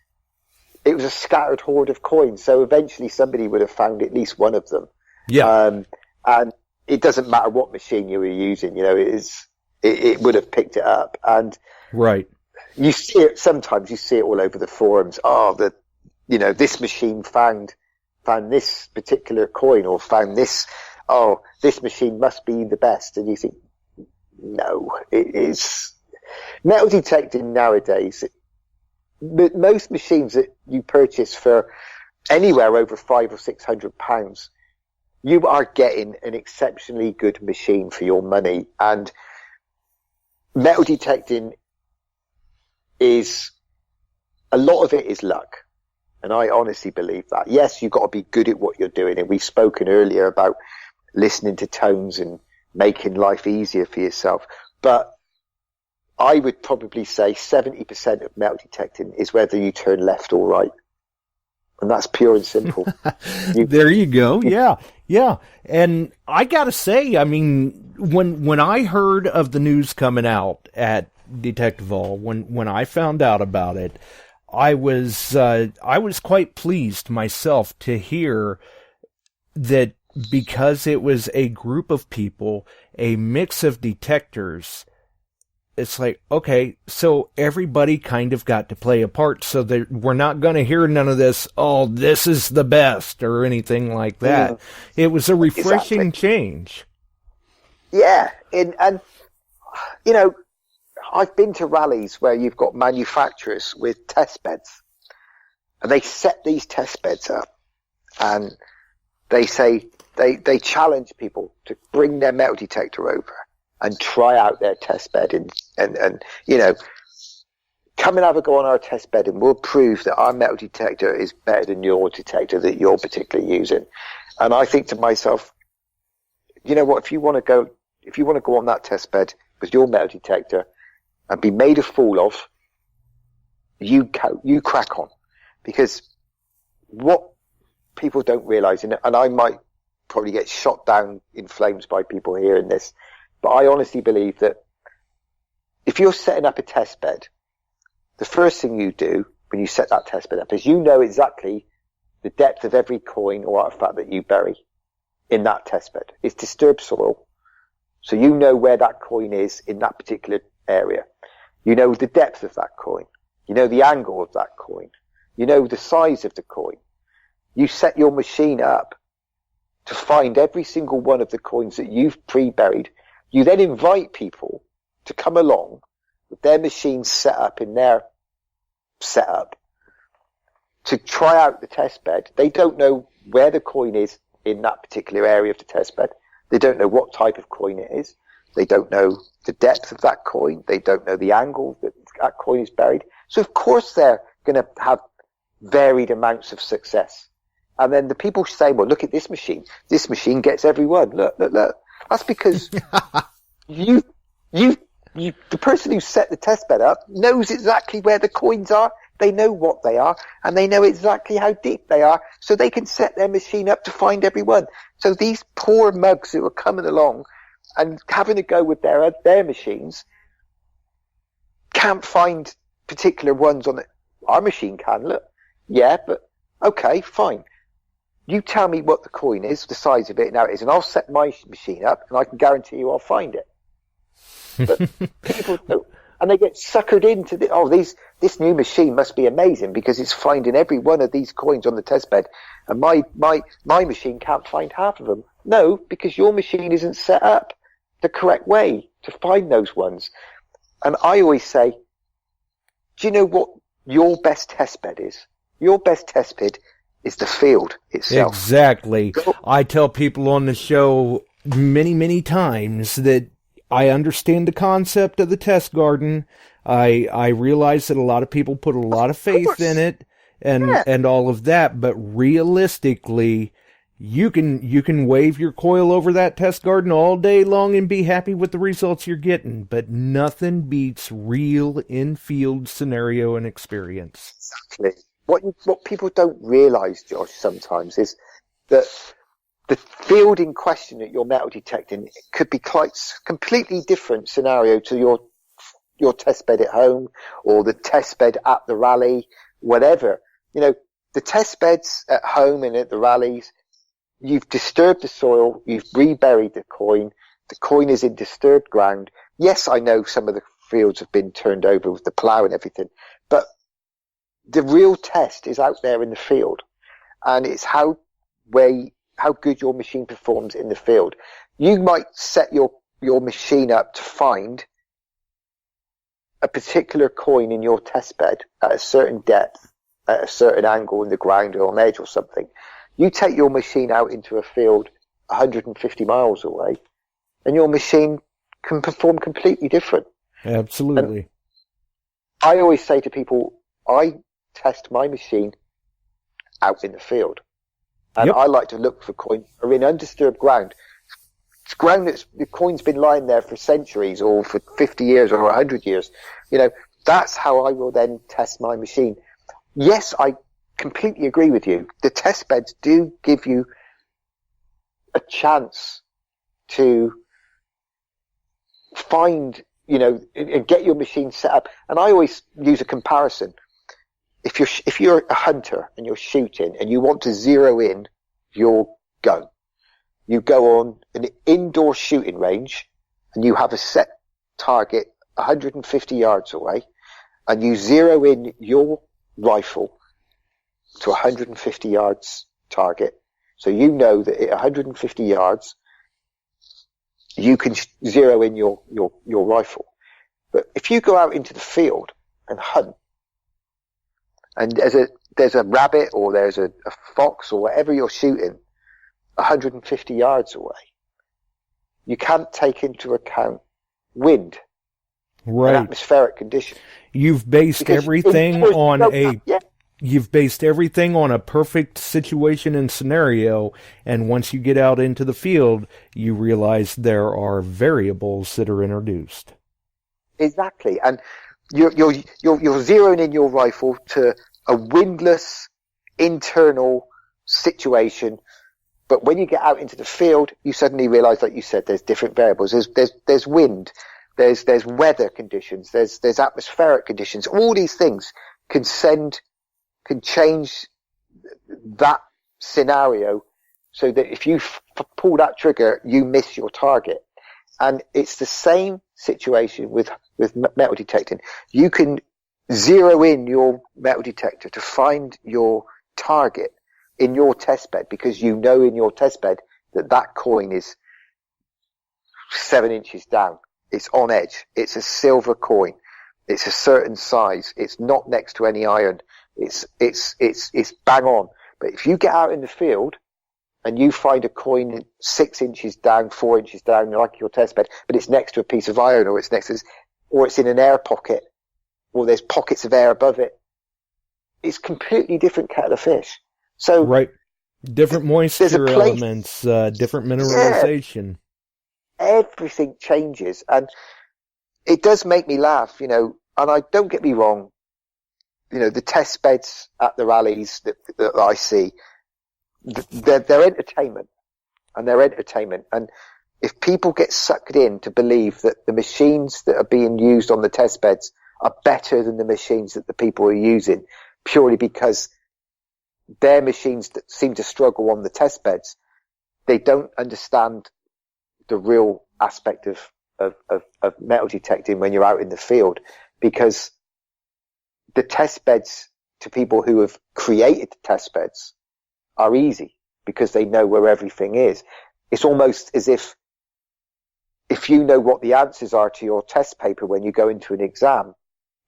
a scattered hoard of coins. So eventually somebody would have found at least one of them. Yeah. And it doesn't matter what machine you were using, you know, it would have picked it up. And Right. you see it sometimes. You see it all over the forums. This machine found this particular coin, or found this. Oh, this machine must be the best. And you think, no, it is metal detecting nowadays. Most machines that you purchase for anywhere over £500 or £600, you are getting an exceptionally good machine for your money. And metal detecting is, a lot of it is luck. And I honestly believe that. Yes, you've got to be good at what you're doing. And we've spoken earlier about listening to tones and making life easier for yourself. But I would probably say 70% of metal detecting is whether you turn left or right. And that's pure and simple. There you go. Yeah. Yeah. And I gotta say, I mean, when I heard of the news coming out at Detectival, when I found out about it, I was quite pleased myself to hear that, because it was a group of people, a mix of detectors. It's like, okay, so everybody kind of got to play a part, so that we're not going to hear none of this, oh, this is the best, or anything like that. Mm. It was a refreshing change. Yeah, and you know, I've been to rallies where you've got manufacturers with test beds, and they set these test beds up, and they say they challenge people to bring their metal detector over and try out their test bed, and you know, come and have a go on our test bed, and we'll prove that our metal detector is better than your detector that you're particularly using. And I think to myself, you know what, if you want to go on that test bed with your metal detector and be made a fool of, you crack on. Because what people don't realize, and I might probably get shot down in flames by people hearing this, but I honestly believe that if you're setting up a test bed, the first thing you do when you set that test bed up is you know exactly the depth of every coin or artifact that you bury in that test bed. It's disturbed soil, so you know where that coin is in that particular area. You know the depth of that coin. You know the angle of that coin. You know the size of the coin. You set your machine up to find every single one of the coins that you've pre-buried. You then invite people to come along with their machines set up in their setup to try out the test bed. They don't know where the coin is in that particular area of the test bed. They don't know what type of coin it is. They don't know the depth of that coin. They don't know the angle that that coin is buried. So of course they're going to have varied amounts of success. And then the people say, well, look at this machine. This machine gets every one. Look. That's because the person who set the test bed up knows exactly where the coins are. They know what they are, and they know exactly how deep they are, so they can set their machine up to find every one. So these poor mugs who are coming along and having a go with their machines can't find particular ones on it. Our machine can, look. Yeah, but okay, fine. You tell me what the coin is, the size of it, and how it is, and I'll set my machine up, and I can guarantee you I'll find it. But people don't. And they get suckered into this new machine must be amazing because it's finding every one of these coins on the test bed, and my machine can't find half of them. No, because your machine isn't set up the correct way to find those ones. And I always say, do you know what your best test bed is? Your best test bed is the field itself. Exactly. I tell people on the show many, many times that I understand the concept of the test garden. I realize that a lot of people put a lot of faith in it and all of that, but realistically, You can wave your coil over that test garden all day long and be happy with the results you're getting, but nothing beats real in-field scenario and experience. Exactly. What people don't realise, Josh, sometimes is that the field in question that you're metal detecting could be quite completely different scenario to your test bed at home or the test bed at the rally, whatever. You know, the test beds at home and at the rallies, you've disturbed the soil, you've reburied the coin is in disturbed ground. Yes, I know some of the fields have been turned over with the plough and everything, but the real test is out there in the field, and it's how good your machine performs in the field. You might set your machine up to find a particular coin in your test bed at a certain depth, at a certain angle in the ground or on edge or something. You take your machine out into a field 150 miles away, and your machine can perform completely different. Absolutely. And I always say to people, I test my machine out in the field. And I like to look for coins that are in undisturbed ground. It's ground that's the coin's been lying there for centuries or for 50 years or 100 years. You know, that's how I will then test my machine. Yes, I completely agree with you. The test beds do give you a chance to find, you know, and get your machine set up. And I always use a comparison. If you're a hunter and you're shooting and you want to zero in your gun, you go on an indoor shooting range and you have a set target 150 yards away, and you zero in your rifle to 150 yards target. So you know that at 150 yards, you can zero in your rifle. But if you go out into the field and hunt, and there's a rabbit or there's a fox or whatever you're shooting 150 yards away, you can't take into account wind, right, and atmospheric conditions. You've based everything on You've based everything on a perfect situation and scenario, and once you get out into the field, you realize there are variables that are introduced. Exactly, and you're zeroing in your rifle to a windless internal situation, but when you get out into the field, you suddenly realize, like you said, there's different variables. There's wind, there's weather conditions, there's atmospheric conditions. All these things can change that scenario so that if you pull that trigger, you miss your target. And it's the same situation with metal detecting. You can zero in your metal detector to find your target in your test bed because you know in your test bed that coin is 7 inches down. It's on edge. It's a silver coin. It's a certain size. It's not next to any iron. It's bang on. But if you get out in the field and you find a coin 6 inches down, 4 inches down, like your test bed, but it's next to a piece of iron, or it's in an air pocket, or there's pockets of air above it, it's completely different kettle of fish. So right, different moisture elements, different mineralization. Yeah, everything changes, and it does make me laugh, you know. And I don't get me wrong, you know, the test beds at the rallies that I see, they're entertainment, and they're entertainment. And if people get sucked in to believe that the machines that are being used on the test beds are better than the machines that the people are using, purely because their machines that seem to struggle on the test beds, they don't understand the real aspect of metal detecting when you're out in the field, because the test beds, to people who have created the test beds, are easy because they know where everything is. It's almost as if you know what the answers are to your test paper when you go into an exam,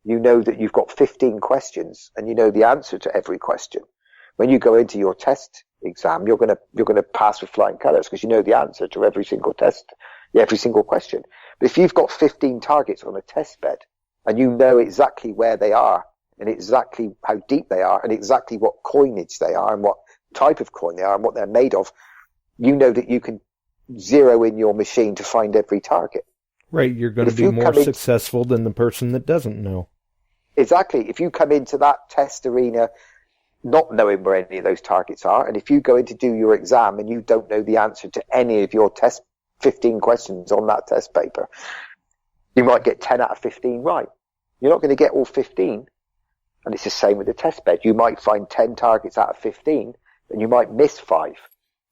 you know that you've got 15 questions and you know the answer to every question. When you go into your test exam, you're going to pass with flying colors because you know the answer to every single question. But if you've got 15 targets on a test bed and you know exactly where they are and exactly how deep they are and exactly what coinage they are and what type of coin they are and what they're made of, you know that you can zero in your machine to find every target. Right, you're going to be more successful than the person that doesn't know. Exactly. If you come into that test arena not knowing where any of those targets are, and if you go in to do your exam and you don't know the answer to any of your 15 questions on that test paper, you might get 10 out of 15 right. You're not going to get all 15, and it's the same with the test bed. You might find 10 targets out of 15, and you might miss 5.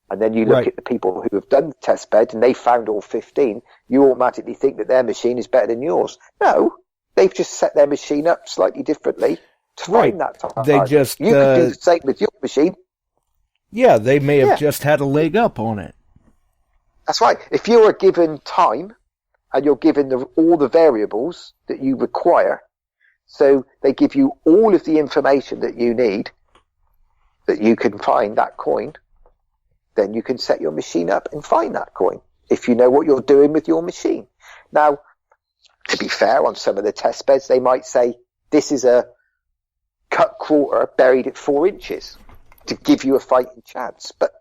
And then you look at the people who have done the test bed and they found all 15, you automatically think that their machine is better than yours. No, they've just set their machine up slightly differently to find that target. They just, you could do the same with your machine. Yeah, they may have just had a leg up on it. That's right. If you're given time and you're given all the variables that you require, so they give you all of the information that you need, that you can find that coin, then you can set your machine up and find that coin if you know what you're doing with your machine. Now, to be fair, on some of the test beds, they might say, this is a cut quarter buried at 4 inches to give you a fighting chance. But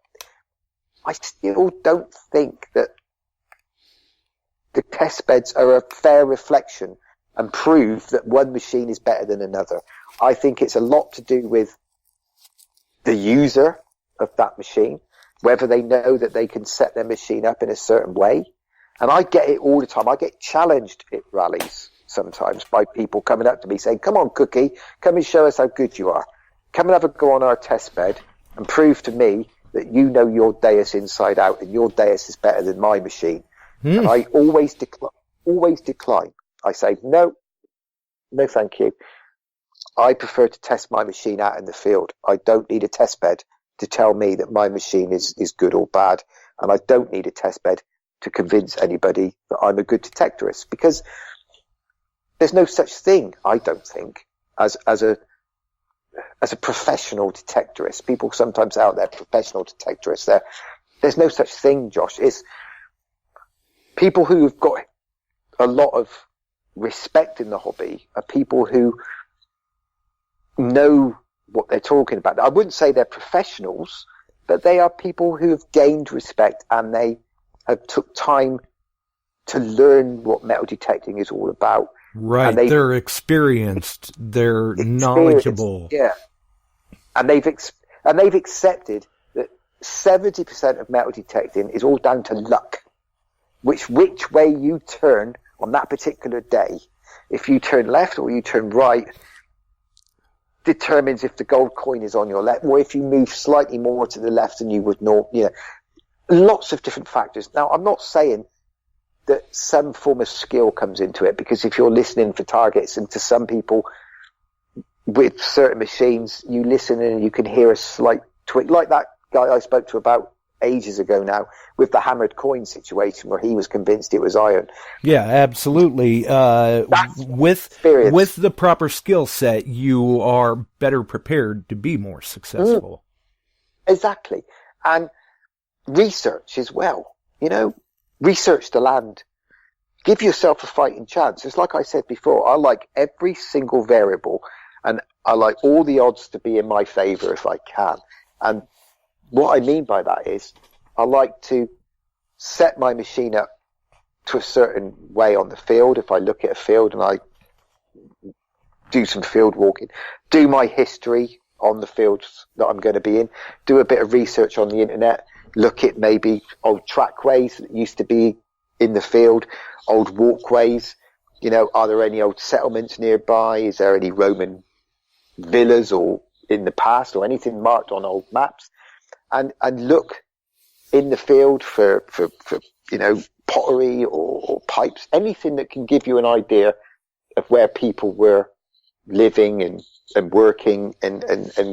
I still don't think that the test beds are a fair reflection and prove that one machine is better than another. I think it's a lot to do with the user of that machine, whether they know that they can set their machine up in a certain way. And I get it all the time. I get challenged at rallies sometimes by people coming up to me saying, come on, Cookie, come and show us how good you are. Come and have a go on our test bed and prove to me that you know your dais inside out and your dais is better than my machine. And I always decline. I say, no, thank you. I prefer to test my machine out in the field. I don't need a test bed to tell me that my machine is good or bad. And I don't need a test bed to convince anybody that I'm a good detectorist, because there's no such thing, I don't think, as a professional detectorist. People sometimes out there, professional detectorists. There's no such thing, Josh. It's people who have got a lot of respect in the hobby are people who know what they're talking about. I wouldn't say they're professionals, but they are people who have gained respect and they have took time to learn what metal detecting is all about. Right, they're experienced, they're knowledgeable. Yeah, and they've accepted that 70% of metal detecting is all down to luck. Which way you turn on that particular day, if you turn left or you turn right, determines if the gold coin is on your left, or if you move slightly more to the left than you would normally. Lots of different factors. Now, I'm not saying that some form of skill comes into it, because if you're listening for targets, and to some people with certain machines, you listen and you can hear a slight twig, like that guy I spoke to about ages ago now with the hammered coin situation where he was convinced it was iron. Yeah, absolutely. With the proper skill set, you are better prepared to be more successful. Exactly. And research as well. Research the land. Give yourself a fighting chance. It's like I said before, I like every single variable, and I like all the odds to be in my favor if I can. And what I mean by that is I like to set my machine up to a certain way on the field. If I look at a field and I do some field walking, do my history on the fields that I'm going to be in, do a bit of research on the internet, look at maybe old trackways that used to be in the field, old walkways. Are there any old settlements nearby? Is there any Roman villas or in the past or anything marked on old maps? And look in the field for pottery or pipes, anything that can give you an idea of where people were living and working and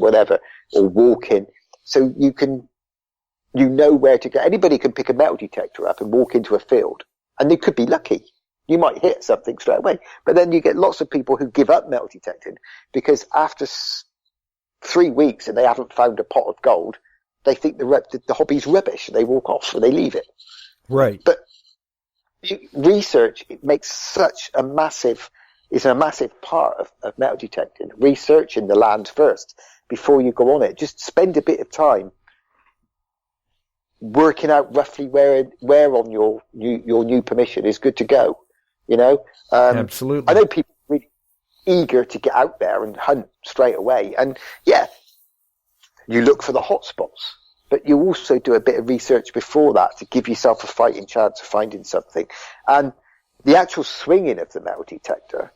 whatever, or walking. So you know where to go. Anybody can pick a metal detector up and walk into a field, and they could be lucky. You might hit something straight away. But then you get lots of people who give up metal detecting because after 3 weeks and they haven't found a pot of gold, they think the hobby's rubbish. They walk off or they leave it. Right. But research, it makes is a massive part of metal detecting. Researching the land first, before you go on it. Just spend a bit of time working out roughly where on your new permission is good to go. Absolutely. I know people are really eager to get out there and hunt straight away, and yeah, you look for the hot spots, but you also do a bit of research before that to give yourself a fighting chance of finding something. And the actual swinging of the metal detector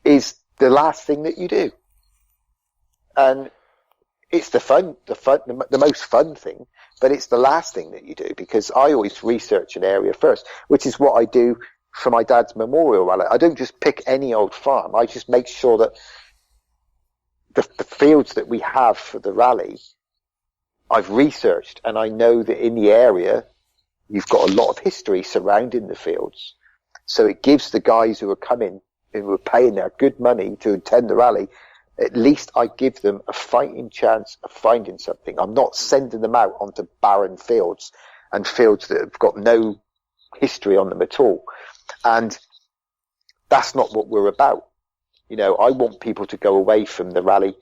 is the last thing that you do, and it's the most fun thing, but it's the last thing that you do, because I always research an area first, which is what I do for my dad's memorial rally. I don't just pick any old farm. I just make sure that the fields that we have for the rally, I've researched, and I know that in the area you've got a lot of history surrounding the fields. So it gives the guys who are coming, who are paying their good money to attend the rally, at least I give them a fighting chance of finding something. I'm not sending them out onto barren fields and fields that have got no history on them at all. And that's not what we're about. I want people to go away from the rally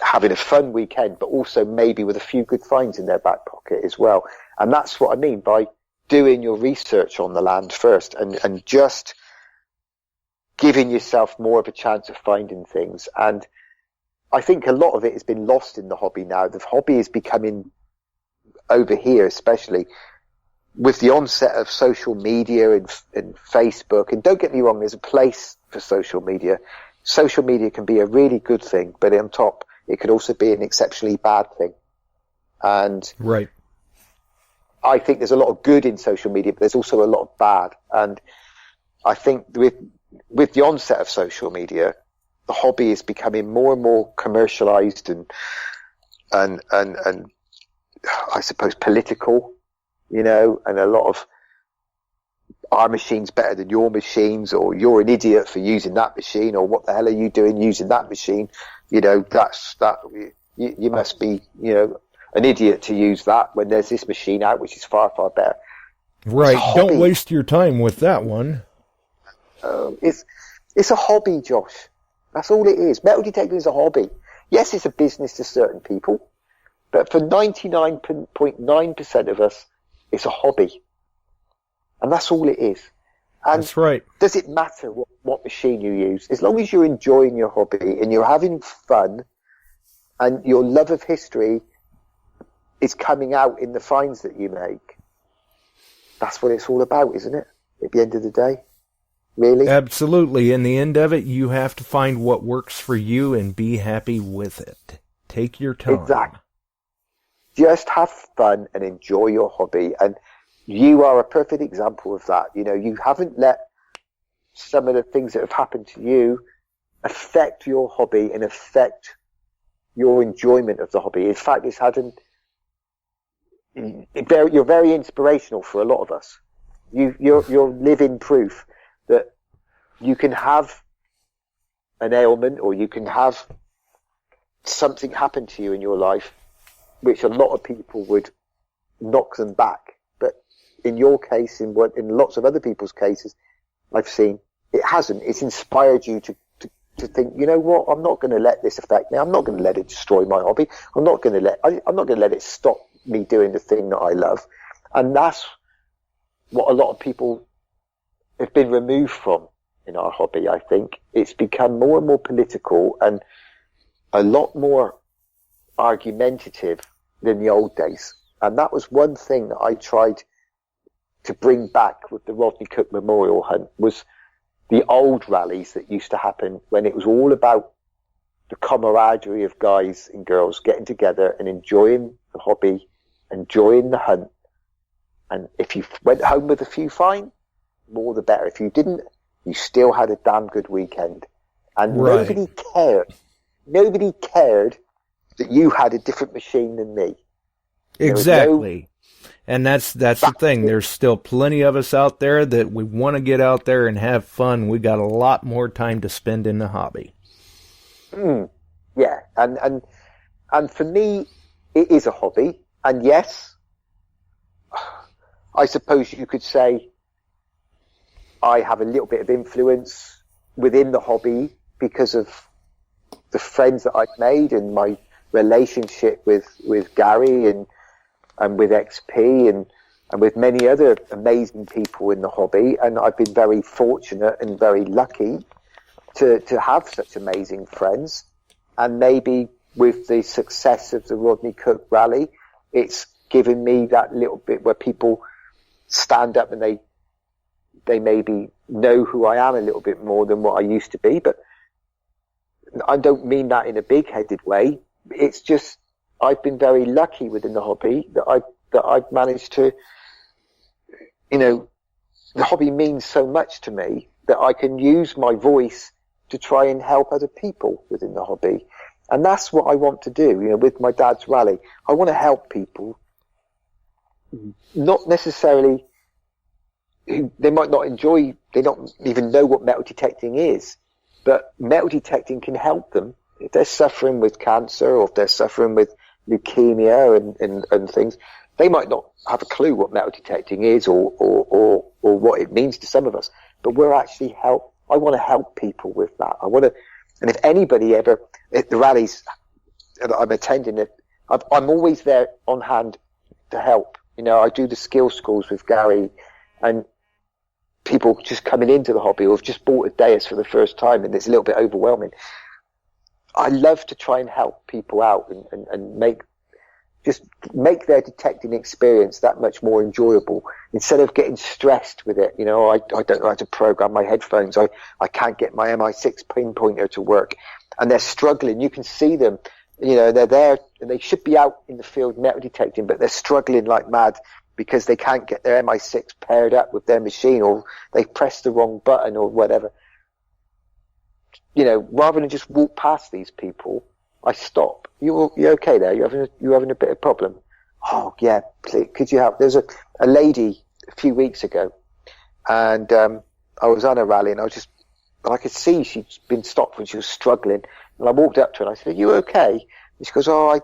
having a fun weekend, but also maybe with a few good finds in their back pocket as well. And that's what I mean by doing your research on the land first, and just giving yourself more of a chance of finding things. And I think a lot of it has been lost in the hobby now. The hobby is becoming, over here especially, with the onset of social media and Facebook, and don't get me wrong, there's a place for social media. Social media can be a really good thing, but on top, it could also be an exceptionally bad thing. And right. I think there's a lot of good in social media, but there's also a lot of bad. And I think with the onset of social media, the hobby is becoming more and more commercialized and I suppose political, and a lot of our machine's better than your machines, or you're an idiot for using that machine, or what the hell are you doing using that machine? You must be, an idiot to use that when there's this machine out which is far, far better. Right. Don't waste your time with that one. It's a hobby, Josh. That's all it is. Metal detecting is a hobby. Yes, it's a business to certain people, but for 99.9% of us, it's a hobby. And that's all it is. And that's right. Does it matter what machine you use? As long as you're enjoying your hobby and you're having fun and your love of history is coming out in the finds that you make, that's what it's all about, isn't it? At the end of the day. Really? Absolutely. In the end of it, you have to find what works for you and be happy with it. Take your time. Exactly. Just have fun and enjoy your hobby. And you are a perfect example of that. You haven't let some of the things that have happened to you affect your hobby and affect your enjoyment of the hobby. In fact, you're very inspirational for a lot of us. You're living proof that you can have an ailment, or you can have something happen to you in your life, which a lot of people would knock them back. But in your case, in lots of other people's cases, I've seen, it hasn't. It's inspired you to think, you know what, I'm not going to let this affect me. I'm not going to let it destroy my hobby. I'm not going to let it stop me doing the thing that I love. And that's what a lot of people have been removed from in our hobby, I think. It's become more and more political and a lot more argumentative than the old days. And that was one thing that I tried to bring back with the Rodney Cook Memorial Hunt, was the old rallies that used to happen when it was all about the camaraderie of guys and girls getting together and enjoying the hobby, enjoying the hunt. And if you went home with a few fine, more the better. If you didn't, you still had a damn good weekend. And right. Nobody cared. Nobody cared that you had a different machine than me. Exactly. And that's the thing. There's still plenty of us out there that we want to get out there and have fun. We got a lot more time to spend in the hobby. Yeah. And for me, it is a hobby. And yes, I suppose you could say I have a little bit of influence within the hobby because of the friends that I've made and my relationship with Gary and with XP and with many other amazing people in the hobby. And I've been very fortunate and very lucky to have such amazing friends. And maybe with the success of the Rodney Cook Rally, it's given me that little bit where people stand up and they maybe know who I am a little bit more than what I used to be. But I don't mean that in a big-headed way. It's just I've been very lucky within the hobby that I've managed to, the hobby means so much to me that I can use my voice to try and help other people within the hobby. And that's what I want to do, with my dad's rally. I want to help people, not necessarily they might not enjoy, they don't even know what metal detecting is, but metal detecting can help them if they're suffering with cancer or if they're suffering with leukemia and things. They might not have a clue what metal detecting is or what it means to some of us, but I want to help people with that. And if anybody ever, at the rallies that I'm attending, I'm always there on hand to help. I do the skill schools with Gary and people just coming into the hobby or have just bought a Deus for the first time and it's a little bit overwhelming. I love to try and help people out and make their detecting experience that much more enjoyable instead of getting stressed with it. I don't know how to program my headphones. I can't get my MI6 pinpointer to work and they're struggling. You can see them, they're there and they should be out in the field metal detecting, but they're struggling like mad because they can't get their MI6 paired up with their machine or they've pressed the wrong button or whatever. Rather than just walk past these people, I stop. You okay there? You having a bit of problem? Oh yeah, please, could you help? There's a lady a few weeks ago, and I was on a rally, and I could see she'd been stopped when she was struggling, and I walked up to her and I said, "Are you okay?" And she goes, "Oh,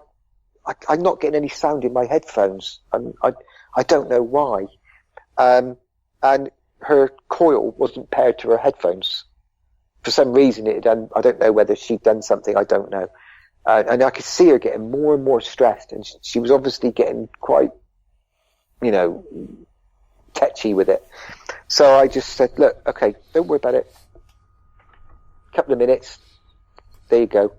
I'm not getting any sound in my headphones, and I don't know why." And her coil wasn't paired to her headphones. For some reason it had done, I don't know whether she'd done something, I don't know. And I could see her getting more and more stressed, and she was obviously getting quite, tetchy with it. So I just said, "Look, okay, don't worry about it. A couple of minutes. There you go."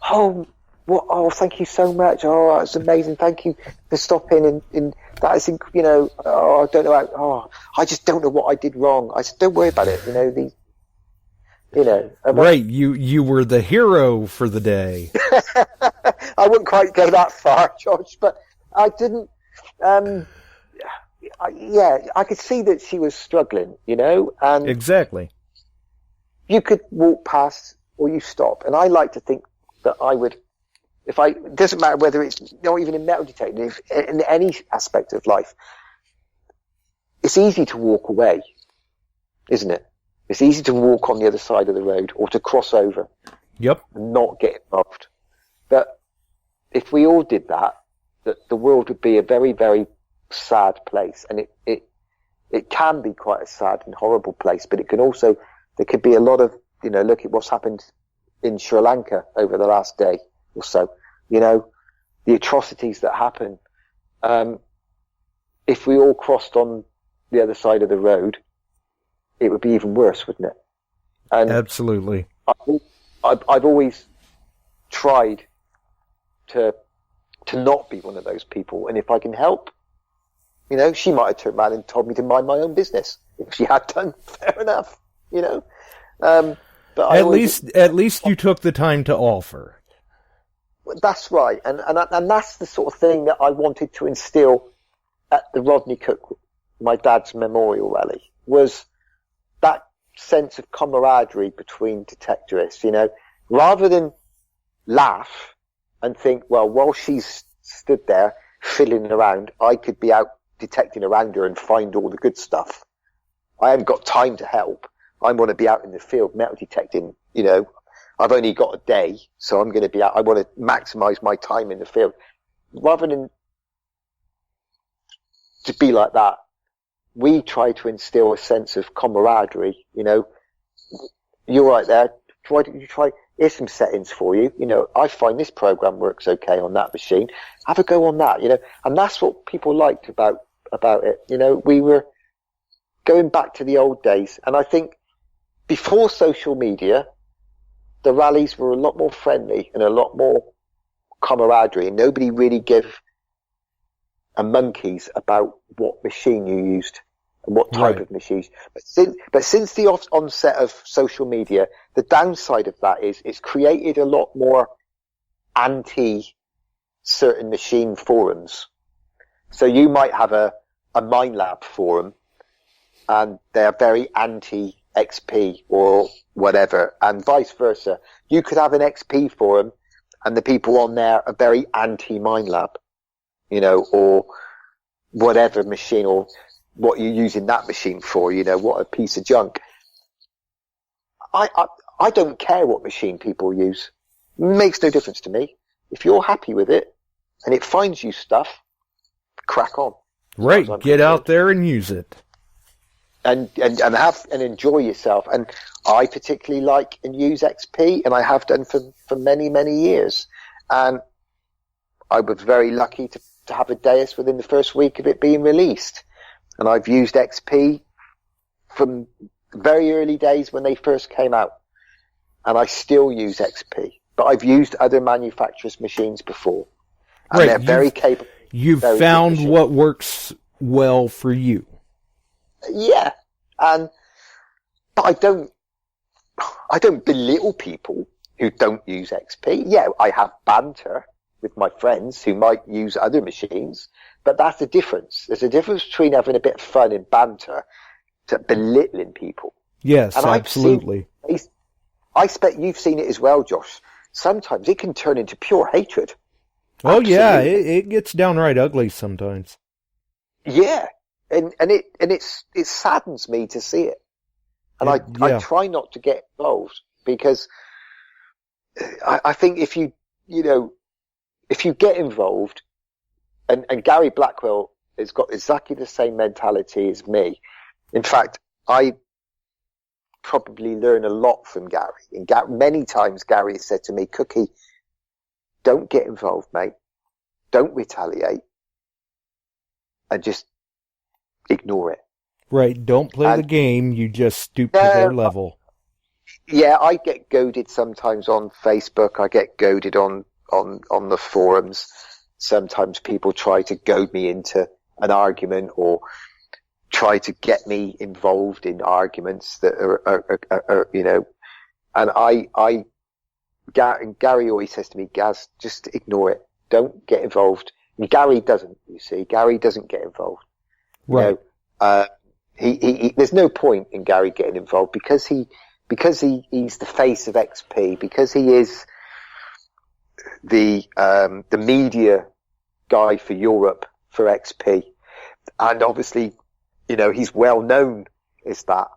"Oh, what? Oh, thank you so much. Oh, that's amazing. Thank you for stopping. And that is, oh, I don't know I just don't know what I did wrong." I said, "Don't worry about it. Right, you were the hero for the day. I wouldn't quite go that far, George, but I didn't. I could see that she was struggling, and Exactly. you could walk past or you stop, and I like to think that I would. It doesn't matter whether it's not even in metal detecting, if in any aspect of life, it's easy to walk away, isn't it? It's easy to walk on the other side of the road or to cross over. Yep. And not get involved. But if we all did that, the world would be a very, very sad place. And it can be quite a sad and horrible place, but it can also, there could be a lot of, look at what's happened in Sri Lanka over the last day or so, the atrocities that happen. If we all crossed on the other side of the road, it would be even worse, wouldn't it? And absolutely. I've always tried to not be one of those people, and if I can help, she might have turned around and told me to mind my own business. If she had done, fair enough, But at least you took the time to offer. That's right, and that's the sort of thing that I wanted to instill at the Rodney Cook, my dad's memorial rally, was that sense of camaraderie between detectorists, rather than laugh and think, well, while she's stood there fiddling around, I could be out detecting around her and find all the good stuff. I haven't got time to help. I want to be out in the field metal detecting, I've only got a day, so I'm going to be out. I want to maximize my time in the field. Rather than to be like that, we try to instill a sense of camaraderie, You're right there. Why don't you try? Here's some settings for you. I find this program works okay on that machine. Have a go on that, and that's what people liked about it. We were going back to the old days, and I think before social media, the rallies were a lot more friendly and a lot more camaraderie, and nobody really gave a monkeys about what machine you used and what type of machines. But since the onset of social media, the downside of that is it's created a lot more anti-certain machine forums. So you might have a MindLab forum, and they're very anti-XP or whatever, and vice versa. You could have an XP forum, and the people on there are very anti-MindLab, or whatever machine, or what you're using that machine for, what a piece of junk. I don't care what machine people use. It makes no difference to me. If you're happy with it, and it finds you stuff, crack on. Right, get out there and use it. And enjoy yourself. And I particularly like and use XP, and I have done for many, many years. And I was very lucky to have a Deus within the first week of it being released. And I've used XP from very early days when they first came out. And I still use XP. But I've used other manufacturers' machines before. And they're very capable. You've found what works well for you. Yeah. But I don't belittle people who don't use XP. Yeah, I have banter with my friends who might use other machines, but that's the difference. There's a difference between having a bit of fun and banter to belittling people. Yes, and absolutely. I expect you've seen it as well, Josh. Sometimes it can turn into pure hatred. Oh, absolutely. Yeah, it gets downright ugly sometimes. Yeah, and it saddens me to see it. And I try not to get involved, because I think if you get involved, and Gary Blackwell has got exactly the same mentality as me. In fact, I probably learn a lot from Gary. And many times Gary has said to me, Cookie, don't get involved, mate. Don't retaliate. And just ignore it. Right. Don't play the game. You just stoop to their level. Yeah, I get goaded sometimes on Facebook. I get goaded on the forums. Sometimes people try to goad me into an argument or try to get me involved in arguments that are and Gary always says to me, Gaz, just ignore it. Don't get involved. And Gary doesn't, you see. Gary doesn't get involved. Right. He there's no point in Gary getting involved because he's the face of XP, because he is the media guy for Europe for XP. And obviously, he's well known as that.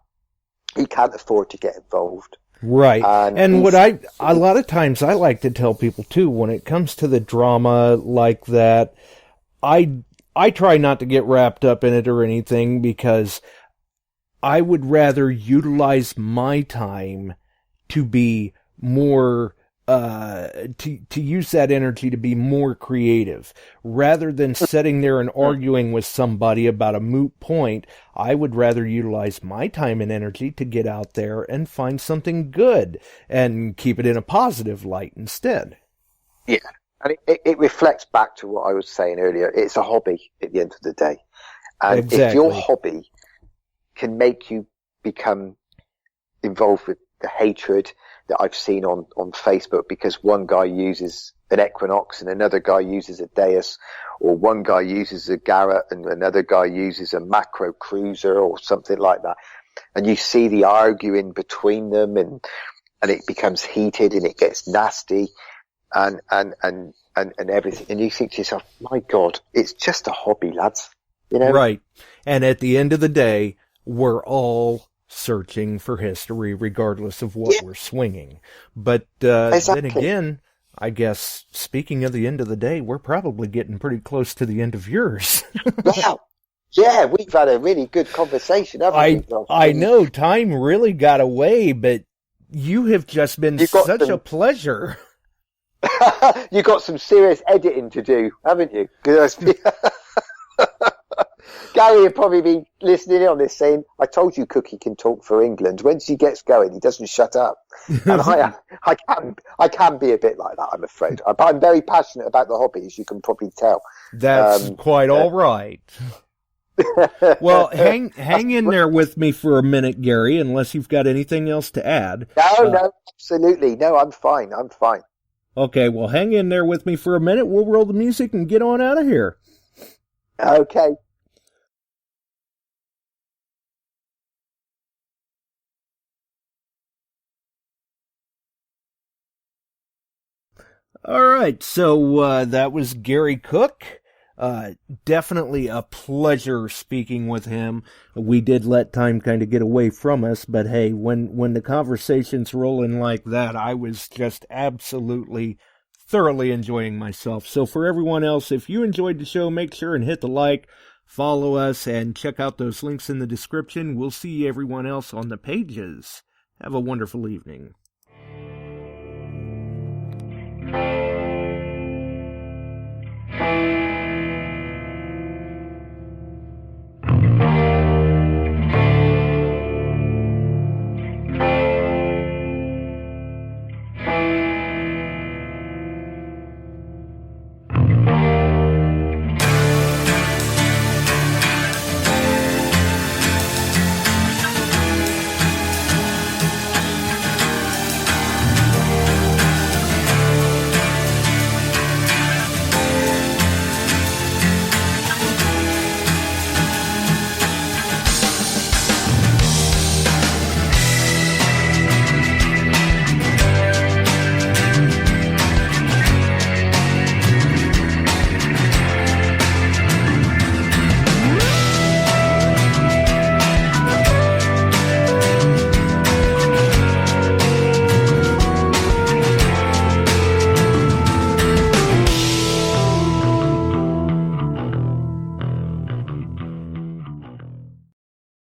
He can't afford to get involved. Right. And what a lot of times I like to tell people too, when it comes to the drama like that, I try not to get wrapped up in it or anything, because I would rather utilize my time to be more, to use that energy to be more creative. Rather than sitting there and arguing with somebody about a moot point, I would rather utilize my time and energy to get out there and find something good and keep it in a positive light instead. Yeah. And it reflects back to what I was saying earlier. It's a hobby at the end of the day. And exactly. If your hobby can make you become involved with the hatred that I've seen on Facebook, because one guy uses an Equinox and another guy uses a Deus, or one guy uses a Garrett and another guy uses a Macro Cruiser or something like that, and you see the arguing between them, and it becomes heated and it gets nasty, and everything, and you think to yourself, my God, it's just a hobby, lads. Right. And at the end of the day, we're all searching for history, regardless of what we're swinging. But exactly. Then again, I guess, speaking of the end of the day, we're probably getting pretty close to the end of yours. Well, yeah, we've had a really good conversation, haven't we? I know, time really got away, but You have just been You've got such some- a pleasure. You got some serious editing to do, haven't you? 'Cause Gary will probably be listening in on this saying, I told you Cookie can talk for England. Once he gets going, he doesn't shut up. And I can be a bit like that, I'm afraid. I'm very passionate about the hobby, as you can probably tell. That's quite all right. Well, hang in there with me for a minute, Gary, unless you've got anything else to add. No, absolutely. No, I'm fine. Okay, well, hang in there with me for a minute. We'll roll the music and get on out of here. Okay. All right, so that was Gary Cook. Definitely a pleasure speaking with him. We did let time kind of get away from us, but hey, when the conversation's rolling like that, I was just absolutely thoroughly enjoying myself. So for everyone else, if you enjoyed the show, make sure and hit the like, follow us, and check out those links in the description. We'll see everyone else on the pages. Have a wonderful evening.